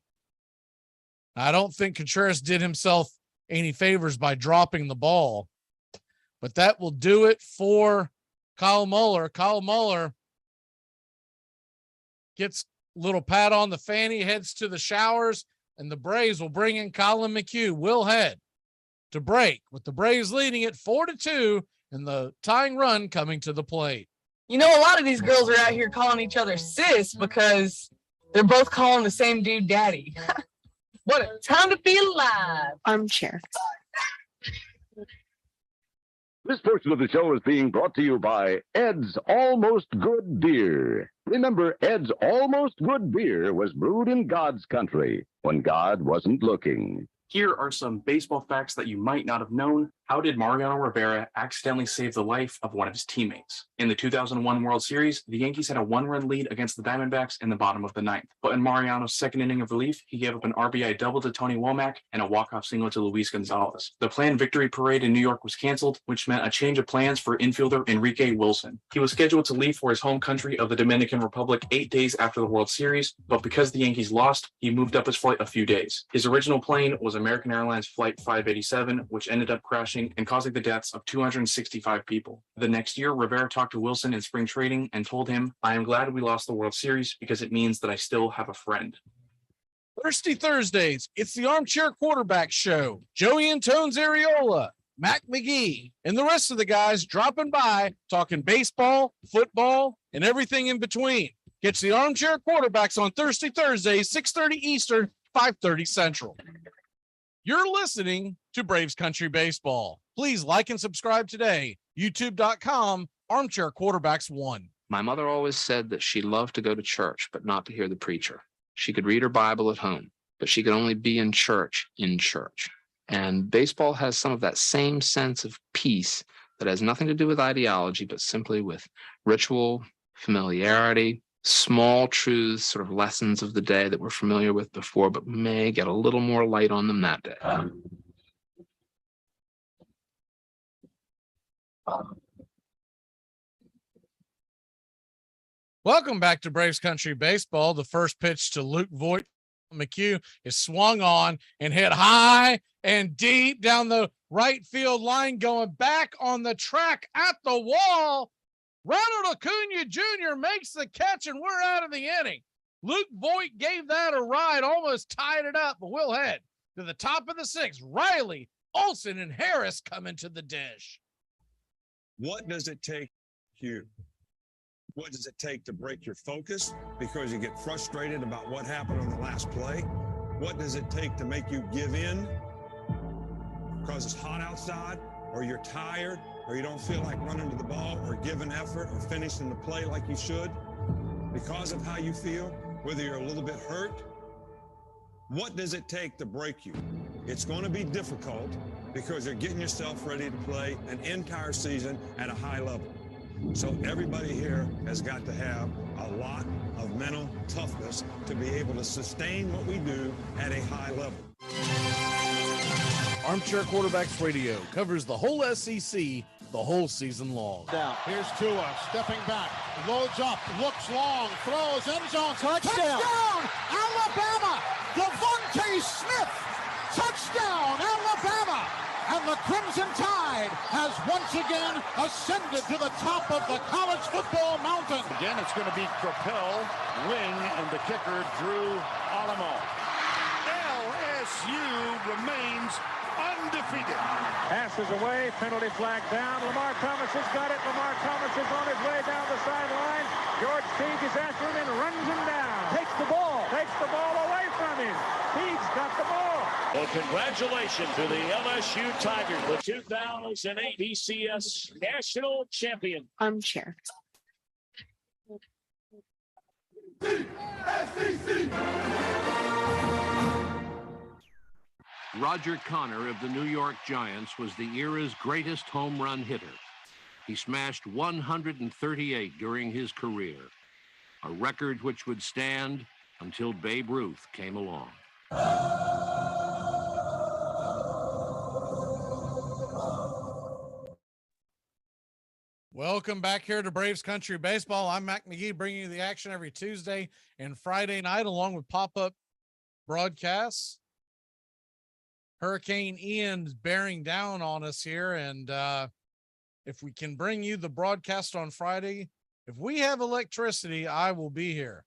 I don't think Contreras did himself any favors by dropping the ball, but that will do it for Kyle Mueller. Kyle Mueller gets a little pat on the fanny, heads to the showers, and the Braves will bring in Colin McHugh. Will head to break with the Braves leading it 4-2 and the tying run coming to the plate. You know, a lot of these girls are out here calling each other sis because they're both calling the same dude daddy. What a time to be alive. Armchair. This portion of the show is being brought to you by Ed's Almost Good Beer. Remember, Ed's Almost Good Beer was brewed in God's country when God wasn't looking. Here are some baseball facts that you might not have known. How did Mariano Rivera accidentally save the life of one of his teammates? In the 2001 World Series, the Yankees had a 1-run lead against the Diamondbacks in the bottom of the ninth. But in Mariano's second inning of relief, he gave up an RBI double to Tony Womack and a walk-off single to Luis Gonzalez. The planned victory parade in New York was canceled, which meant a change of plans for infielder Enrique Wilson. He was scheduled to leave for his home country of the Dominican Republic 8 days after the World Series, but because the Yankees lost, he moved up his flight a few days. His original plane was American Airlines Flight 587, which ended up crashing and causing the deaths of 265 people. The next year, Rivera talked to Wilson in spring training and told him, "I am glad we lost the World Series because it means that I still have a friend." Thirsty Thursdays, it's the Armchair Quarterback Show. Joey Antones Ariola, Mac McGee, and the rest of the guys dropping by, talking baseball, football, and everything in between. Catch the Armchair Quarterbacks on Thirsty Thursdays, 6:30 Eastern, 5:30 Central. You're listening to Braves Country Baseball. Please like and subscribe today. YouTube.com, Armchair Quarterbacks 1. My mother always said that she loved to go to church, but not to hear the preacher. She could read her Bible at home, but she could only be in church. And baseball has some of that same sense of peace that has nothing to do with ideology, but simply with ritual, familiarity, small truths, sort of lessons of the day that we're familiar with before, but may get a little more light on them that day. Welcome back to Braves Country Baseball. The first pitch to Luke Voigt McHugh is swung on and hit high and deep down the right field line, going back on the track at the wall. Ronald Acuna Jr. makes the catch, and we're out of the inning. Luke Voigt gave that a ride, almost tied it up, but we'll head to the top of the sixth. Riley, Olson, and Harris come into the dish. What does it take, Hugh? What does it take to break your focus because you get frustrated about what happened on the last play? What does it take to make you give in because it's hot outside, or you're tired, or you don't feel like running to the ball or giving effort or finishing the play like you should because of how you feel, whether you're a little bit hurt? What does it take to break you? It's going to be difficult because you're getting yourself ready to play an entire season at a high level. So everybody here has got to have a lot of mental toughness to be able to sustain what we do at a high level. Armchair Quarterbacks Radio covers the whole SEC the whole season long. Down. Here's Tua stepping back, loads up, looks long, throws, end zone, touchdown! Alabama! Devontae Smith! Touchdown, Alabama! And the Crimson Tide has once again ascended to the top of the college football mountain. Again, it's going to be Crapel, Wing, and the kicker, Drew Alamo. LSU remains undefeated. Passes away, penalty flag down. Lamar Thomas has got it. Lamar Thomas is on his way down the sideline. George Teague is after him and runs him down. Takes the ball away from him. Teague's got the ball. Well, congratulations to the LSU Tigers, the 2008 BCS national champion. Armchair. Roger Connor of the New York Giants was the era's greatest home run hitter. He smashed 138 during his career, a record which would stand until Babe Ruth came along. Welcome back here to Braves Country Baseball. I'm Mac McGee, bringing you the action every Tuesday and Friday night, along with pop-up broadcasts. Hurricane Ian's bearing down on us here, and if we can bring you the broadcast on Friday, if we have electricity, I will be here.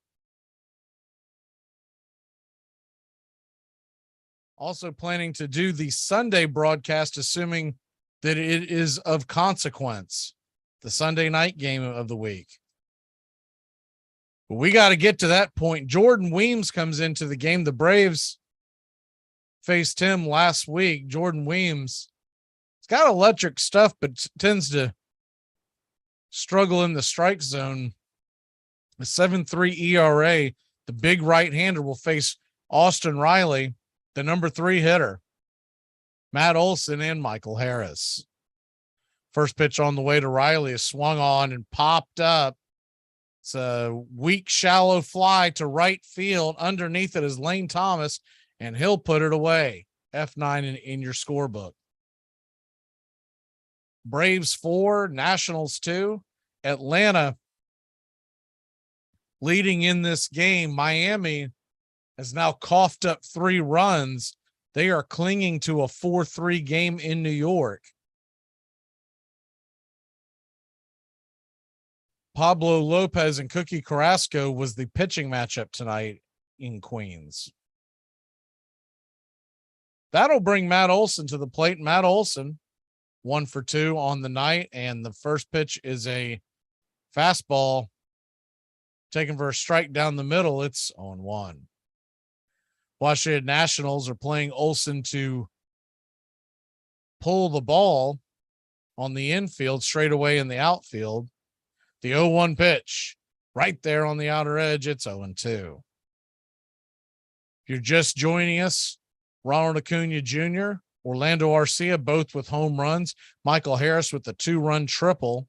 Also planning to do the Sunday broadcast, assuming that it is of consequence, the Sunday night game of the week. But we got to get to that point. Jordan Weems comes into the game. The Braves faced him last week. Jordan Weems, he's got electric stuff, but tends to struggle in the strike zone. A 7.3 ERA. The big right-hander will face Austin Riley, the number 3 hitter, Matt Olson, and Michael Harris. First pitch on the way to Riley is swung on and popped up. It's a weak, shallow fly to right field. Underneath it is Lane Thomas, and he'll put it away. F9 in your scorebook. Braves 4, Nationals 2. Atlanta leading in this game. Miami has now coughed up 3 runs. They are clinging to a 4-3 game in New York. Pablo Lopez and Cookie Carrasco was the pitching matchup tonight in Queens. That'll bring Matt Olson to the plate. Matt Olson, 1 for 2 on the night, and the first pitch is a fastball taken for a strike down the middle. It's 0-1. Washington Nationals are playing Olson to pull the ball on the infield, straight away in the outfield. The 0-1 pitch right there on the outer edge. It's 0-2. If you're just joining us, Ronald Acuna Jr., Orlando Arcia, both with home runs. Michael Harris with the 2-run triple.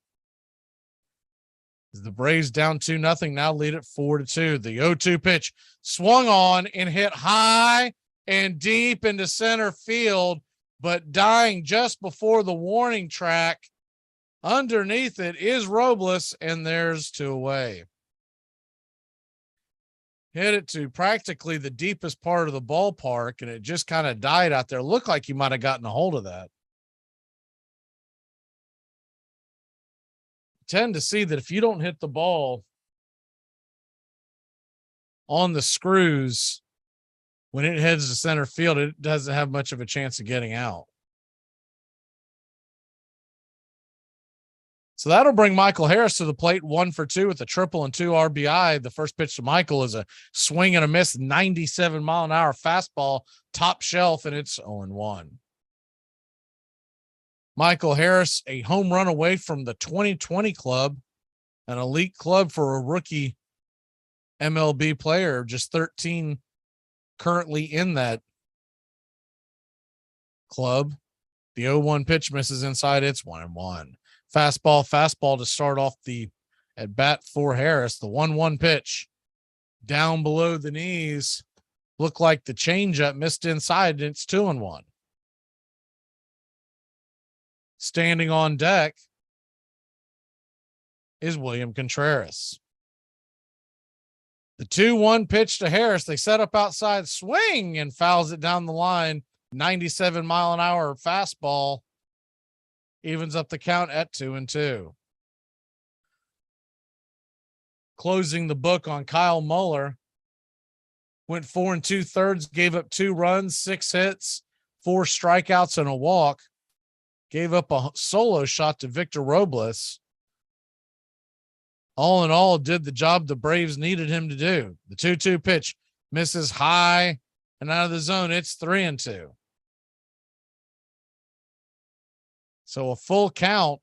The Braves down 2-0, now lead it 4-2. The 0-2 pitch swung on and hit high and deep into center field, but dying just before the warning track. Underneath it is Robles, and there's 2 away. hit it to practically the deepest part of the ballpark, and it just kind of died out there. Looked like he might have gotten a hold of that. Tend to see that if you don't hit the ball on the screws when it heads to center field, it doesn't have much of a chance of getting out. So that'll bring Michael Harris to the plate, 1 for 2 with a triple and 2 RBI. The first pitch to Michael is a swing and a miss, 97-mile-an-hour fastball, top shelf, and it's 0-1. Michael Harris, a home run away from the 2020 club, an elite club for a rookie MLB player, just 13 currently in that club. The 0-1 pitch misses inside. It's 1-1. Fastball to start off the at bat for Harris. The 1-1 pitch down below the knees. Looked like the changeup missed inside, and it's 2-1. Standing on deck is William Contreras. The 2-1 pitch to Harris. They set up outside, swing, and fouls it down the line. 97-mile-an-hour fastball evens up the count at 2-2. Closing the book on Kyle Muller. Went 4 2/3, gave up 2 runs, 6 hits, 4 strikeouts, and a walk. Gave up a solo shot to Victor Robles. All in all, did the job the Braves needed him to do. The 2-2 pitch misses high and out of the zone. It's 3-2. So a full count.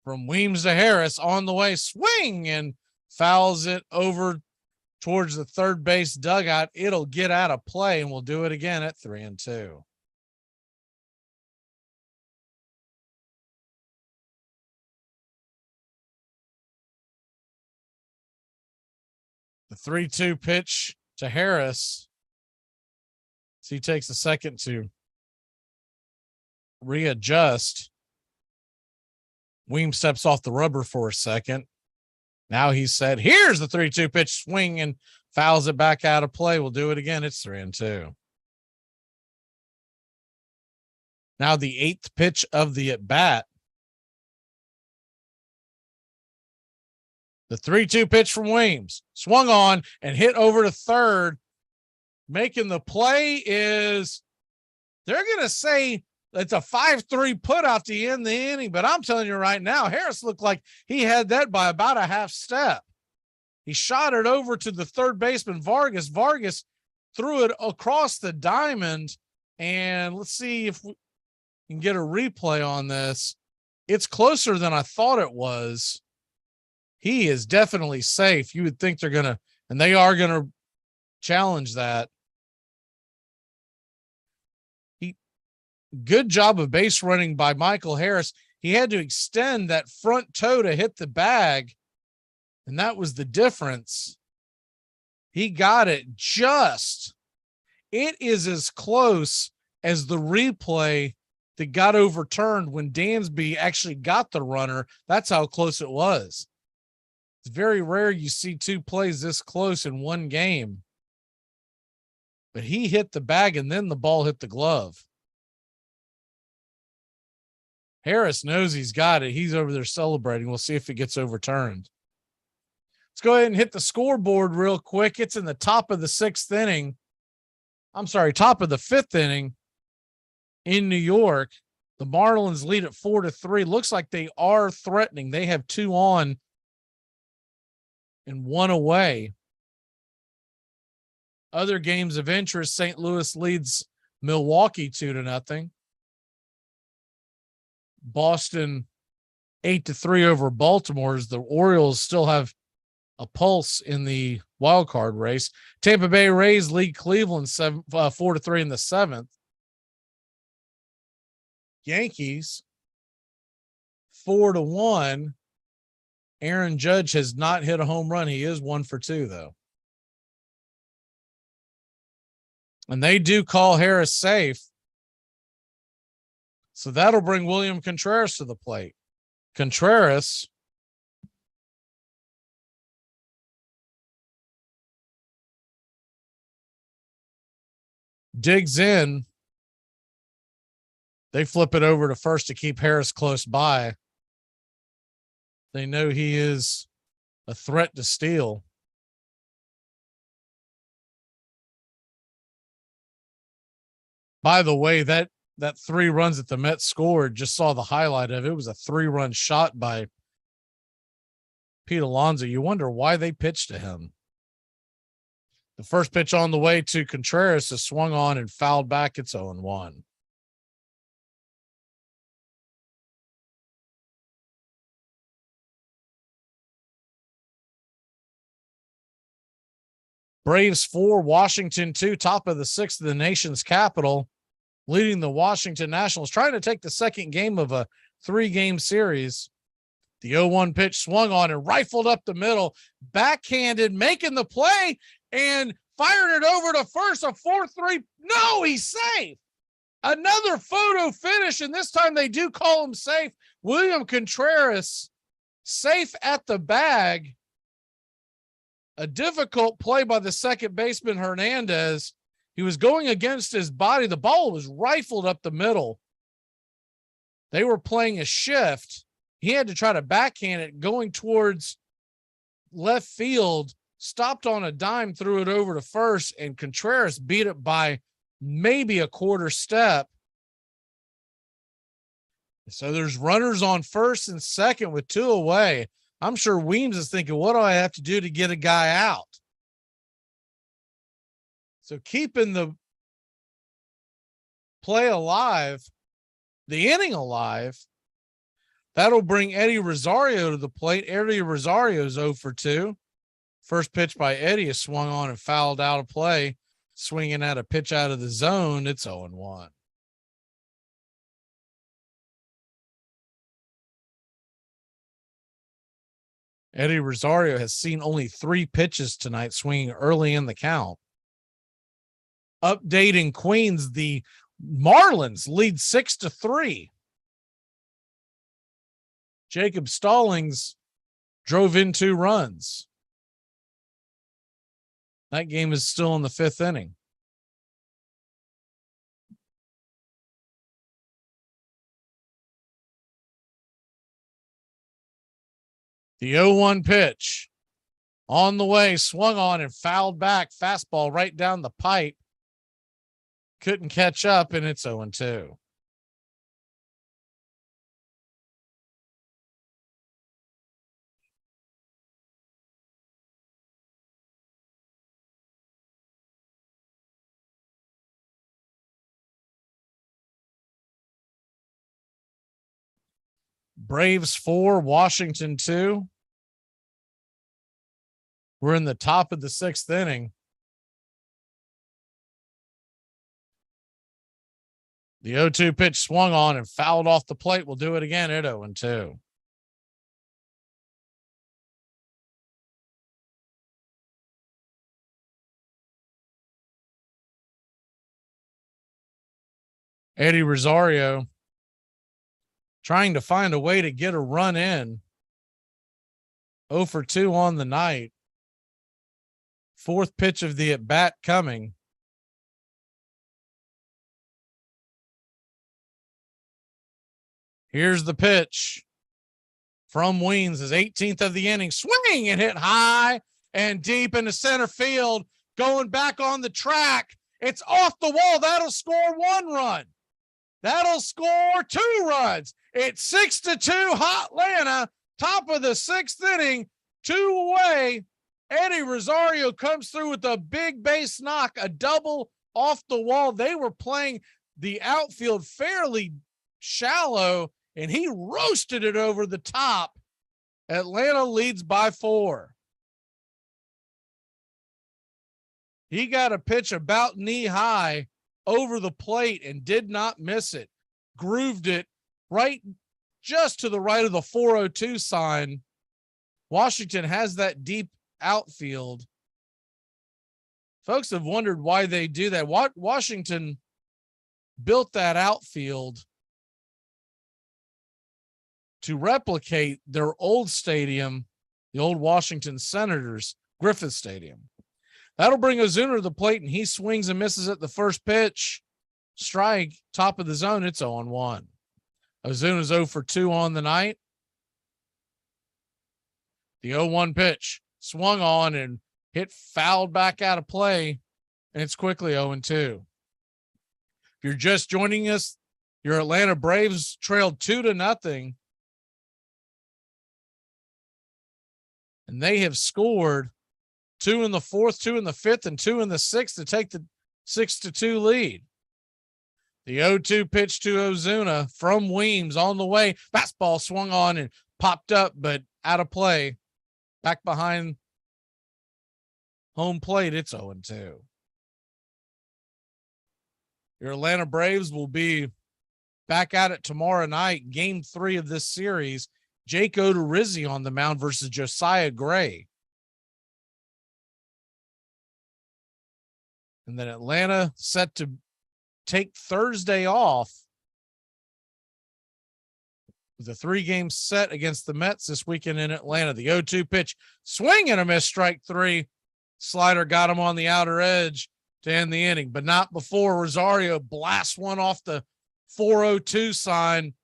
From Weems to Harris on the way, swing, and fouls it over towards the third base dugout. It'll get out of play, and we'll do it again at 3-2. The 3-2 pitch to Harris. So he takes a second to readjust. Weems steps off the rubber for a second. Now he said, here's the 3-2 pitch, swing, and fouls it back out of play. We'll do it again. It's 3-2. Now the 8th pitch of the at bat. The 3-2 pitch from Weems, swung on and hit over to third. Making the play is, they're going to say it's a 5-3 put out to end the inning, but I'm telling you right now, Harris looked like he had that by about a half step. He shot it over to the third baseman, Vargas. Vargas threw it across the diamond, and let's see if we can get a replay on this. It's closer than I thought it was. He is definitely safe. You would think they're going to, and they are going to challenge that. Good job of base running by Michael Harris. He had to extend that front toe to hit the bag, and that was the difference. He got it just. It is as close as the replay that got overturned when Dansby actually got the runner. That's how close it was. It's very rare you see 2 plays this close in one game. But he hit the bag, and then the ball hit the glove. Harris knows he's got it. He's over there celebrating. We'll see if it gets overturned. Let's go ahead and hit the scoreboard real quick. It's in the top of the 6th inning. Top of the 5th inning in New York. The Marlins lead at 4-3. Looks like they are threatening. They have 2 on and 1 away. Other games of interest, St. Louis leads Milwaukee 2-0. Boston 8-3 over Baltimore, as the Orioles still have a pulse in the wild card race. Tampa Bay Rays lead Cleveland 4-3 in the 7th. Yankees 4-1. Aaron Judge has not hit a home run. He is 1 for 2 though. And they do call Harris safe. So that'll bring William Contreras to the plate. Contreras digs in. They flip it over to first to keep Harris close by. They know he is a threat to steal. By the way, that 3 runs that the Mets scored, just saw the highlight of it. It was a 3-run shot by Pete Alonso. You wonder why they pitched to him. The first pitch on the way to Contreras is swung on and fouled back. It's 0-1. Braves 4, Washington 2, top of the 6th of the nation's capital, leading the Washington Nationals, trying to take the second game of a 3-game series. The 0-1 pitch swung on and rifled up the middle, backhanded, making the play and firing it over to first, a 4-3. No, he's safe. Another photo finish, and this time they do call him safe. William Contreras safe at the bag. A difficult play by the second baseman, Hernandez. He was going against his body. The ball was rifled up the middle. They were playing a shift. He had to try to backhand it going towards left field, stopped on a dime, threw it over to first, and Contreras beat it by maybe a quarter step. So there's runners on first and second with 2 away. I'm sure Weems is thinking, what do I have to do to get a guy out? So keeping the play alive, the inning alive, that'll bring Eddie Rosario to the plate. Eddie Rosario's 0 for 2. First pitch by Eddie is swung on and fouled out of play. Swinging at a pitch out of the zone, it's 0-1. Eddie Rosario has seen only 3 pitches tonight, swinging early in the count. Updating Queens, the Marlins lead 6-3. Jacob Stallings drove in 2 runs. That game is still in the 5th inning. The 0-1 pitch on the way, swung on and fouled back. Fastball right down the pipe. Couldn't catch up, and it's 0-2. Braves 4, Washington 2. We're in the top of the 6th inning. The 0-2 pitch swung on and fouled off the plate. We'll do it again at 0-2. Eddie Rosario trying to find a way to get a run in. 0 for 2 on the night. 4th pitch of the at-bat coming. Here's the pitch from Weems, his 18th of the inning. Swing and hit high and deep into center field. Going back on the track. It's off the wall. That'll score 1 run. That'll score 2 runs. It's 6-2 Hot Atlanta. Top of the 6th inning. 2 away. Eddie Rosario comes through with a big base knock, a double off the wall. They were playing the outfield fairly shallow, and he roasted it over the top. Atlanta leads by 4. He got a pitch about knee high over the plate and did not miss it. Grooved it right just to the right of the 402 sign. Washington has that deep outfield. Folks have wondered why they do that. Washington built that outfield to replicate their old stadium, the old Washington Senators, Griffith Stadium. That'll bring Ozuna to the plate, and he swings and misses at the first pitch. Strike, top of the zone. It's 0-1. Ozuna's 0 for 2 on the night. The 0-1 pitch swung on and hit fouled back out of play, and it's quickly 0-2. If you're just joining us, your Atlanta Braves trailed 2-0, and they have scored 2 in the fourth, 2 in the fifth, and 2 in the sixth to take the 6-2 lead. The 0-2 pitch to Ozuna from Weems on the way. Fastball swung on and popped up, but out of play. Back behind home plate, it's 0-2. Your Atlanta Braves will be back at it tomorrow night, game 3 of this series. Jake Odorizzi on the mound versus Josiah Gray. And then Atlanta set to take Thursday off with a 3-game set against the Mets this weekend in Atlanta. The 0-2 pitch, swing and a miss, strike 3. Slider got him on the outer edge to end the inning, but not before Rosario blasts one off the 4-0-2 sign,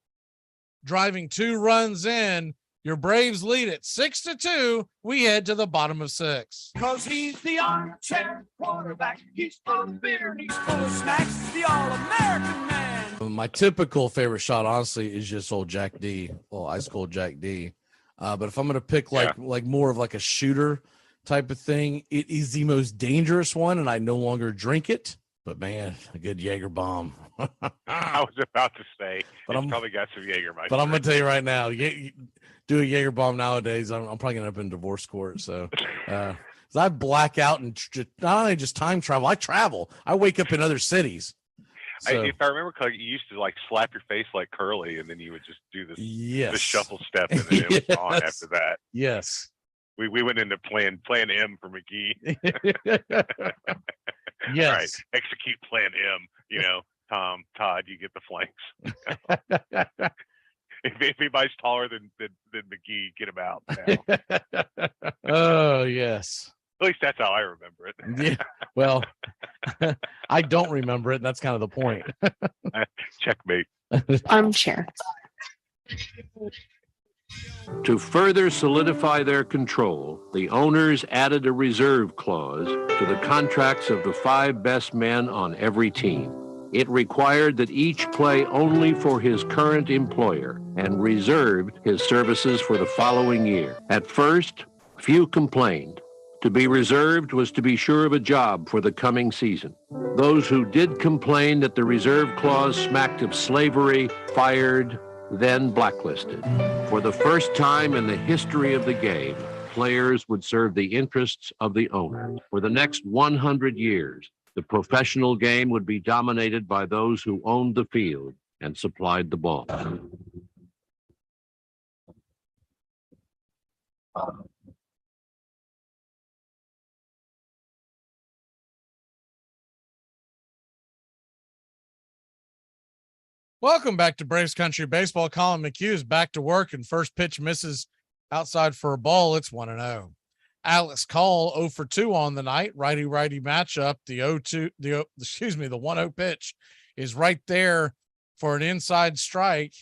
driving 2 runs in. Your Braves lead it 6-2. We head to the bottom of 6. Cause he's the armchair quarterback. He's full of beer and he's full of snacks. The all-American man. My typical favorite shot, honestly, is just old Jack D. Well, Ice Cold Jack D. But if I'm going to pick like more of like a shooter type of thing, it is the most dangerous one, and I no longer drink it. But man, a good Jaeger bomb. I was about to say, But it's I'm- probably got some Jägermeister. But I'm going to tell you right now, do a Jaeger bomb nowadays, I'm probably going to end up in divorce court. So, 'cause I black out and not only just time travel, I travel. I wake up in other cities. So, If I remember correctly, you used to like slap your face like Curly, and then you would just do this Yes. the shuffle step, and then it was on Yes. after that. yes. We went into plan M for McGee. Yes. All right, execute plan M. You know, Todd, you get the flanks. if anybody's taller than McGee, get him out now. Oh, yes. At least that's how I remember it. Yeah. Well, I don't remember it. And that's kind of the point. Checkmate. Armchair. To further solidify their control, the owners added a reserve clause to the contracts of the 5 best men on every team. It required that each play only for his current employer and reserved his services for the following year. At first, few complained. To be reserved was to be sure of a job for the coming season. Those who did complain that the reserve clause smacked of slavery, fired, then blacklisted. For the first time in the history of the game, players would serve the interests of the owner. For the next 100 years, the professional game would be dominated by those who owned the field and supplied the ball. Welcome back to Braves Country Baseball. Colin McHugh is back to work, and first pitch misses outside for a ball. It's 1-0. Alex Call 0 for 2 on the night. Righty-righty matchup. The 1-0 pitch is right there for an inside strike,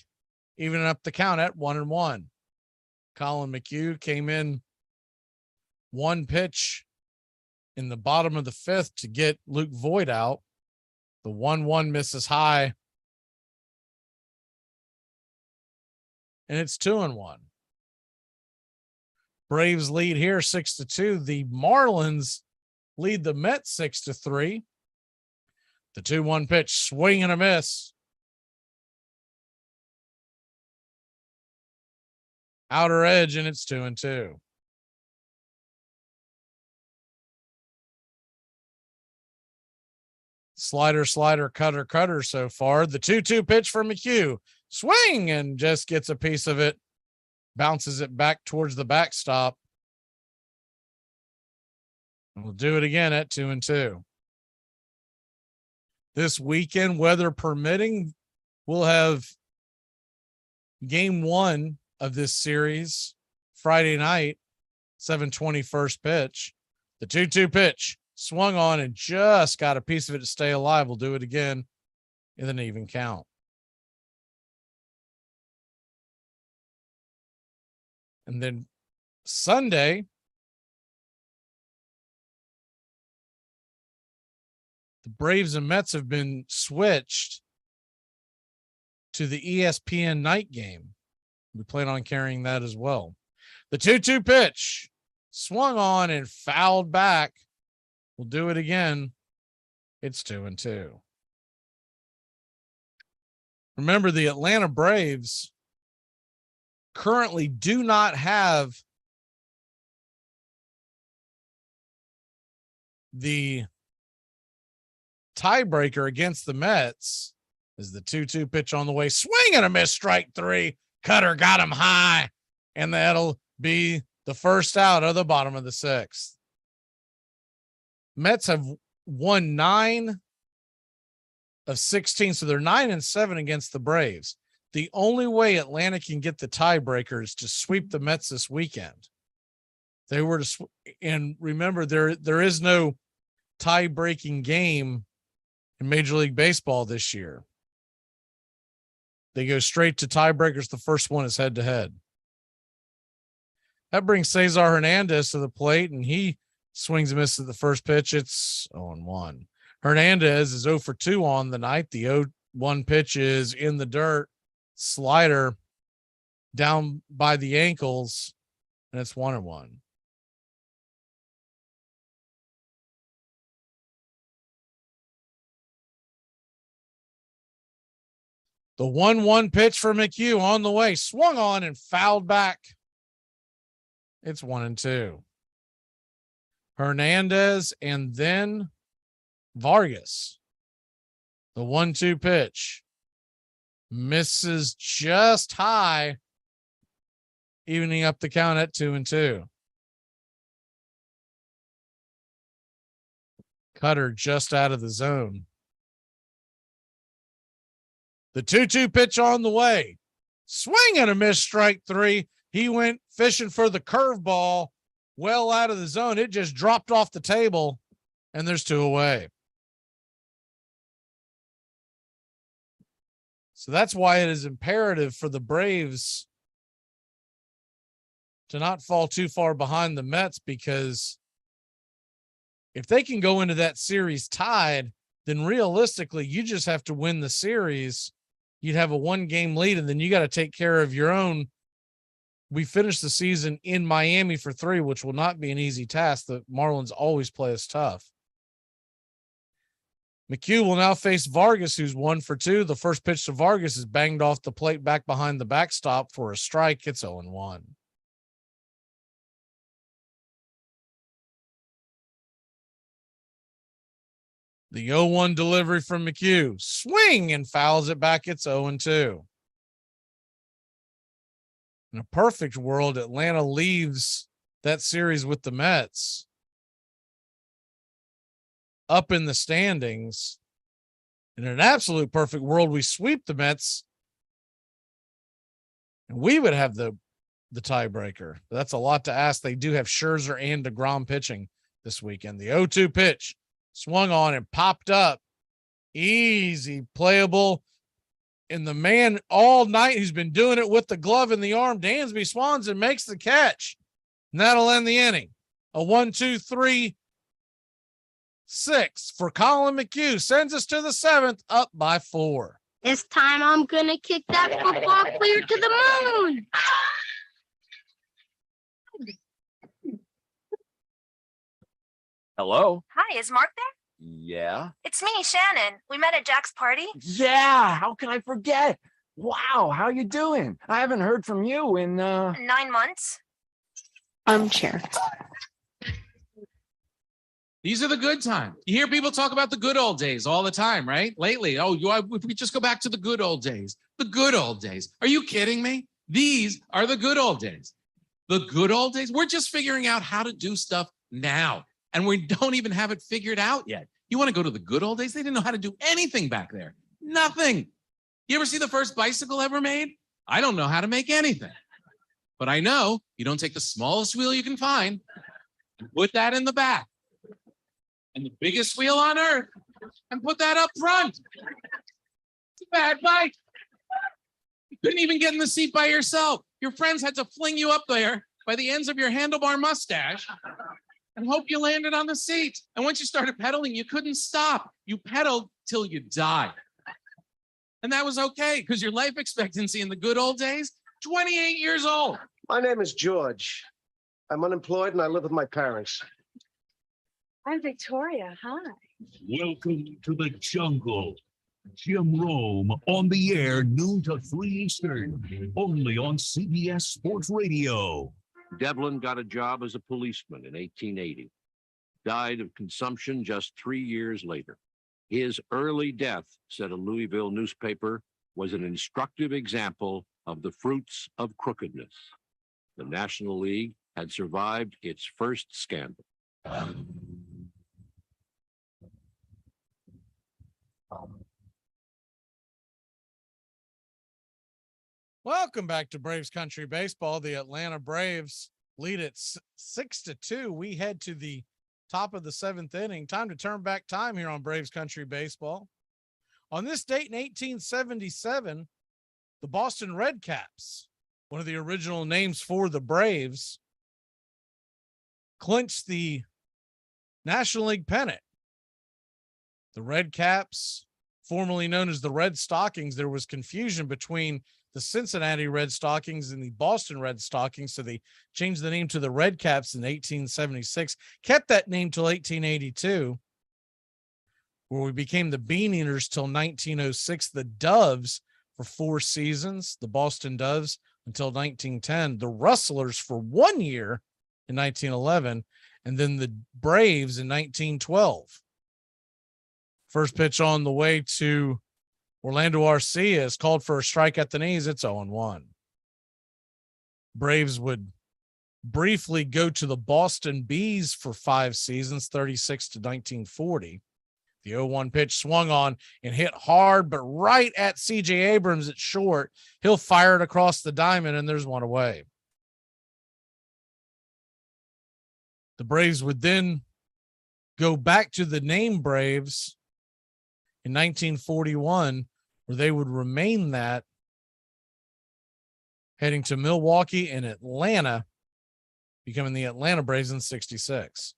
evening up the count at 1-1. Colin McHugh came in 1 pitch in the bottom of the 5th to get Luke Voigt out. The 1-1 misses high, and it's 2-1. Braves lead here 6-2. The Marlins lead the Mets 6-3. The 2-1 pitch, swing and a miss. Outer edge, and it's 2-2. Slider, cutter so far. The 2-2 pitch for McHugh. Swing and just gets a piece of it. Bounces it back towards the backstop. We'll do it again at 2-2. This weekend, weather permitting, we'll have game 1 of this series Friday night, 7:20 first pitch. The 2-2 pitch, swung on and just got a piece of it to stay alive. We'll do it again in an even count. And then Sunday, the Braves and Mets have been switched to the ESPN night game. We plan on carrying that as well. The 2-2 pitch swung on and fouled back. We'll do it again. It's 2-2. Remember, the Atlanta Braves currently do not have the tiebreaker against the Mets. Is the 2-2 pitch on the way. Swing and a miss, strike three. Cutter got him high, and that'll be the first out of the bottom of the sixth. Mets have won 9 of 16, so they're 9-7 against the Braves. The only way Atlanta can get the tiebreaker is to sweep the Mets this weekend. They were to, and remember, there is no tie-breaking game in Major League Baseball this year. They go straight to tiebreakers. The first one is head-to-head. That brings Cesar Hernandez to the plate, and he swings and misses at the first pitch. It's 0-1. Hernandez is 0 for 2 on the night. The 0-1 pitch is in the dirt. Slider down by the ankles, and it's 1-1. The 1-1 pitch for McHugh on the way, swung on and fouled back. It's 1-2. Hernandez and then Vargas. The 1-2 pitch misses just high, evening up the count at 2-2. Cutter just out of the zone. The 2-2 pitch on the way. Swing and a miss, strike three. He went fishing for the curveball well out of the zone. It just dropped off the table, and there's 2 away. So that's why it is imperative for the Braves to not fall too far behind the Mets, because if they can go into that series tied, then realistically, you just have to win the series. You'd have a 1-game lead, and then you got to take care of your own. We finished the season in Miami for 3, which will not be an easy task. The Marlins always play us tough. McHugh will now face Vargas, who's 1 for 2. The first pitch to Vargas is banged off the plate back behind the backstop for a strike. It's 0-1. The 0-1 delivery from McHugh. Swing and fouls it back. It's 0-2. In a perfect world, Atlanta leaves that series with the Mets up in the standings. In an absolute perfect world, we sweep the Mets and we would have the tiebreaker. That's a lot to ask. They do have Scherzer and DeGrom pitching this weekend. The 0-2 pitch swung on and popped up. Easy, playable. And the man all night who's been doing it with the glove in the arm, Dansby Swanson, makes the catch. And that'll end the inning. A 1-2-3-6 for Colin McHugh sends us to the 7th, up by 4. This time I'm going to kick that football clear to the moon. Hello? Hi, is Mark there? Yeah. It's me, Shannon. We met at Jack's party. Yeah. How can I forget? Wow. How you doing? I haven't heard from you in 9 months. Armchair. These are the good times. You hear people talk about the good old days all the time, right? Lately, if we just go back to the good old days, the good old days. Are you kidding me? These are the good old days. The good old days. We're just figuring out how to do stuff now. And we don't even have it figured out yet. You want to go to the good old days? They didn't know how to do anything back there. Nothing. You ever see the first bicycle ever made? I don't know how to make anything. But I know you don't take the smallest wheel you can find and put that in the back and the biggest wheel on earth and put that up front. It's a bad bike. You couldn't even get in the seat by yourself. Your friends had to fling you up there by the ends of your handlebar mustache and hope you landed on the seat. And once you started pedaling, you couldn't stop. You pedaled till you died. And that was okay, because your life expectancy in the good old days, 28 years old. My name is George. I'm unemployed and I live with my parents. I'm Victoria. Hi. Welcome to the jungle. Jim Rome on the air, noon to 3 Eastern, only on CBS Sports Radio. Devlin got a job as a policeman in 1880. Died of consumption just 3 years later. His early death, said a Louisville newspaper, was an instructive example of the fruits of crookedness. The National League had survived its first scandal. Welcome back to Braves Country Baseball. The Atlanta Braves lead it 6-2. We head to the top of the seventh inning. Time to turn back time here on Braves Country Baseball. On this date in 1877, the Boston Red Caps, one of the original names for the Braves, clinched the National League pennant. The Red Caps, formerly known as the Red Stockings, there was confusion between the Cincinnati Red Stockings and the Boston Red Stockings, so they changed the name to the Red Caps in 1876, kept that name till 1882, where we became the Bean Eaters till 1906, the Doves for 4 seasons, the Boston Doves until 1910, the Rustlers for 1 year in 1911, and then the Braves in 1912. First pitch on the way to Orlando Arcia is called for a strike at the knees. It's 0-1. Braves would briefly go to the Boston Bees for 5 seasons, 36 to 1940. The 0-1 pitch swung on and hit hard, but right at CJ Abrams at short. He'll fire it across the diamond, and there's one away. The Braves would then go back to the name Braves in 1941, where they would remain that, heading to Milwaukee and Atlanta, becoming the Atlanta Braves in 66.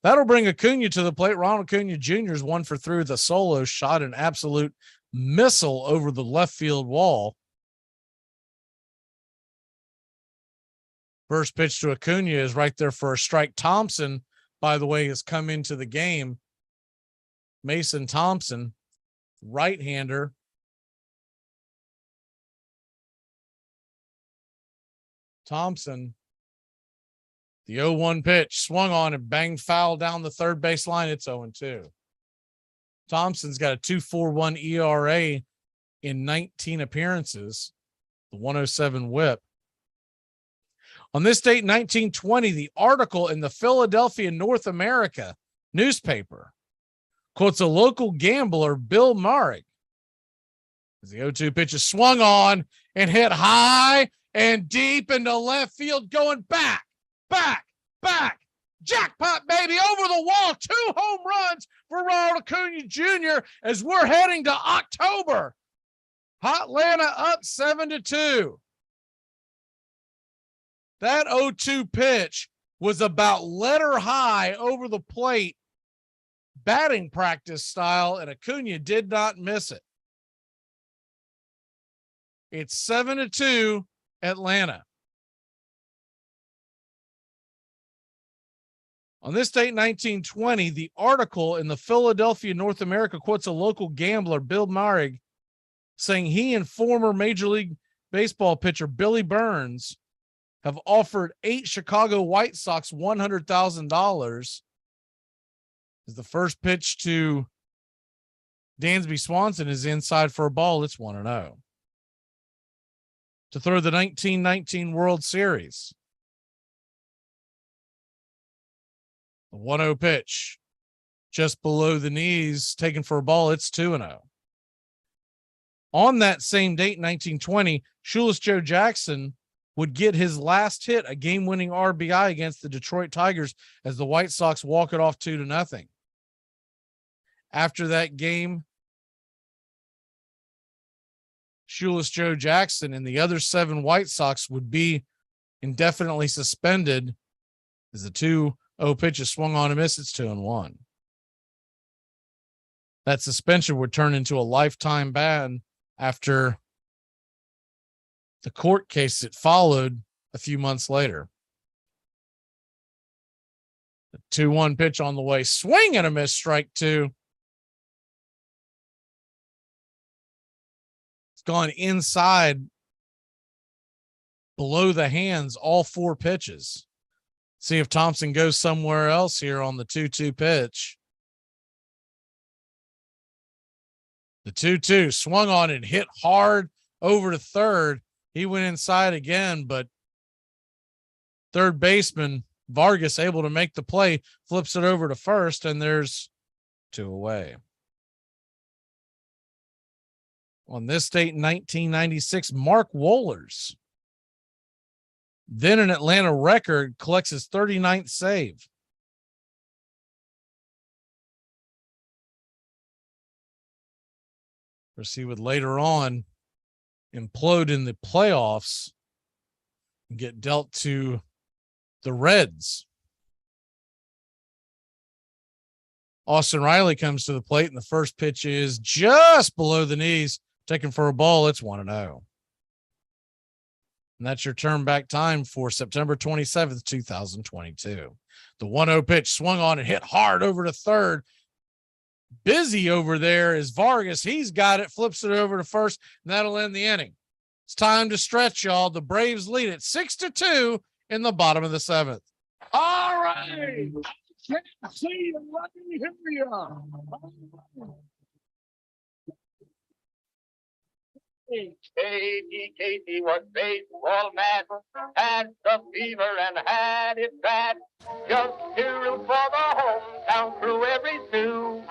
That'll bring Acuna to the plate. Ronald Acuna Jr. is 1 for 3 with a solo shot, an absolute missile over the left field wall. First pitch to Acuna is right there for a strike. Thompson, by the way, has come into the game. Mason Thompson, right-hander. Thompson, the 0-1 pitch swung on and banged foul down the third base line. It's 0-2. Thompson's got a 2.41 ERA in 19 appearances, the 107 whip. On this date, 1920, the article in the Philadelphia North America newspaper quotes a local gambler, Bill Murray, as the 0-2 pitch is swung on and hit high and deep into left field, going back. Jackpot, baby, over the wall. 2 home runs for Ronald Acuna Jr. as we're heading to October. Atlanta up 7-2. That 0-2 pitch was about letter high over the plate, batting practice style, and Acuna did not miss it. It's 7-2 Atlanta. On this date, 1920, the article in the Philadelphia North America quotes a local gambler, Bill Murray, saying he and former Major League Baseball pitcher Billy Burns have offered 8 Chicago White Sox $100,000. As the first pitch to Dansby Swanson is inside for a ball. It's 1-0. To throw the 1919 World Series. The 1-0 pitch just below the knees, taken for a ball. It's 2-0. On that same date, 1920, Shoeless Joe Jackson would get his last hit, a game-winning RBI against the Detroit Tigers as the White Sox walk it off 2-0. After that game, Shoeless Joe Jackson and the other 7 White Sox would be indefinitely suspended as the 2-0 pitch is swung on and missed. It's 2-1. That suspension would turn into a lifetime ban after the court case that followed a few months later. The 2-1 pitch on the way, swing and a miss, strike 2. It's gone inside below the hands, all 4 pitches. See if Thompson goes somewhere else here on the 2-2 pitch. The 2-2 swung on and hit hard over to third. He went inside again, but third baseman Vargas able to make the play, flips it over to first, and there's 2 away. On this date in 1996, Mark Wohlers, then an Atlanta record, collects his 39th save. Of course, he would later on implode in the playoffs and get dealt to the Reds. Austin Riley comes to the plate, and the first pitch is just below the knees, taken for a ball. It's 1-0. And that's your turn back time for September 27th, 2022. The 1-0 pitch swung on and hit hard over to third. Busy over there is Vargas. He's got it, flips it over to first, and that'll end the inning. It's time to stretch, y'all. The Braves lead it 6-2 in the bottom of the 7th. All right. Can't see and let me hear you. Casey was baseball mad, had the fever and had it bad. Just to root for the hometown crew every Sue,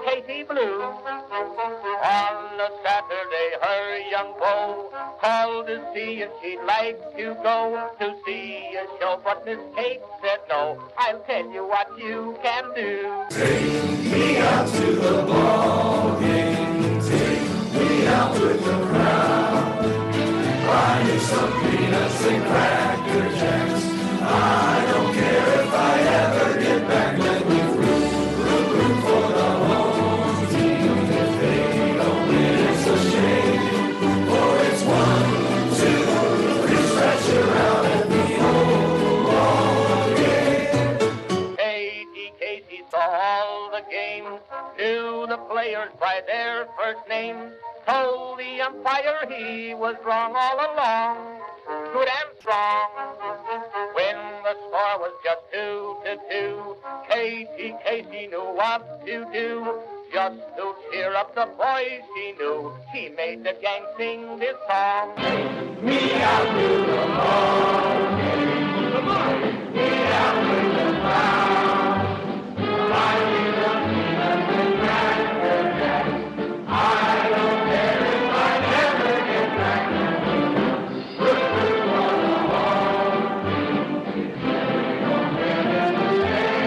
Casey Blue. On a Saturday, her young beau called to see if she'd like to go to see a show, but Miss Kate said no. I'll tell you what you can do. Take me out to the ball game. Take me out with the crowd. Buy me some peanuts and Cracker Jacks. I don't care if I ever get back. Let me root for the home team. If they don't win, it's a shame. For it's 1, 2, 3, stretch around and be home all game. Casey saw all the games, knew the players by their first names, told the umpire he was wrong all along, good and strong. When the score was just 2-2, Casey knew what to do. Just to cheer up the boys he knew, he made the gang sing this song. Me out to the ball game. Come on. Me out with the crowd. Buy me the peanuts and Cracker Jacks. I don't care if I never get back. Root for the home team. If they don't win, it's a shame.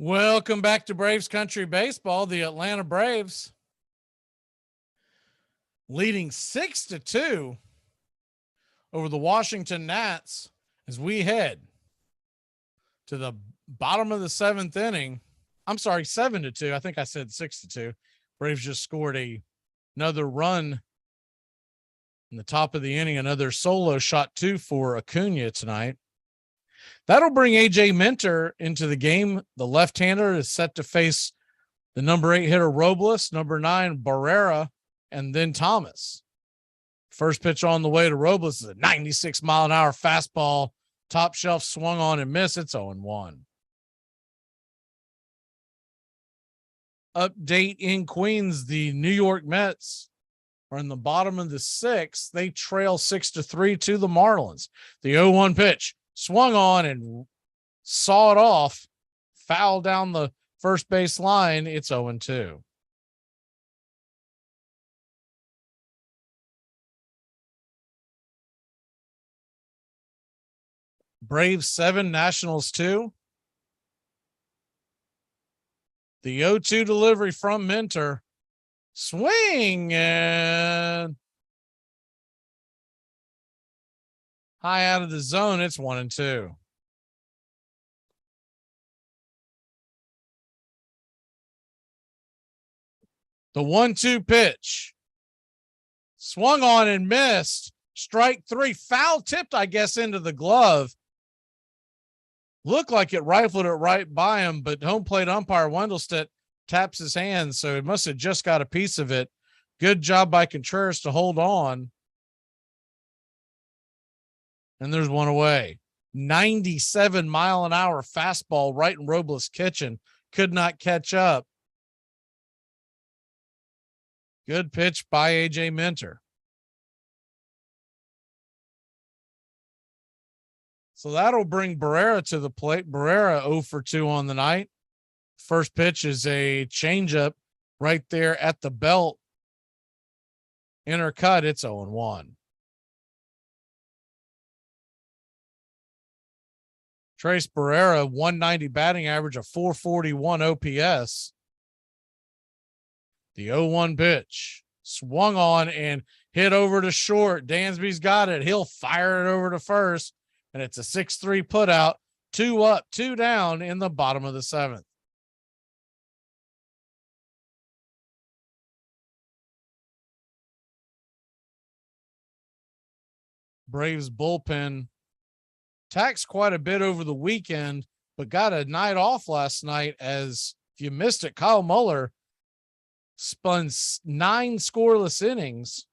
Welcome back to Braves Country Baseball. The Atlanta Braves leading 6-2 over the Washington Nats as we head to the bottom of the 7th inning. I'm sorry, 7-2. I think I said 6-2. Braves just scored another run in the top of the inning, another solo shot 2 for Acuna tonight. That'll bring AJ Minter into the game. The left-hander is set to face the number 8 hitter Robles, number 9 Barrera, and then Thomas. First pitch on the way to Robles is a 96-mile-an-hour fastball, top shelf, swung on and missed. It's 0-1. Update in Queens, the New York Mets are in the bottom of the sixth. They trail 6-3 to the Marlins. The 0-1 pitch swung on and sawed off, foul down the first base line. It's 0-2. Braves 7, Nationals 2. The 0-2 delivery from Minter. Swing and high out of the zone. It's 1-2. The 1-2 pitch swung on and missed. Strike 3, foul tipped, I guess, into the glove. Looked like it rifled it right by him, but home plate umpire Wendelstedt taps his hand, so it must have just got a piece of it. Good job by Contreras to hold on. And there's one away. 97-mile-an-hour fastball right in Robles' kitchen. Could not catch up. Good pitch by A.J. Minter. So that'll bring Barrera to the plate. Barrera 0 for 2 on the night. First pitch is a changeup right there at the belt. Inner cut, it's 0-1. Trace Barrera, 190 batting average, a 441 OPS. The 0-1 pitch swung on and hit over to short. Dansby's got it. He'll fire it over to first. And it's a 6-3 put out, 2 up, 2 down in the bottom of the 7th. Braves bullpen taxed quite a bit over the weekend, but got a night off last night. As if you missed it, Kyle Muller spun 9 scoreless innings.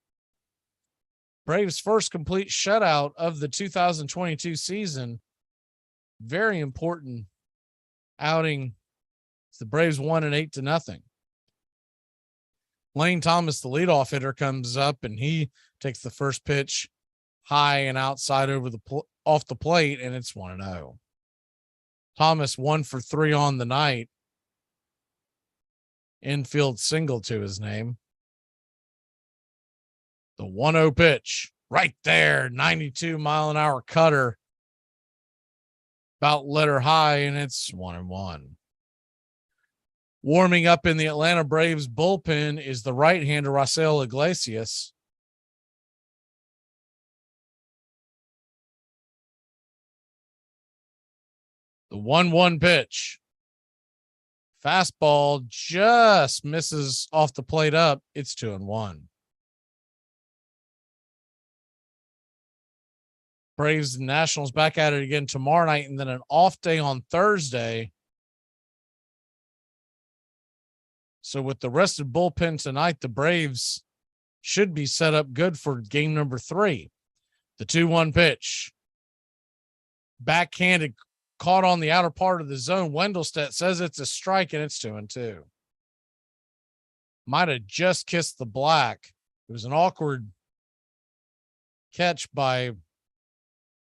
Braves' first complete shutout of the 2022 season. Very important outing. The Braves won an 8-0. Lane Thomas, the leadoff hitter, comes up and he takes the first pitch high and outside over the off the plate, and it's 1-0. Thomas 1 for 3 on the night. Infield single to his name. The 1-0 pitch right there, 92-mile-an-hour cutter. About letter high, and it's 1-1. Warming up in the Atlanta Braves bullpen is the right-hander Raisel Iglesias. The 1-1 pitch. Fastball just misses off the plate up. It's 2-1. Braves and Nationals back at it again tomorrow night, and then an off day on Thursday. So with the rested bullpen tonight, the Braves should be set up good for game number 3. The 2-1 pitch. Backhanded, caught on the outer part of the zone. Wendelstedt says it's a strike, and it's 2-2. Might have just kissed the black. It was an awkward catch by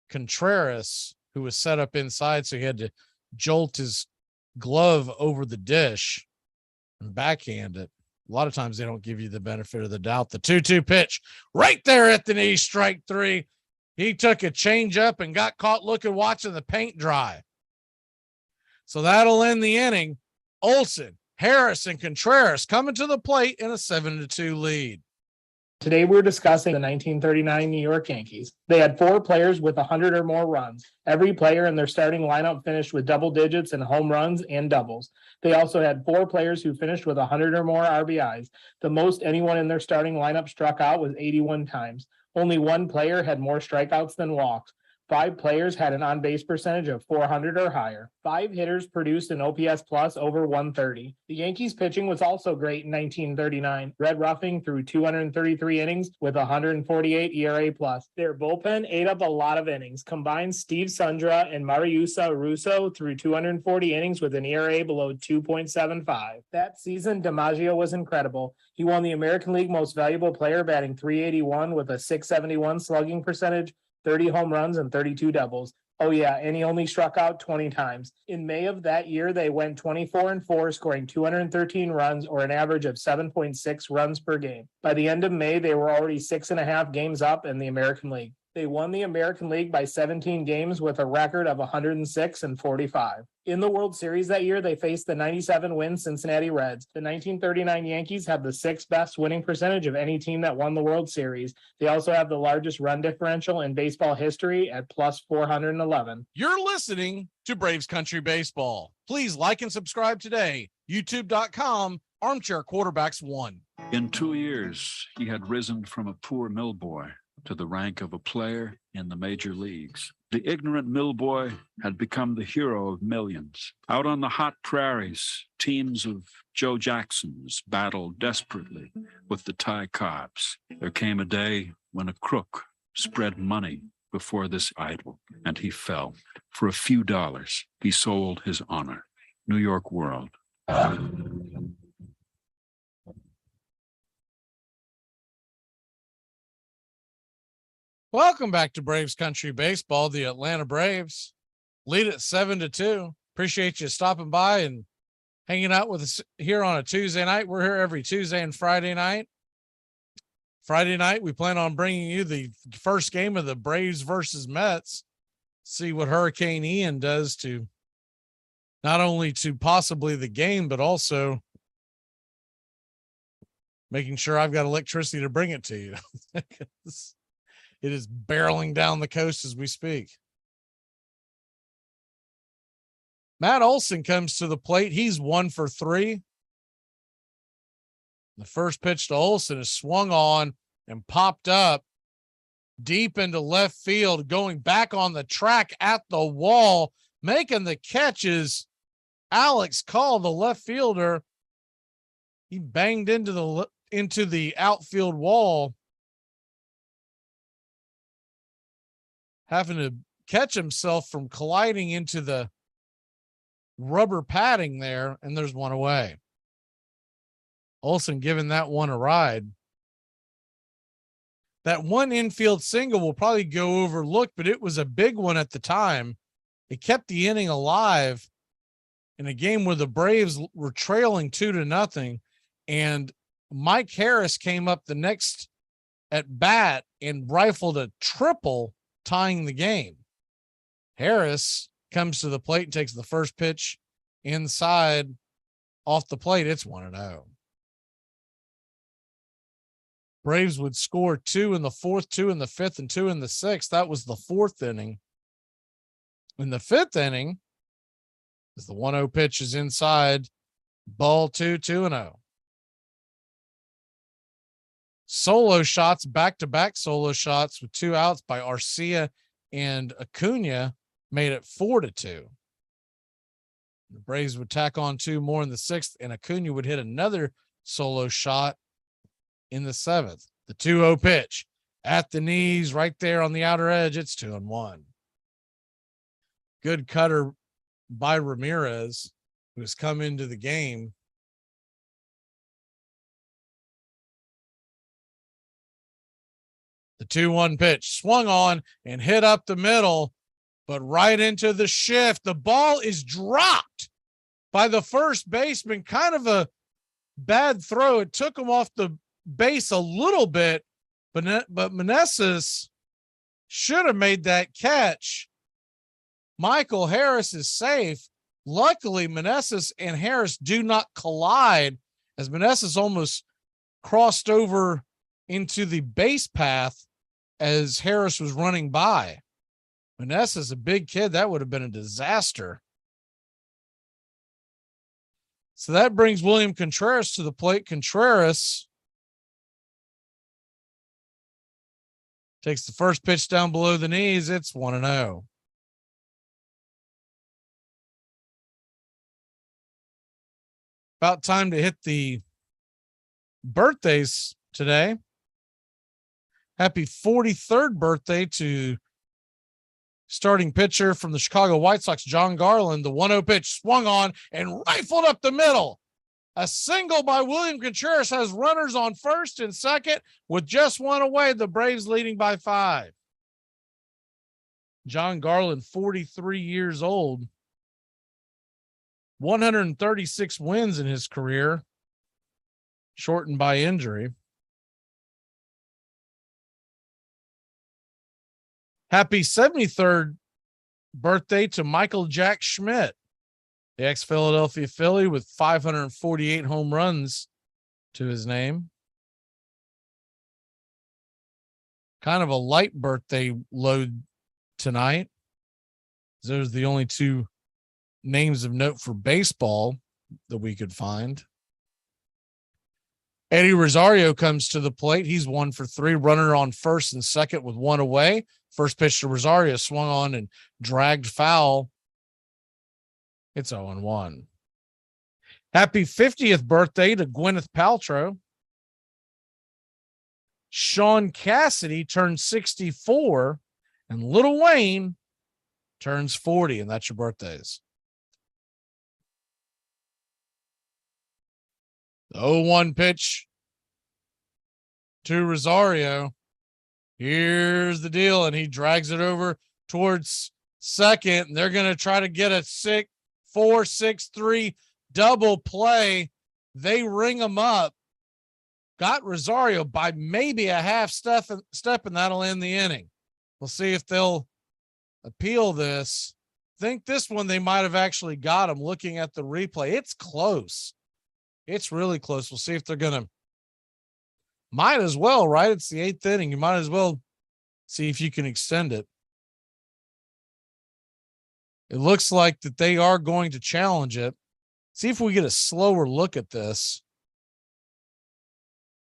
Contreras, who was set up inside, so he had to jolt his glove over the dish and backhand it. A lot of times they don't give you the benefit of the doubt. The 2-2 pitch right there at the knee, strike 3. He took a change up and got caught watching the paint dry. So that'll end the inning. Olson, Harris, and Contreras coming to the plate in a 7-2 lead. Today, we're discussing the 1939 New York Yankees. They had 4 players with 100 or more runs. Every player in their starting lineup finished with double digits in home runs and doubles. They also had 4 players who finished with 100 or more RBIs. The most anyone in their starting lineup struck out was 81 times. Only 1 player had more strikeouts than walks. 5 players had an on-base percentage of 400 or higher. 5 hitters produced an OPS plus over 130. The Yankees pitching was also great in 1939. Red Ruffing threw 233 innings with 148 ERA plus. Their bullpen ate up a lot of innings. Combined, Steve Sundra and Mariusa Russo threw 240 innings with an ERA below 2.75. That season, DiMaggio was incredible. He won the American League Most Valuable Player, batting .381 with a .671 slugging percentage, 30 home runs, and 32 doubles. Oh yeah, and he only struck out 20 times. In May of that year, they went 24-4, scoring 213 runs or an average of 7.6 runs per game. By the end of May, they were already 6.5 games up in the American League. They won the American League by 17 games with a record of 106-45. In the World Series that year, they faced the 97-win Cincinnati Reds. The 1939 Yankees have the 6th best winning percentage of any team that won the World Series. They also have the largest run differential in baseball history at plus 411. You're listening to Braves Country Baseball. Please like and subscribe today. YouTube.com, Armchair Quarterbacks 1. In 2 years, he had risen from a poor mill boy to the rank of a player in the major leagues. The ignorant mill boy had become the hero of millions. Out on the hot prairies, teams of Joe Jacksons battled desperately with the Ty Cobbs. There came a day when a crook spread money before this idol, and he fell. For a few dollars, he sold his honor. New York World. Welcome back to Braves Country Baseball. The Atlanta Braves lead at 7-2. Appreciate you stopping by and hanging out with us here on a Tuesday night. We're here every Tuesday and Friday night. Friday night, we plan on bringing you the first game of the Braves versus Mets. See what Hurricane Ian does to not only to possibly the game, but also making sure I've got electricity to bring it to you. It is barreling down the coast as we speak. Matt Olson comes to the plate. He's 1 for 3. The first pitch to Olson is swung on and popped up deep into left field, going back on the track at the wall, making the catches. Alex Call, the left fielder, he banged into the outfield wall, having to catch himself from colliding into the rubber padding there, and there's one away. Olson giving that one a ride. That one infield single will probably go overlooked, but it was a big one at the time. It kept the inning alive in a game where the Braves were trailing 2-0, and Mike Harris came up the next at bat and rifled a triple, tying the game. Harris comes to the plate and takes the first pitch inside off the plate. It's 1-0. Braves would score 2 in the 4th, 2 in the 5th, and 2 in the 6th. That was the 4th inning. In the 5th inning, as the 1-0 pitch is inside, ball 2, 2-0. Solo shots, back-to-back solo shots with 2 outs by Arcia and Acuna made it 4-2. The Braves would tack on 2 more in the 6th, and Acuna would hit another solo shot in the 7th. The 2-0 pitch at the knees right there on the outer edge. It's 2-1. Good cutter by Ramirez, who has come into the game. The 2-1 pitch swung on and hit up the middle, but right into the shift. The ball is dropped by the first baseman. Kind of a bad throw. It took him off the base a little bit, but Meneses should have made that catch. Michael Harris is safe. Luckily, Meneses and Harris do not collide, as Meneses almost crossed over into the base path as Harris was running by. Meneses, a big kid, that would have been a disaster. So that brings William Contreras to the plate. Contreras Takes the first pitch down below the knees. It's 1-0. About time to hit the birthdays today. Happy 43rd birthday to starting pitcher from the Chicago White Sox, John Garland. The 1-0 pitch swung on and rifled up the middle. A single by William Contreras has runners on first and second with just one away. The Braves leading by 5. John Garland, 43 years old, 136 wins in his career, shortened by injury. Happy 73rd birthday to Michael Jack Schmidt, the ex-Philadelphia Philly with 548 home runs to his name. Kind of a light birthday load tonight. Those are the only two names of note for baseball that we could find. Eddie Rosario comes to the plate. He's 1 for 3, runner on first and second with one away. First pitch to Rosario swung on and dragged foul. It's 0-1. Happy 50th birthday to Gwyneth Paltrow. Sean Cassidy turns 64, and Lil Wayne turns 40, and that's your birthdays. The 0-1 pitch to Rosario. Here's the deal, and he drags it over towards second, and they're going to try to get a 4-6-3 double play. They ring him up. Got Rosario by maybe a half step, and that'll end the inning. We'll see if they'll appeal this. Think this one they might have actually got him looking at the replay. It's close. It's really close. We'll see if they're going to. Might as well, right? It's the 8th inning. You might as well see if you can extend it. It looks like that they are going to challenge it. See if we get a slower look at this.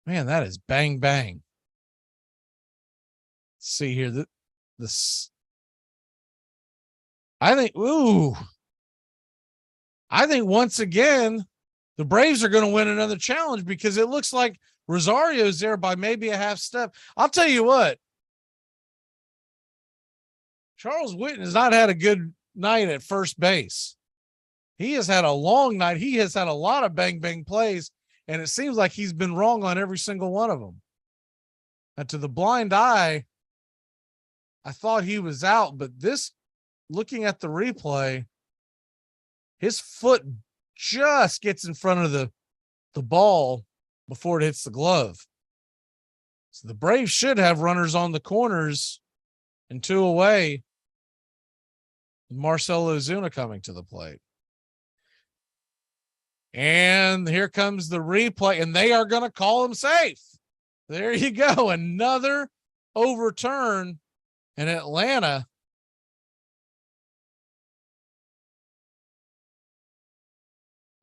Man, that is bang, bang. Let's see here. This. I think once again, the Braves are going to win another challenge because it looks like Rosario's there by maybe a half step. I'll tell you what. Charles Whitten has not had a good night at first base. He has had a long night. He has had a lot of bang, bang plays, and it seems like he's been wrong on every single one of them. And to the blind eye, I thought he was out, but this, looking at the replay, his foot just gets in front of the ball before it hits the glove. So the Braves should have runners on the corners and 2 away. Marcell Ozuna coming to the plate. And here comes the replay, and they are going to call him safe. There you go. Another overturn in Atlanta.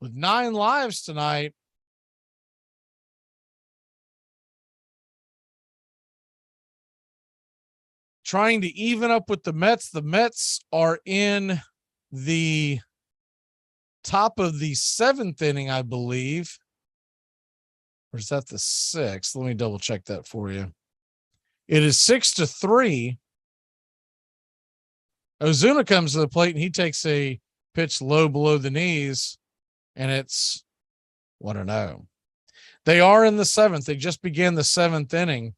With 9 lives tonight. Trying to even up with the Mets. The Mets are in the top of the 7th inning, I believe. Or is that the 6th? Let me double check that for you. It is 6-3. Ozuna comes to the plate and he takes a pitch low below the knees, and it's 1-0. They are in the 7th. They just began the 7th inning.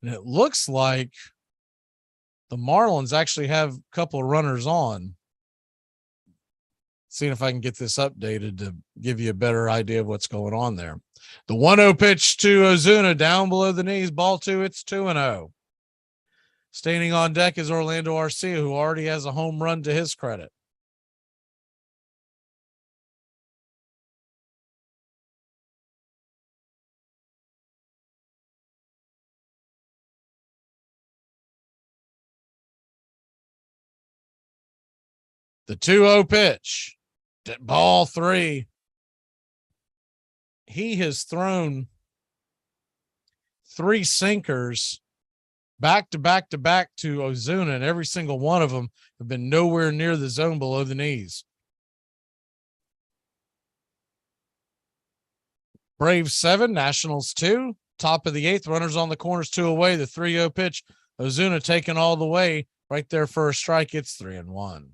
And it looks like the Marlins actually have a couple of runners on. Seeing if I can get this updated to give you a better idea of what's going on there. The 1-0 pitch to Ozuna down below the knees, ball 2, it's 2-0. Standing on deck is Orlando Arcia, who already has a home run to his credit. The 2-0 pitch, ball 3. He has thrown 3 sinkers back to back to back to Ozuna, and every single one of them have been nowhere near the zone below the knees. Braves 7, Nationals 2, top of the 8th, runners on the corners, 2 away. The 3-0 pitch, Ozuna taking all the way right there for a strike. It's 3-1.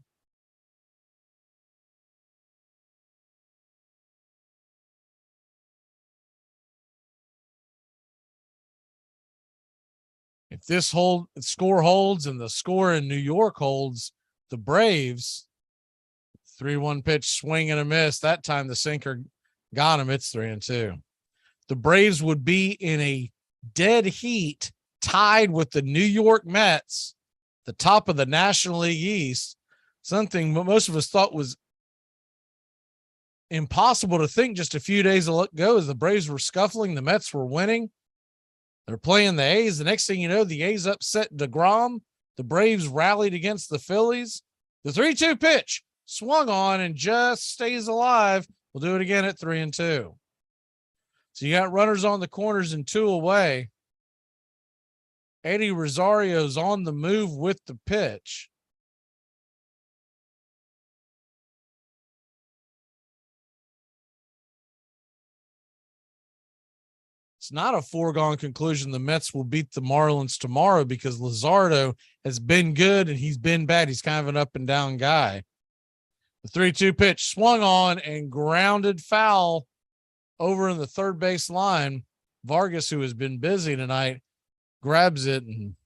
If this score holds and the score in New York holds, the Braves 3-1 pitch, swing and a miss. That time the sinker got him. It's 3-2. The Braves would be in a dead heat, tied with the New York Mets, the top of the National League East. Something most of us thought was impossible to think just a few days ago, as the Braves were scuffling, the Mets were winning. They're playing the A's. The next thing you know, the A's upset DeGrom. The Braves rallied against the Phillies. The 3-2 pitch swung on and just stays alive. We'll do it again at 3-2. So you got runners on the corners and 2 away. Eddie Rosario's on the move with the pitch. It's not a foregone conclusion the Mets will beat the Marlins tomorrow, because Luzardo has been good and he's been bad. He's kind of an up and down guy. The 3-2 pitch swung on and grounded foul over in the third base line. Vargas, who has been busy tonight, grabs it and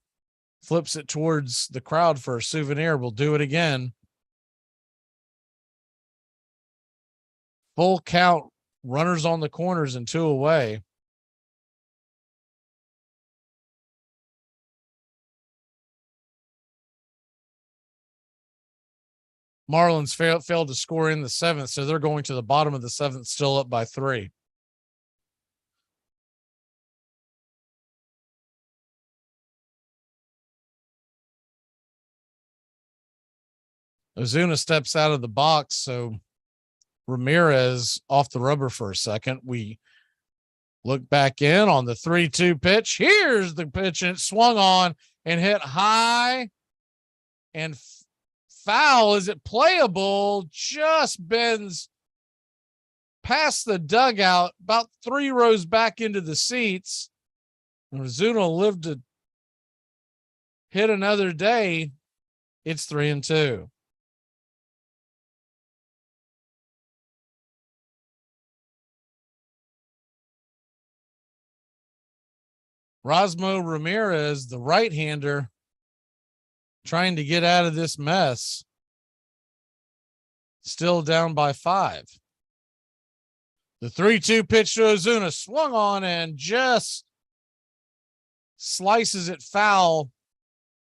flips it towards the crowd for a souvenir. We'll do it again. Full count, runners on the corners and 2 away. Marlins failed to score in the 7th, so they're going to the bottom of the 7th, still up by 3. Ozuna steps out of the box, so Ramirez off the rubber for a second. We look back in on the 3-2 pitch. Here's the pitch, and it swung on and hit high and foul. Is it playable? Just bends past the dugout, about 3 rows back into the seats. Ozuna will live to hit another day. It's 3-2. Rosmo Ramirez, the right-hander, trying to get out of this mess. Still down by 5. The 3-2 pitch to Ozuna swung on and just slices it foul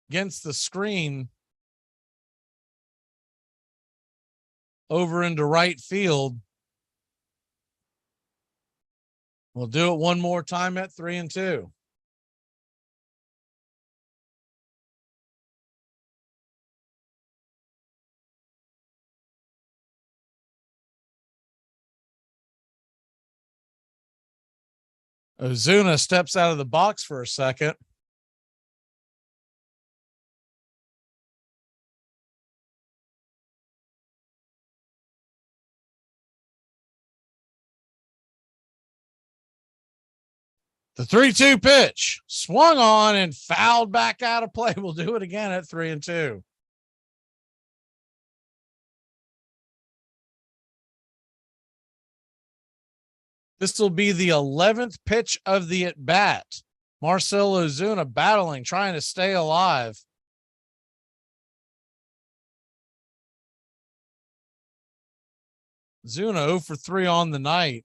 against the screen over into right field. We'll do it one more time at 3-2. Ozuna steps out of the box for a second. The 3-2 pitch swung on and fouled back out of play. We'll do it again at 3-2. This will be the 11th pitch of the at bat. Marcell Ozuna battling, trying to stay alive. Ozuna 0 for 3 on the night,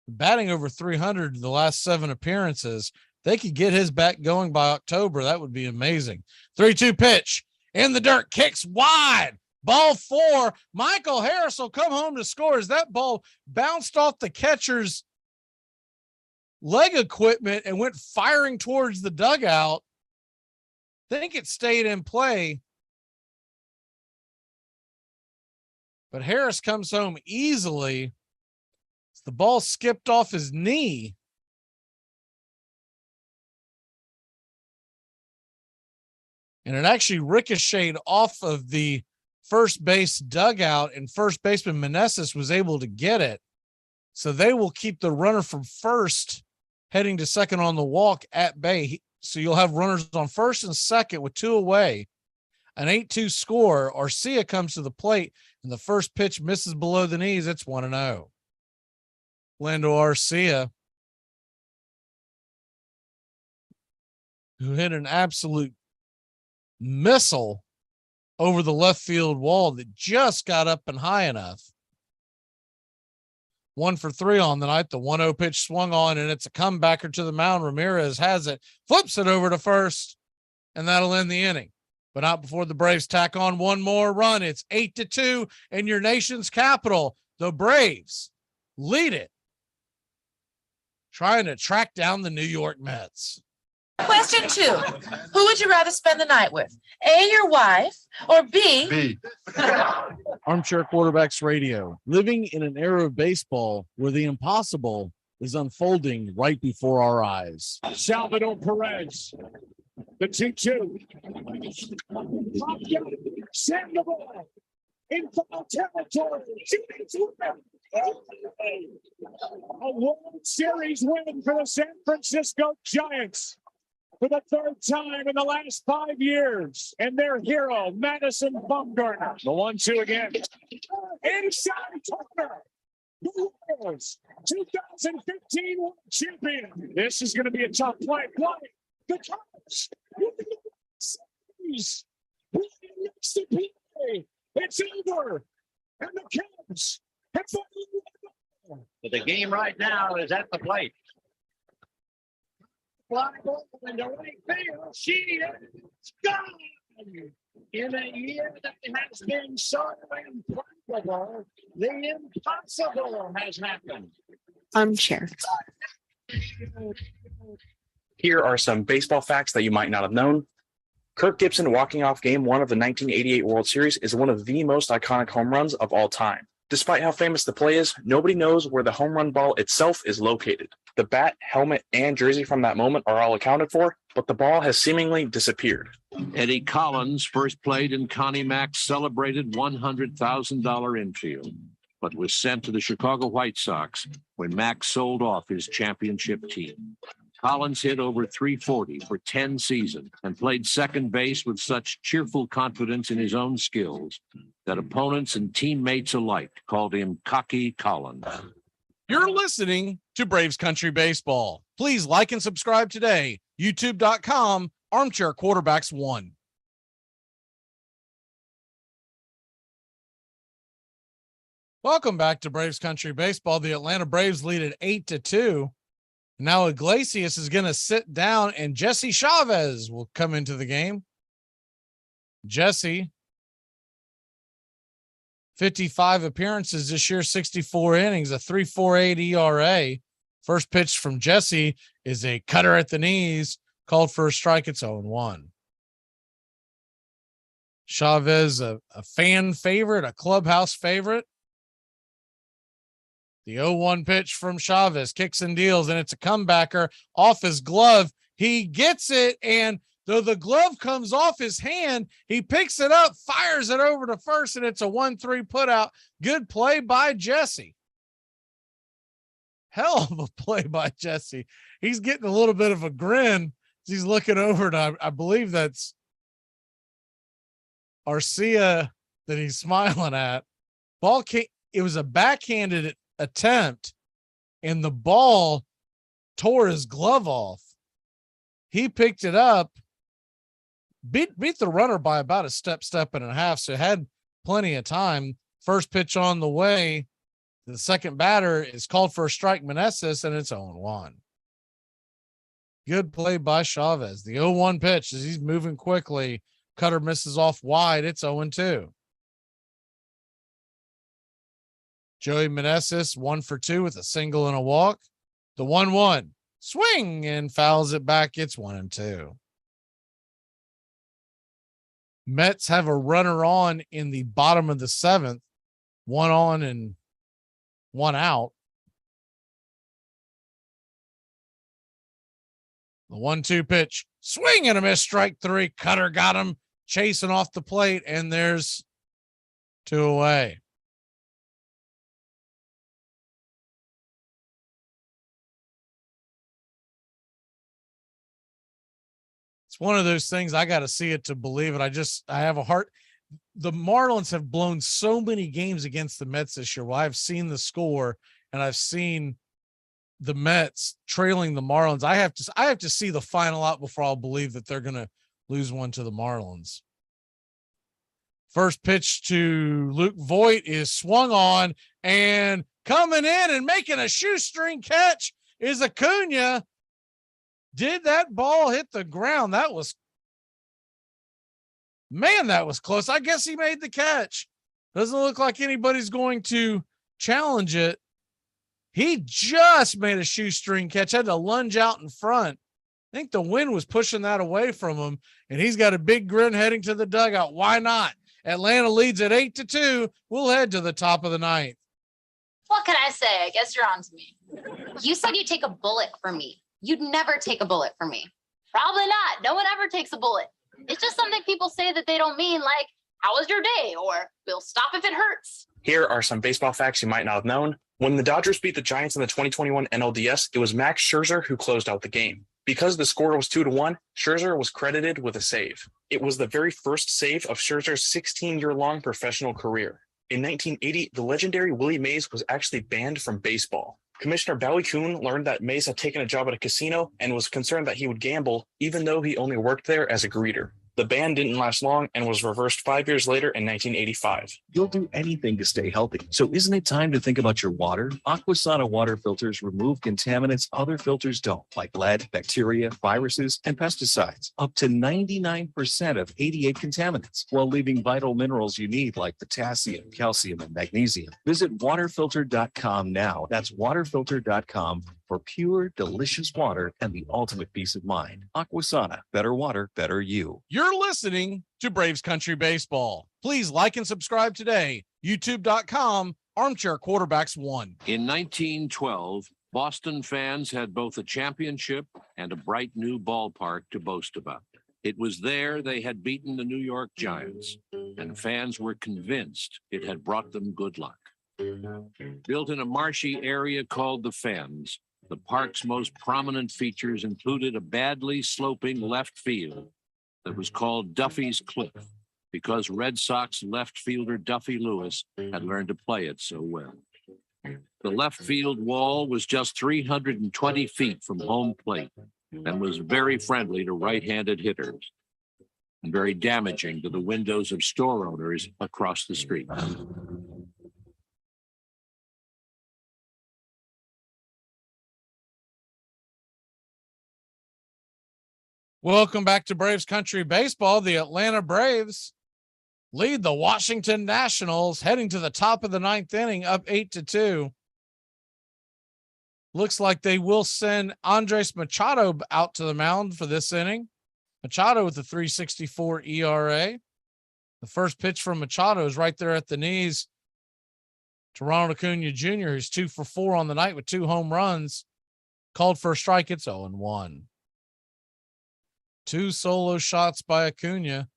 batting over 300 the last 7 appearances. They could get his back going by October. That would be amazing. 3-2 pitch in the dirt, kicks wide. Ball 4. Michael Harris will come home to score as that ball bounced off the catcher's leg equipment and went firing towards the dugout. I think it stayed in play, but Harris comes home easily. The ball skipped off his knee. and it actually ricocheted off of the first base dugout, and first baseman Meneses was able to get it. So they will keep the runner from first heading to second on the walk at bay. So you'll have runners on first and second with 2 away. An 8-2 score. Arcia comes to the plate, and the first pitch misses below the knees. It's 1-0. Lando Arcia, who hit an absolute missile over the left field wall that just got up and high enough. 1 for 3 on the night. The 1-0 pitch swung on, and it's a comebacker to the mound. Ramirez has it, flips it over to first, and that'll end the inning. But not before the Braves tack on one more run. It's 8-2 in your nation's capital. The Braves lead it, trying to track down the New York Mets. Question 2. Who would you rather spend the night with? A, your wife, or B? Armchair Quarterbacks Radio, living in an era of baseball where the impossible is unfolding right before our eyes. Salvador Perez, the 2-2. Send the ball in foul territory. A World Series win for the San Francisco Giants for the 3rd time in the last 5 years. And their hero, Madison Bumgarner. The 1-2 again. Inside Turner. The Royals, 2015 World Champion. This is going to be a tough play. The Cubs. Series. It's over. And the Cubs have But the game right now is at the plate. fly ball into right field. She is gone. In a year that has been so improbable, the impossible has happened. Armchair. Here are some baseball facts that you might not have known. Kirk Gibson walking off Game 1 of the 1988 World Series is one of the most iconic home runs of all time. Despite how famous the play is, nobody knows where the home run ball itself is located. The bat, helmet, and jersey from that moment are all accounted for, but the ball has seemingly disappeared. Eddie Collins first played in Connie Mack's celebrated $100,000 infield, but was sent to the Chicago White Sox when Mack sold off his championship team. Collins hit over .340 for 10 seasons and played second base with such cheerful confidence in his own skills that opponents and teammates alike called him Cocky Collins. You're listening to Braves Country Baseball. Please like and subscribe today. YouTube.com, Armchair Quarterbacks 1. Welcome back to Braves Country Baseball. The Atlanta Braves lead at 8-2. Now Iglesias is going to sit down, and Jesse Chavez will come into the game. Jesse, 55 appearances this year, 64 innings, a 3.48 ERA. First pitch from Jesse is a cutter at the knees, called for a strike. It's 0-1. Chavez, a fan favorite, a clubhouse favorite. The 0-1 pitch from Chavez, kicks and deals, and it's a comebacker off his glove. He gets it, and though the glove comes off his hand, he picks it up, fires it over to first, and it's a 1-3 putout. Good play by Jesse. Hell of a play by Jesse. He's getting a little bit of a grin as he's looking over to, I believe that's Arcia that he's smiling at. Ball came, it was a backhanded attempt, and the ball tore his glove off. He picked it up, beat the runner by about a step and a half, so had plenty of time. First pitch on the way. The second batter is called for a strike, Meneses, and it's 0-1. Good play by Chavez. The 0-1 pitch as he's moving quickly. Cutter misses off wide. It's 0-2. Joey Meneses, 1 for 2 with a single and a walk. The 1-1 swing and fouls it back. It's 1-2. Mets have a runner on in the bottom of the 7th, 1 on and 1 out. The 1-2 pitch Swing and a miss, strike three. Cutter got him chasing off the plate, and there's 2 away. It's one of those things, I got to see it to believe it. I have a heart. The Marlins have blown so many games against the Mets this year. Well, I've seen the score and I've seen the Mets trailing the Marlins. I have to see the final out before I'll believe that they're going to lose one to the Marlins. First pitch to Luke Voit is swung on, and coming in and making a shoestring catch is Acuna. Did that ball hit the ground? That was close. I guess he made the catch. Doesn't look like anybody's going to challenge it. He just made a shoestring catch, had to lunge out in front. I think the wind was pushing that away from him, and he's got a big grin heading to the dugout. Why not? Atlanta leads at 8-2. We'll head to the top of the ninth. What can I say? I guess you're on to me. You said you'd take a bullet for me. You'd never take a bullet for me. Probably not. No one ever takes a bullet. It's just something people say that they don't mean, like, how was your day? Or we'll stop if it hurts. Here are some baseball facts you might not have known. When the Dodgers beat the Giants in the 2021 NLDS, it was Max Scherzer who closed out the game. Because the score was 2-1, Scherzer was credited with a save. It was the very first save of Scherzer's 16-year-long professional career. In 1980, the legendary Willie Mays was actually banned from baseball. Commissioner Bowie Kuhn learned that Mays had taken a job at a casino and was concerned that he would gamble, even though he only worked there as a greeter. The ban didn't last long and was reversed 5 years later in 1985. You'll do anything to stay healthy. So isn't it time to think about your water? Aquasana water filters remove contaminants other filters don't, like lead, bacteria, viruses, and pesticides. Up to 99% of 88 contaminants, while leaving vital minerals you need like potassium, calcium, and magnesium. Visit waterfilter.com now. That's waterfilter.com for pure, delicious water and the ultimate peace of mind. Aquasana, better water, better you. You're listening to Braves Country Baseball. Please like and subscribe today. YouTube.com, Armchair Quarterbacks 1. In 1912, Boston fans had both a championship and a bright new ballpark to boast about. It was there they had beaten the New York Giants, and fans were convinced it had brought them good luck. Built in a marshy area called the Fens, the park's most prominent features included a badly sloping left field that was called Duffy's Cliff because Red Sox left fielder Duffy Lewis had learned to play it so well. The left field wall was just 320 feet from home plate and was very friendly to right-handed hitters and very damaging to the windows of store owners across the street. Welcome back to Braves Country Baseball. The Atlanta Braves lead the Washington Nationals heading to the top of the ninth inning, up 8-2. Looks like they will send Andres Machado out to the mound for this inning. Machado with a 3.64 ERA. The first pitch from Machado is right there at the knees to Ronald Acuna Jr., who's 2 for 4 on the night with 2 home runs. Called for a strike. It's 0-1. 2 solo shots by Acuna.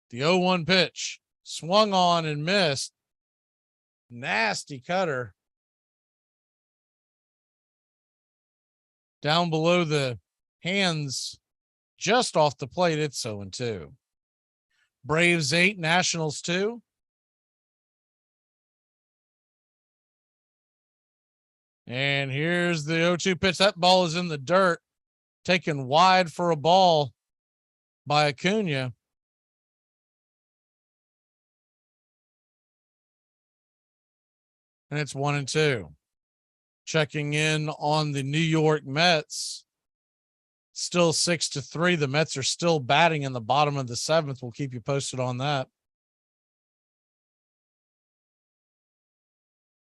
The 0-1 pitch swung on and missed. Nasty cutter. Down below the hands, just off the plate. It's 0-2. Braves 8, Nationals 2. And here's the 0-2 pitch. That ball is in the dirt. Taken wide for a ball by Acuna. And it's 1-2. Checking in on the New York Mets. Still 6-3. The Mets are still batting in the bottom of the 7th. We'll keep you posted on that.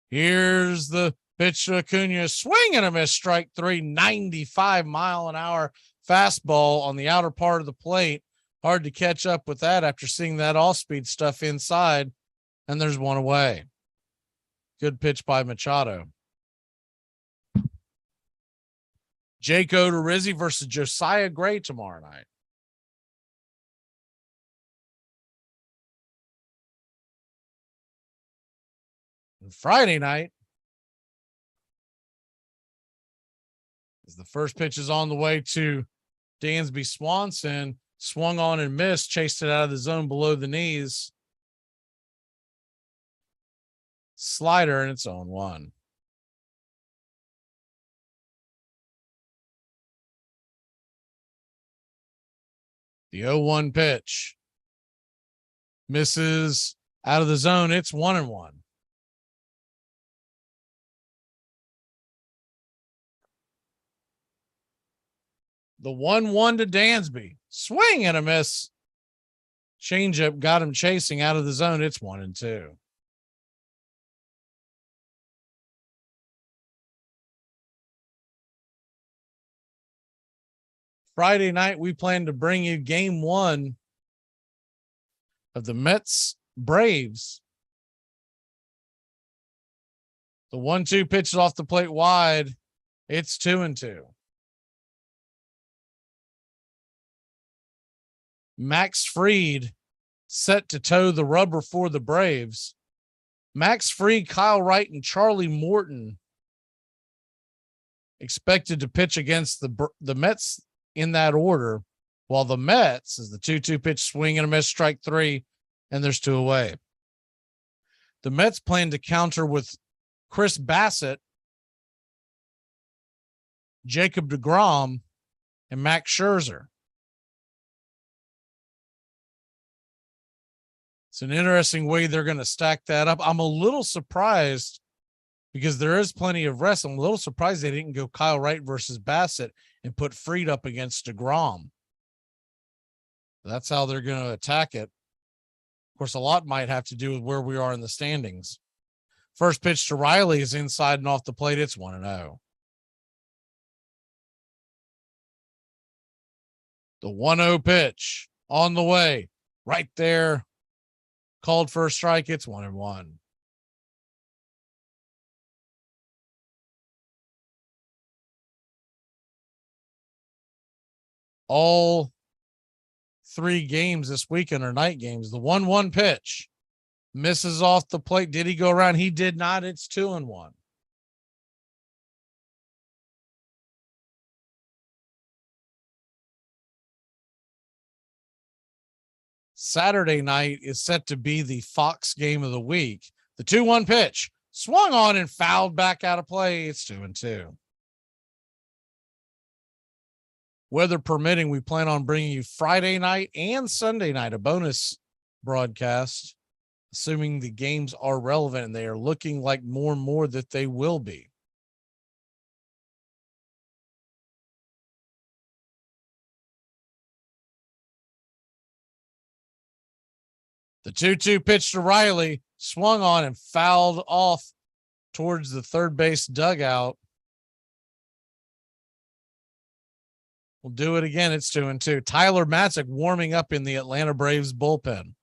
Here's the pitch to Acuna, swing and a miss, strike 3, 95-mile-an-hour fastball on the outer part of the plate. Hard to catch up with that after seeing that all-speed stuff inside, and there's 1 away. Good pitch by Machado. Jake Odorizzi versus Josiah Gray tomorrow night. And Friday night is the first pitch is on the way to Dansby Swanson. Swung on and missed, chased it out of the zone below the knees. Slider, and it's 0-1. The 0-1 pitch misses out of the zone. It's 1-1. The 1-1 to Dansby. Swing and a miss. Changeup got him chasing out of the zone. It's 1-2. Friday night, we plan to bring you game 1 of the Mets Braves. The 1-2 pitch is off the plate wide. It's 2-2. Max Fried set to toe the rubber for the Braves. Max Fried, Kyle Wright, and Charlie Morton expected to pitch against the Mets in that order, while the Mets is the 2-2 pitch, swing and a miss, strike 3, and there's 2 away. The Mets plan to counter with Chris Bassett, Jacob deGrom, and Max Scherzer. It's an interesting way they're going to stack that up. I'm a little surprised because there is plenty of rest. I'm a little surprised they didn't go Kyle Wright versus Bassett and put Fried up against deGrom. That's how they're going to attack it. Of course, a lot might have to do with where we are in the standings. First pitch to Riley is inside and off the plate. It's 1-0. The 1-0 pitch on the way right there. Called for a strike. It's 1-1. All 3 games this weekend are night games. The 1-1 pitch misses off the plate. Did he go around? He did not. It's 2-1. Saturday night is set to be the Fox game of the week. The 2-1 pitch swung on and fouled back out of play. It's 2-2. Weather permitting, we plan on bringing you Friday night and Sunday night, a bonus broadcast, assuming the games are relevant, and they are looking like more and more that they will be. The 2-2 pitch to Riley, swung on and fouled off towards the third base dugout. We'll do it again. It's 2-2. Tyler Matzik warming up in the Atlanta Braves bullpen.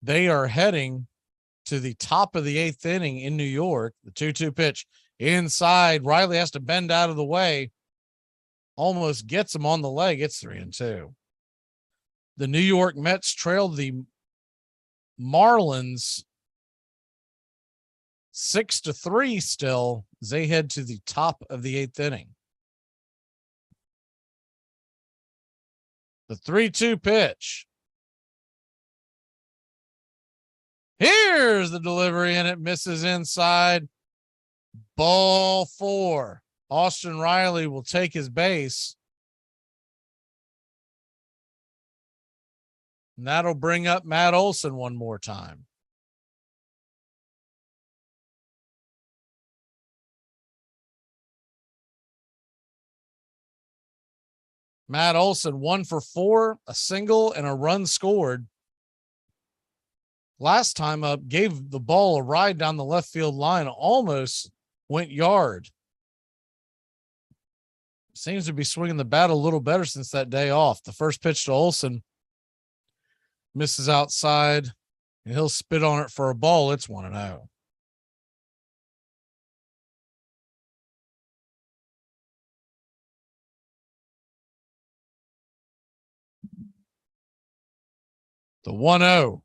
They are heading to the top of the 8th inning in New York. The 2-2 pitch inside. Riley has to bend out of the way. Almost gets him on the leg. It's 3-2. The New York Mets trailed the Marlins 6-3 still as they head to the top of the 8th inning. The 3-2 pitch. Here's the delivery, and it misses inside. Ball 4. Austin Riley will take his base. And that'll bring up Matt Olson one more time. Matt Olson 1 for 4, a single and a run scored. Last time up, gave the ball a ride down the left field line, almost went yard. Seems to be swinging the bat a little better since that day off. The first pitch to Olson misses outside, and he'll spit on it for a ball. It's 1-0. The 1-0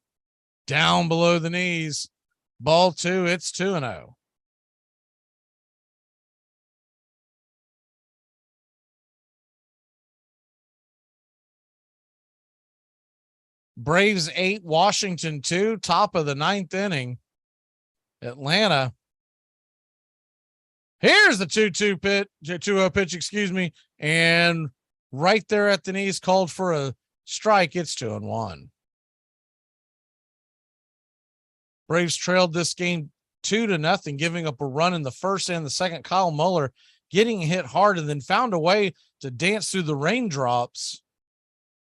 down below the knees. Ball 2, it's 2-0. Braves 8, Washington 2, top of the 9th inning. Atlanta. Here's the 2-2 pitch, 2-0 pitch, excuse me. And right there at the knees, called for a strike. It's 2-1. Braves trailed this game 2-0, giving up a run in the first and the second. Kyle Muller getting hit hard and then found a way to dance through the raindrops,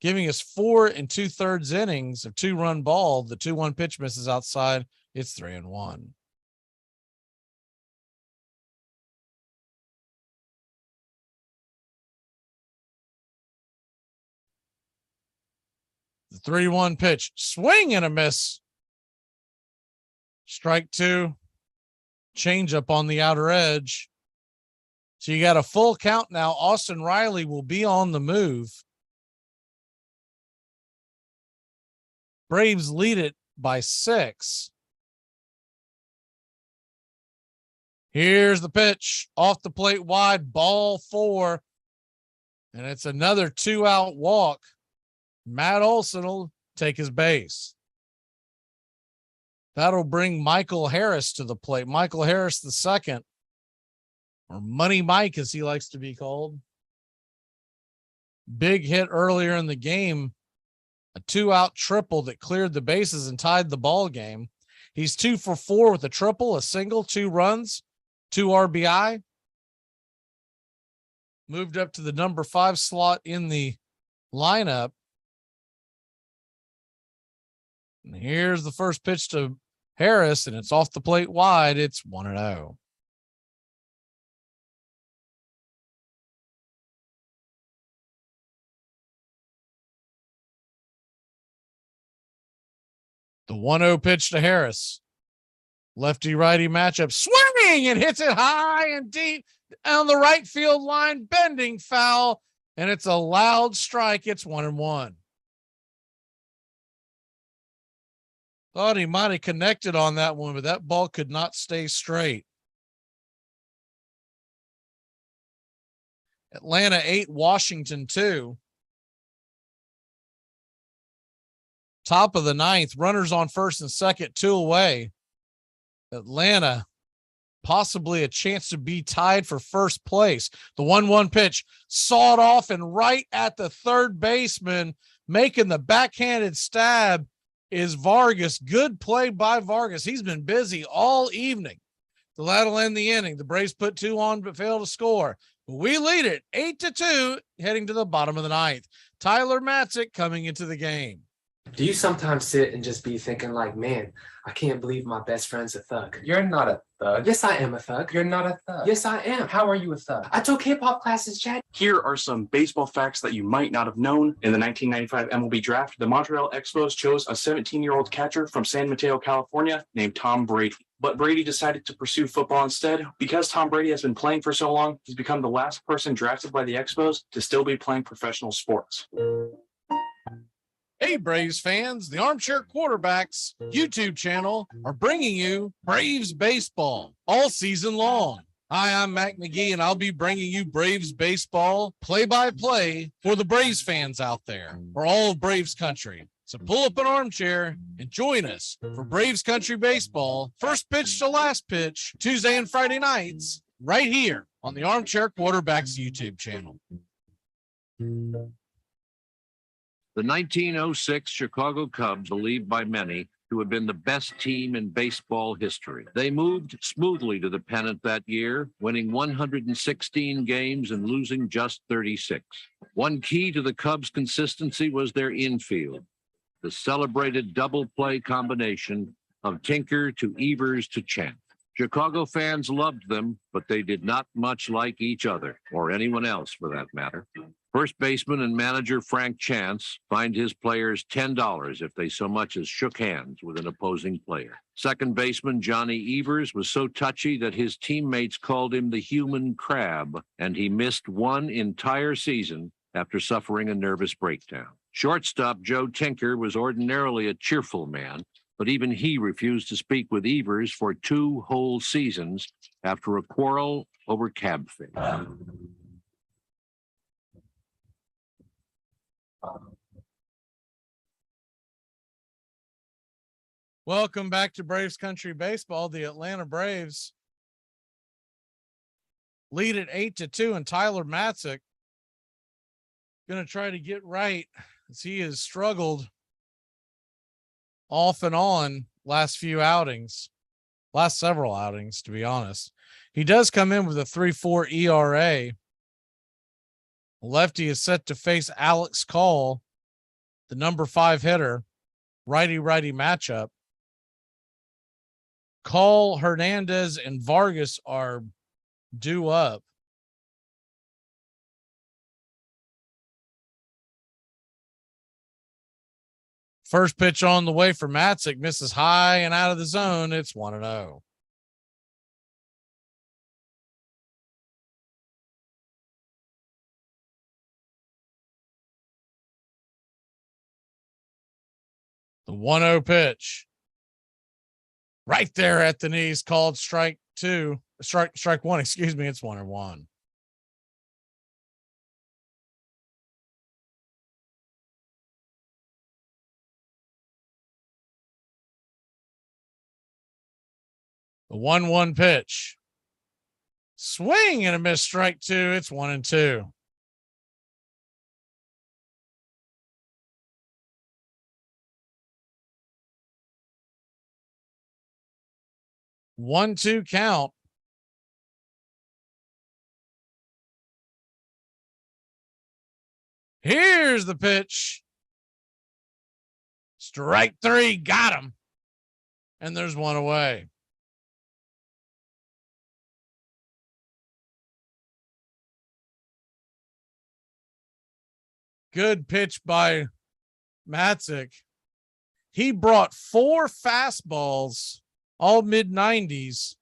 giving us 4 2/3 innings of 2-run ball. The 2-1 pitch misses outside. It's 3-1. The 3-1 pitch, swing and a miss. Strike 2, change up on the outer edge. So you got a full count now. Austin Riley will be on the move. Braves lead it by 6. Here's the pitch off the plate wide, ball 4. And it's another 2-out walk. Matt Olson will take his base. That'll bring Michael Harris to the plate. Michael Harris the second, or Money Mike as he likes to be called. Big hit earlier in the game, a 2-out triple that cleared the bases and tied the ball game. He's 2 for 4 with a triple, a single, 2 runs, 2 RBI. Moved up to the number 5 slot in the lineup. And here's the first pitch to Harris, and it's off the plate wide. It's 1-0. The 1-0 pitch to Harris. Lefty righty matchup, swinging and hits it high and deep on the right field line, bending foul, and it's a loud strike. It's 1-1. Thought he might have connected on that one, but that ball could not stay straight. Atlanta 8, Washington 2. Top of the 9th, runners on first and second, 2 away. Atlanta, possibly a chance to be tied for first place. The 1-1 pitch, sawed off and right at the third baseman, making the backhanded stab is Vargas. Good play by Vargas. He's been busy all evening. That'll end the inning. The Braves put 2 on but failed to score. We lead it 8-2 heading to the bottom of the 9th. Tyler Matzik coming into the game. Do you sometimes sit and just be thinking like, man, I can't believe my best friend's a thug? You're not a thug. Yes, I am a thug. You're not a thug. Yes, I am. How are you a thug? I took hip-hop classes, Chad. Here are some baseball facts that you might not have known. In the 1995 MLB draft, the Montreal Expos chose a 17-year-old catcher from San Mateo, California, named Tom Brady. But Brady decided to pursue football instead. Because Tom Brady has been playing for so long, he's become the last person drafted by the Expos to still be playing professional sports. Hey, Braves fans, the Armchair Quarterbacks YouTube channel are bringing you Braves baseball all season long. Hi, I'm Mac McGee, and I'll be bringing you Braves baseball play-by-play for the Braves fans out there, for all of Braves country. So pull up an armchair and join us for Braves country baseball, first pitch to last pitch, Tuesday and Friday nights, right here on the Armchair Quarterbacks YouTube channel. The 1906 Chicago Cubs, believed by many to have been the best team in baseball history. They moved smoothly to the pennant that year, winning 116 games and losing just 36. One key to the Cubs' consistency was their infield, the celebrated double play combination of Tinker to Evers to Champ. Chicago fans loved them, but they did not much like each other, or anyone else for that matter. First baseman and manager Frank Chance fined his players $10 if they so much as shook hands with an opposing player. Second baseman Johnny Evers was so touchy that his teammates called him the human crab, and he missed one entire season after suffering a nervous breakdown. Shortstop Joe Tinker was ordinarily a cheerful man, but even he refused to speak with Evers for 2 whole seasons after a quarrel over cab fare. Welcome back to Braves Country Baseball. The Atlanta Braves lead at 8-2, and Tyler Matzek going to try to get right as he has struggled off and on last several outings, to be honest. He does come in with a 3.4 ERA. Lefty is set to face Alex Call, the number 5 hitter, righty-righty matchup. Call, Hernandez, and Vargas are due up. First pitch on the way for Matzek, misses high and out of the zone. It's 1-0. The 1-0 pitch. Right there at the knees, called strike 1, excuse me. It's 1-1. The 1-1 pitch. Swing and a miss, strike 2. It's 1-2. One-two count. Here's the pitch. Strike 3, got him. And there's one away. Good pitch by Matzek. He brought 4 fastballs, all mid-90s,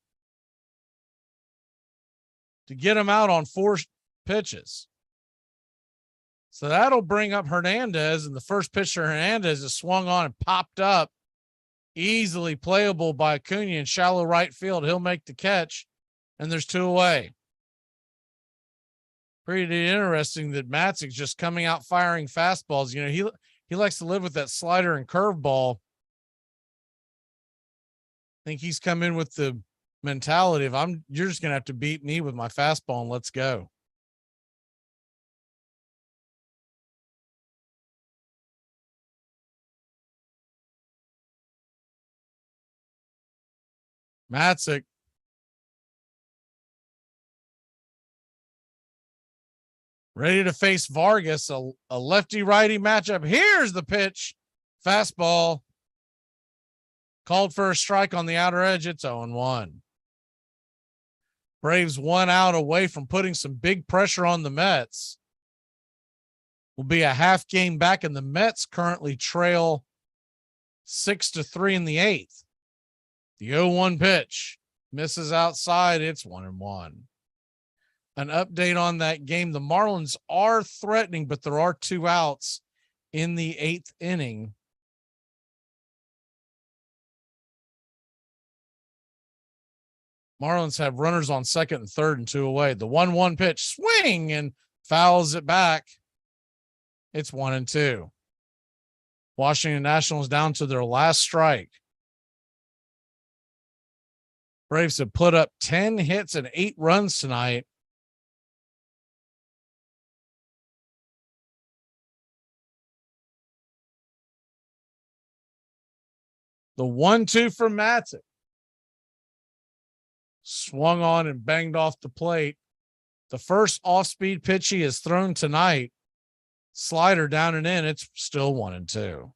to get him out on 4 pitches. So that'll bring up Hernandez, and the first pitch to Hernandez is swung on and popped up. Easily playable by Acuna in shallow right field. He'll make the catch, and there's 2 away. Pretty interesting that Matzek's just coming out firing fastballs. You know, he likes to live with that slider and curveball. I think he's come in with the mentality of you're just gonna have to beat me with my fastball and let's go. Matzek. Ready to face Vargas, a lefty-righty matchup. Here's the pitch. Fastball. Called for a strike on the outer edge. It's 0-1. Braves 1 out away from putting some big pressure on the Mets. Will be a half game back, and the Mets currently trail 6-3 in the 8th. The 0-1 pitch misses outside. It's 1-1. An update on that game. The Marlins are threatening, but there are 2 outs in the 8th inning. Marlins have runners on second and third and 2 away. The 1-1 pitch, swing and fouls it back. It's 1-2. Washington Nationals down to their last strike. Braves have put up 10 hits and 8 runs tonight. The 1-2 from Matzek. Swung on and banged off the plate. The first off-speed pitch he has thrown tonight. Slider down and in. It's still 1-2.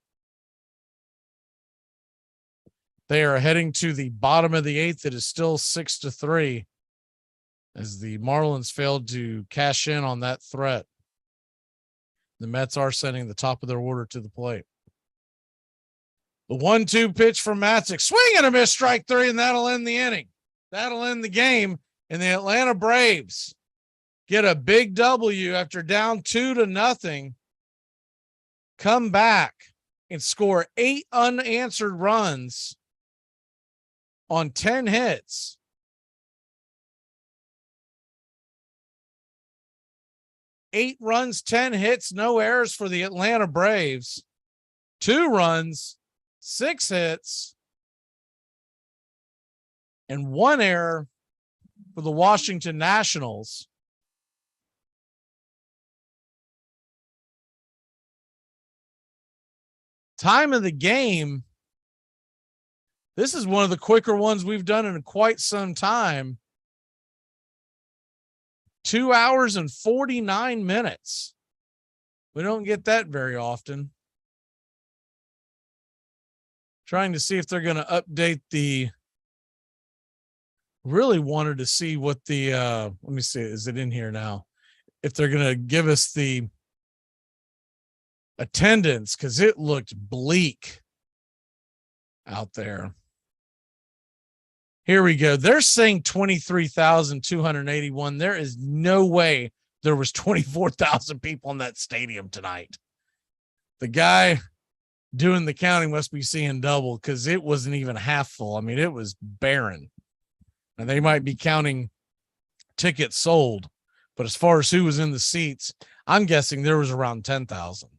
They are heading to the bottom of the 8th. It is still 6-3 as the Marlins failed to cash in on that threat. The Mets are sending the top of their order to the plate. The 1-2 pitch from Matzek, swing and a miss, strike 3, and that'll end the inning. That'll end the game. And the Atlanta Braves get a big W after down 2-0 come back and score 8 unanswered runs on 10 hits. Eight runs, 10 hits, no errors for the Atlanta Braves. 2 runs, 6 hits, and 1 error for the Washington Nationals. Time of the game. This is one of the quicker ones we've done in quite some time. 2 hours and 49 minutes. We don't get that very often. Trying to see if they're going to update the. Really wanted to see what the, let me see, is it in here now? If they're going to give us the attendance, because it looked bleak out there. Here we go. They're saying 23,281. There is no way there was 24,000 people in that stadium tonight. The guy doing the counting must be seeing double, because it wasn't even half full. I mean, it was barren. And they might be counting tickets sold, but as far as who was in the seats, I'm guessing there was around 10,000.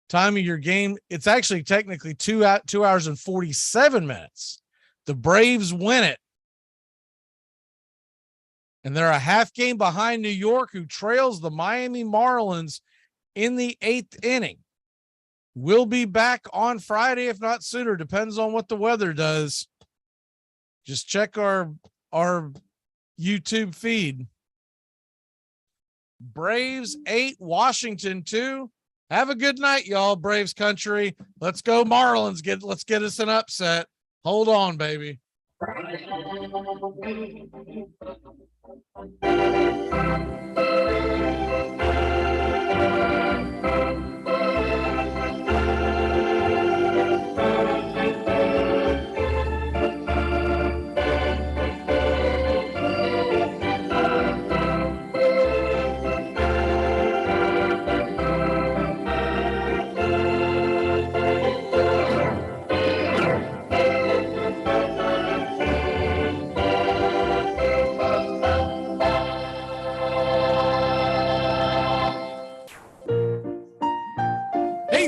Time of your game, it's actually technically 2 hours and 47 minutes. The Braves win it. And they're a half game behind New York, who trails the Miami Marlins in the 8th inning. We'll be back on Friday, if not sooner. Depends on what the weather does. Just check our YouTube feed. Braves 8, Washington 2. Have a good night, y'all, Braves country. Let's go Marlins. Let's get us an upset. Hold on, baby.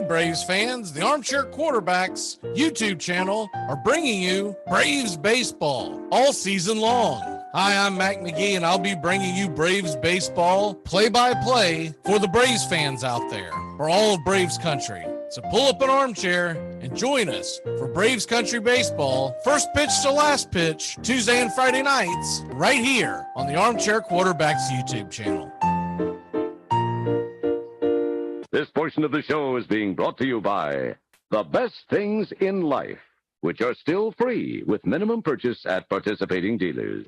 Braves fans, the Armchair Quarterbacks YouTube channel are bringing you Braves baseball all season long. Hi, I'm Mac McGee, and I'll be bringing you Braves baseball play-by-play for the Braves fans out there, for all of Braves country. So pull up an armchair and join us for Braves country baseball, first pitch to last pitch, Tuesday and Friday nights, right here on the Armchair Quarterbacks YouTube channel. This portion of the show is being brought to you by The Best Things in Life, which are still free with minimum purchase at participating dealers.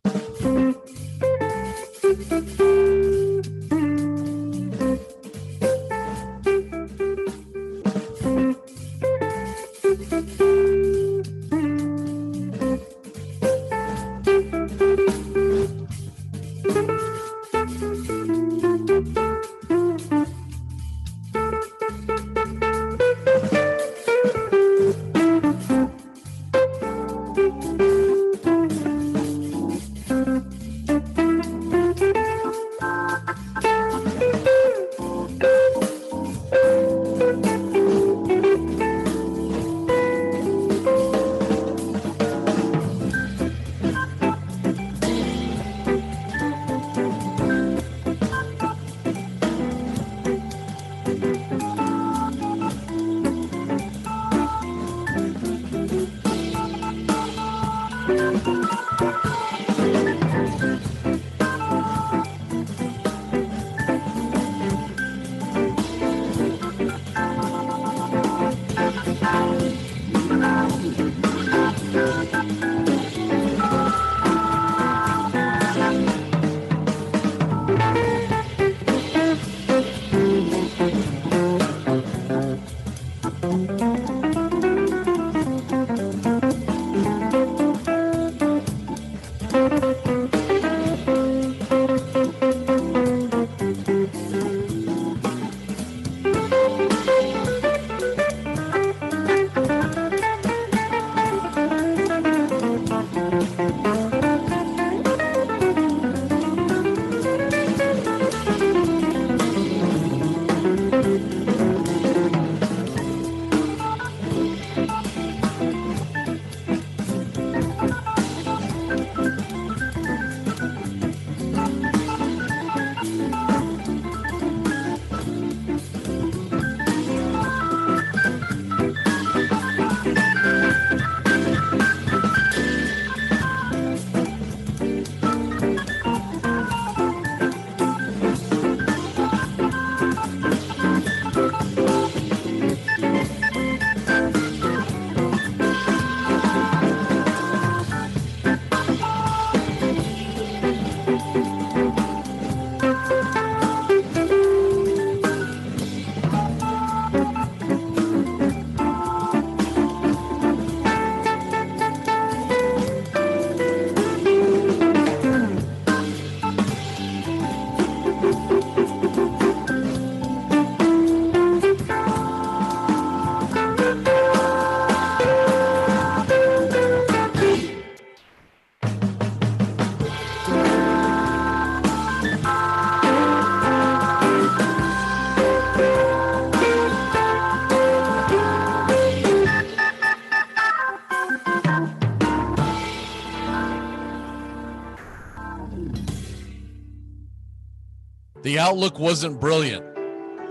The outlook wasn't brilliant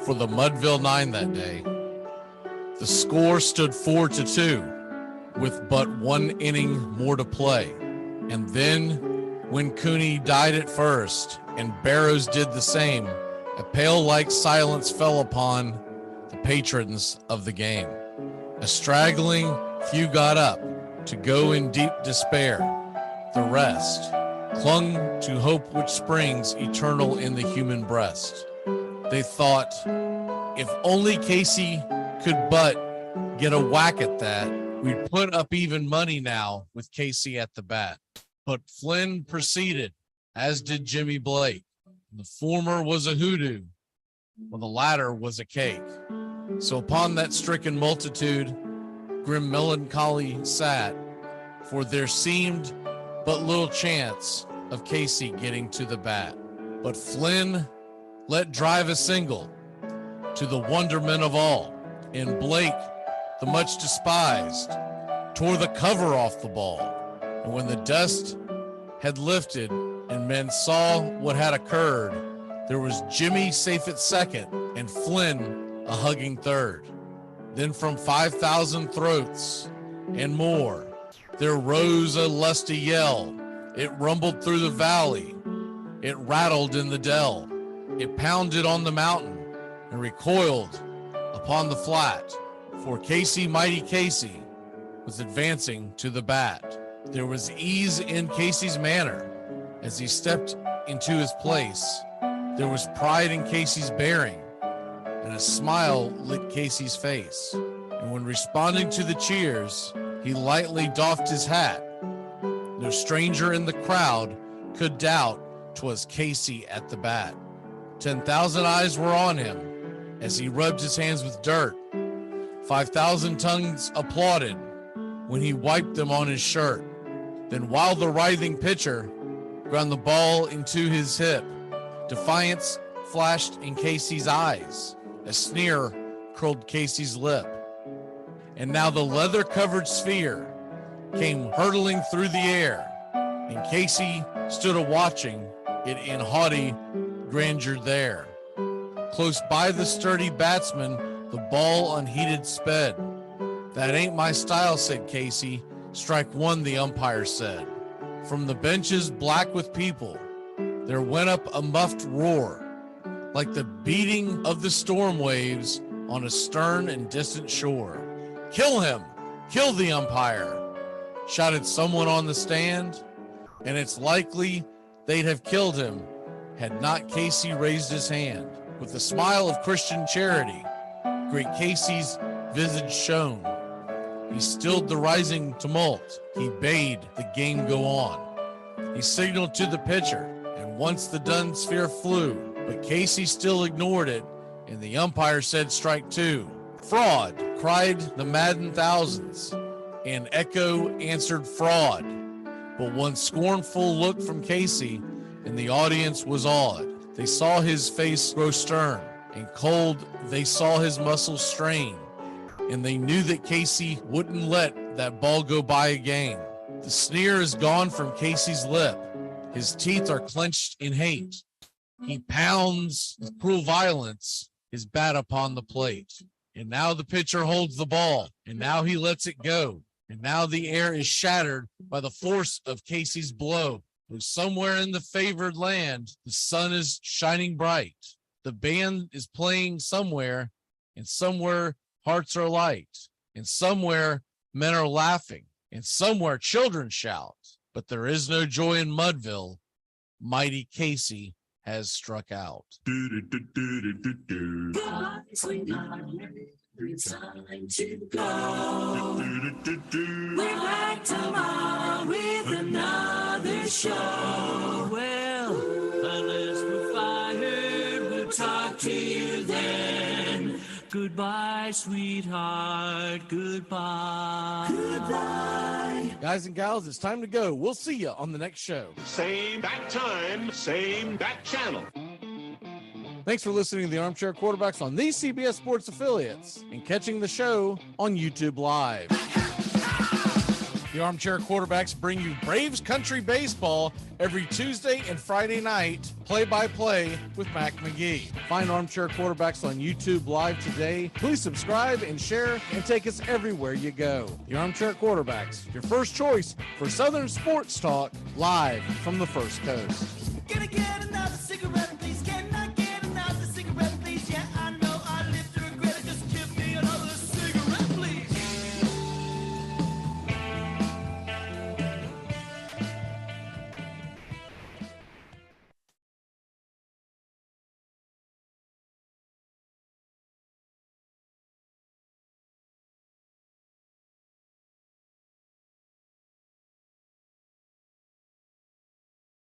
for the Mudville Nine that day. The score stood 4-2 with but one inning more to play. And then when Cooney died at first and Barrows did the same, a pale-like silence fell upon the patrons of the game. A straggling few got up to go in deep despair. The rest clung to hope which springs eternal in the human breast. They thought, if only Casey could but get a whack at that, we'd put up even money now with Casey at the bat. But Flynn proceeded, as did Jimmy Blake. The former was a hoodoo, while the latter was a cake. So upon that stricken multitude, grim melancholy sat, for there seemed but little chance of Casey getting to the bat. But Flynn let drive a single to the wonderment of all, and Blake, the much despised, tore the cover off the ball. And when the dust had lifted and men saw what had occurred, there was Jimmy safe at second and Flynn a hugging third. Then from 5,000 throats and more, there rose a lusty yell. It rumbled through the valley. It rattled in the dell. It pounded on the mountain and recoiled upon the flat. For Casey, mighty Casey, was advancing to the bat. There was ease in Casey's manner as he stepped into his place. There was pride in Casey's bearing, and a smile lit Casey's face. And when responding to the cheers, he lightly doffed his hat. No stranger in the crowd could doubt 'twas Casey at the bat. 10,000 eyes were on him as he rubbed his hands with dirt. 5,000 tongues applauded when he wiped them on his shirt. Then while the writhing pitcher ground the ball into his hip, defiance flashed in Casey's eyes. A sneer curled Casey's lip. And now the leather-covered sphere came hurtling through the air, and Casey stood a-watching it in haughty grandeur there. Close by the sturdy batsman, the ball unheeded sped. That ain't my style, said Casey. Strike one, the umpire said. From the benches black with people, there went up a muffled roar, like the beating of the storm waves on a stern and distant shore. Kill him! Kill the umpire! Shouted someone on the stand, and it's likely they'd have killed him had not Casey raised his hand. With a smile of Christian charity, great Casey's visage shone. He stilled the rising tumult. He bade the game go on. He signaled to the pitcher, and once the dun sphere flew, but Casey still ignored it, and the umpire said strike two. Fraud, cried the maddened thousands, and echo answered fraud. But one scornful look from Casey, and the audience was awed. They saw his face grow stern, and cold they saw his muscles strain, and they knew that Casey wouldn't let that ball go by again. The sneer is gone from Casey's lip. His teeth are clenched in hate. He pounds with cruel violence his bat upon the plate. And now the pitcher holds the ball, and now he lets it go. And now the air is shattered by the force of Casey's blow. Though somewhere in the favored land, the sun is shining bright. The band is playing somewhere, and somewhere hearts are light, and somewhere men are laughing, and somewhere children shout. But there is no joy in Mudville. Mighty Casey has struck out. Goodbye, sweetheart. It's time to go. We're back tomorrow with another show. Well, unless we're fired, we'll talk to you then. Goodbye, sweetheart. Goodbye. Goodbye. Guys and gals, it's time to go. We'll see you on the next show. Same bat time, same bat channel. Thanks for listening to the Armchair Quarterbacks on these CBS Sports affiliates and catching the show on YouTube Live. The Armchair Quarterbacks bring you Braves Country Baseball every Tuesday and Friday night, play-by-play with Mac McGee. Find Armchair Quarterbacks on YouTube Live today. Please subscribe and share and take us everywhere you go. The Armchair Quarterbacks, your first choice for Southern sports talk, live from the First Coast. Gonna get another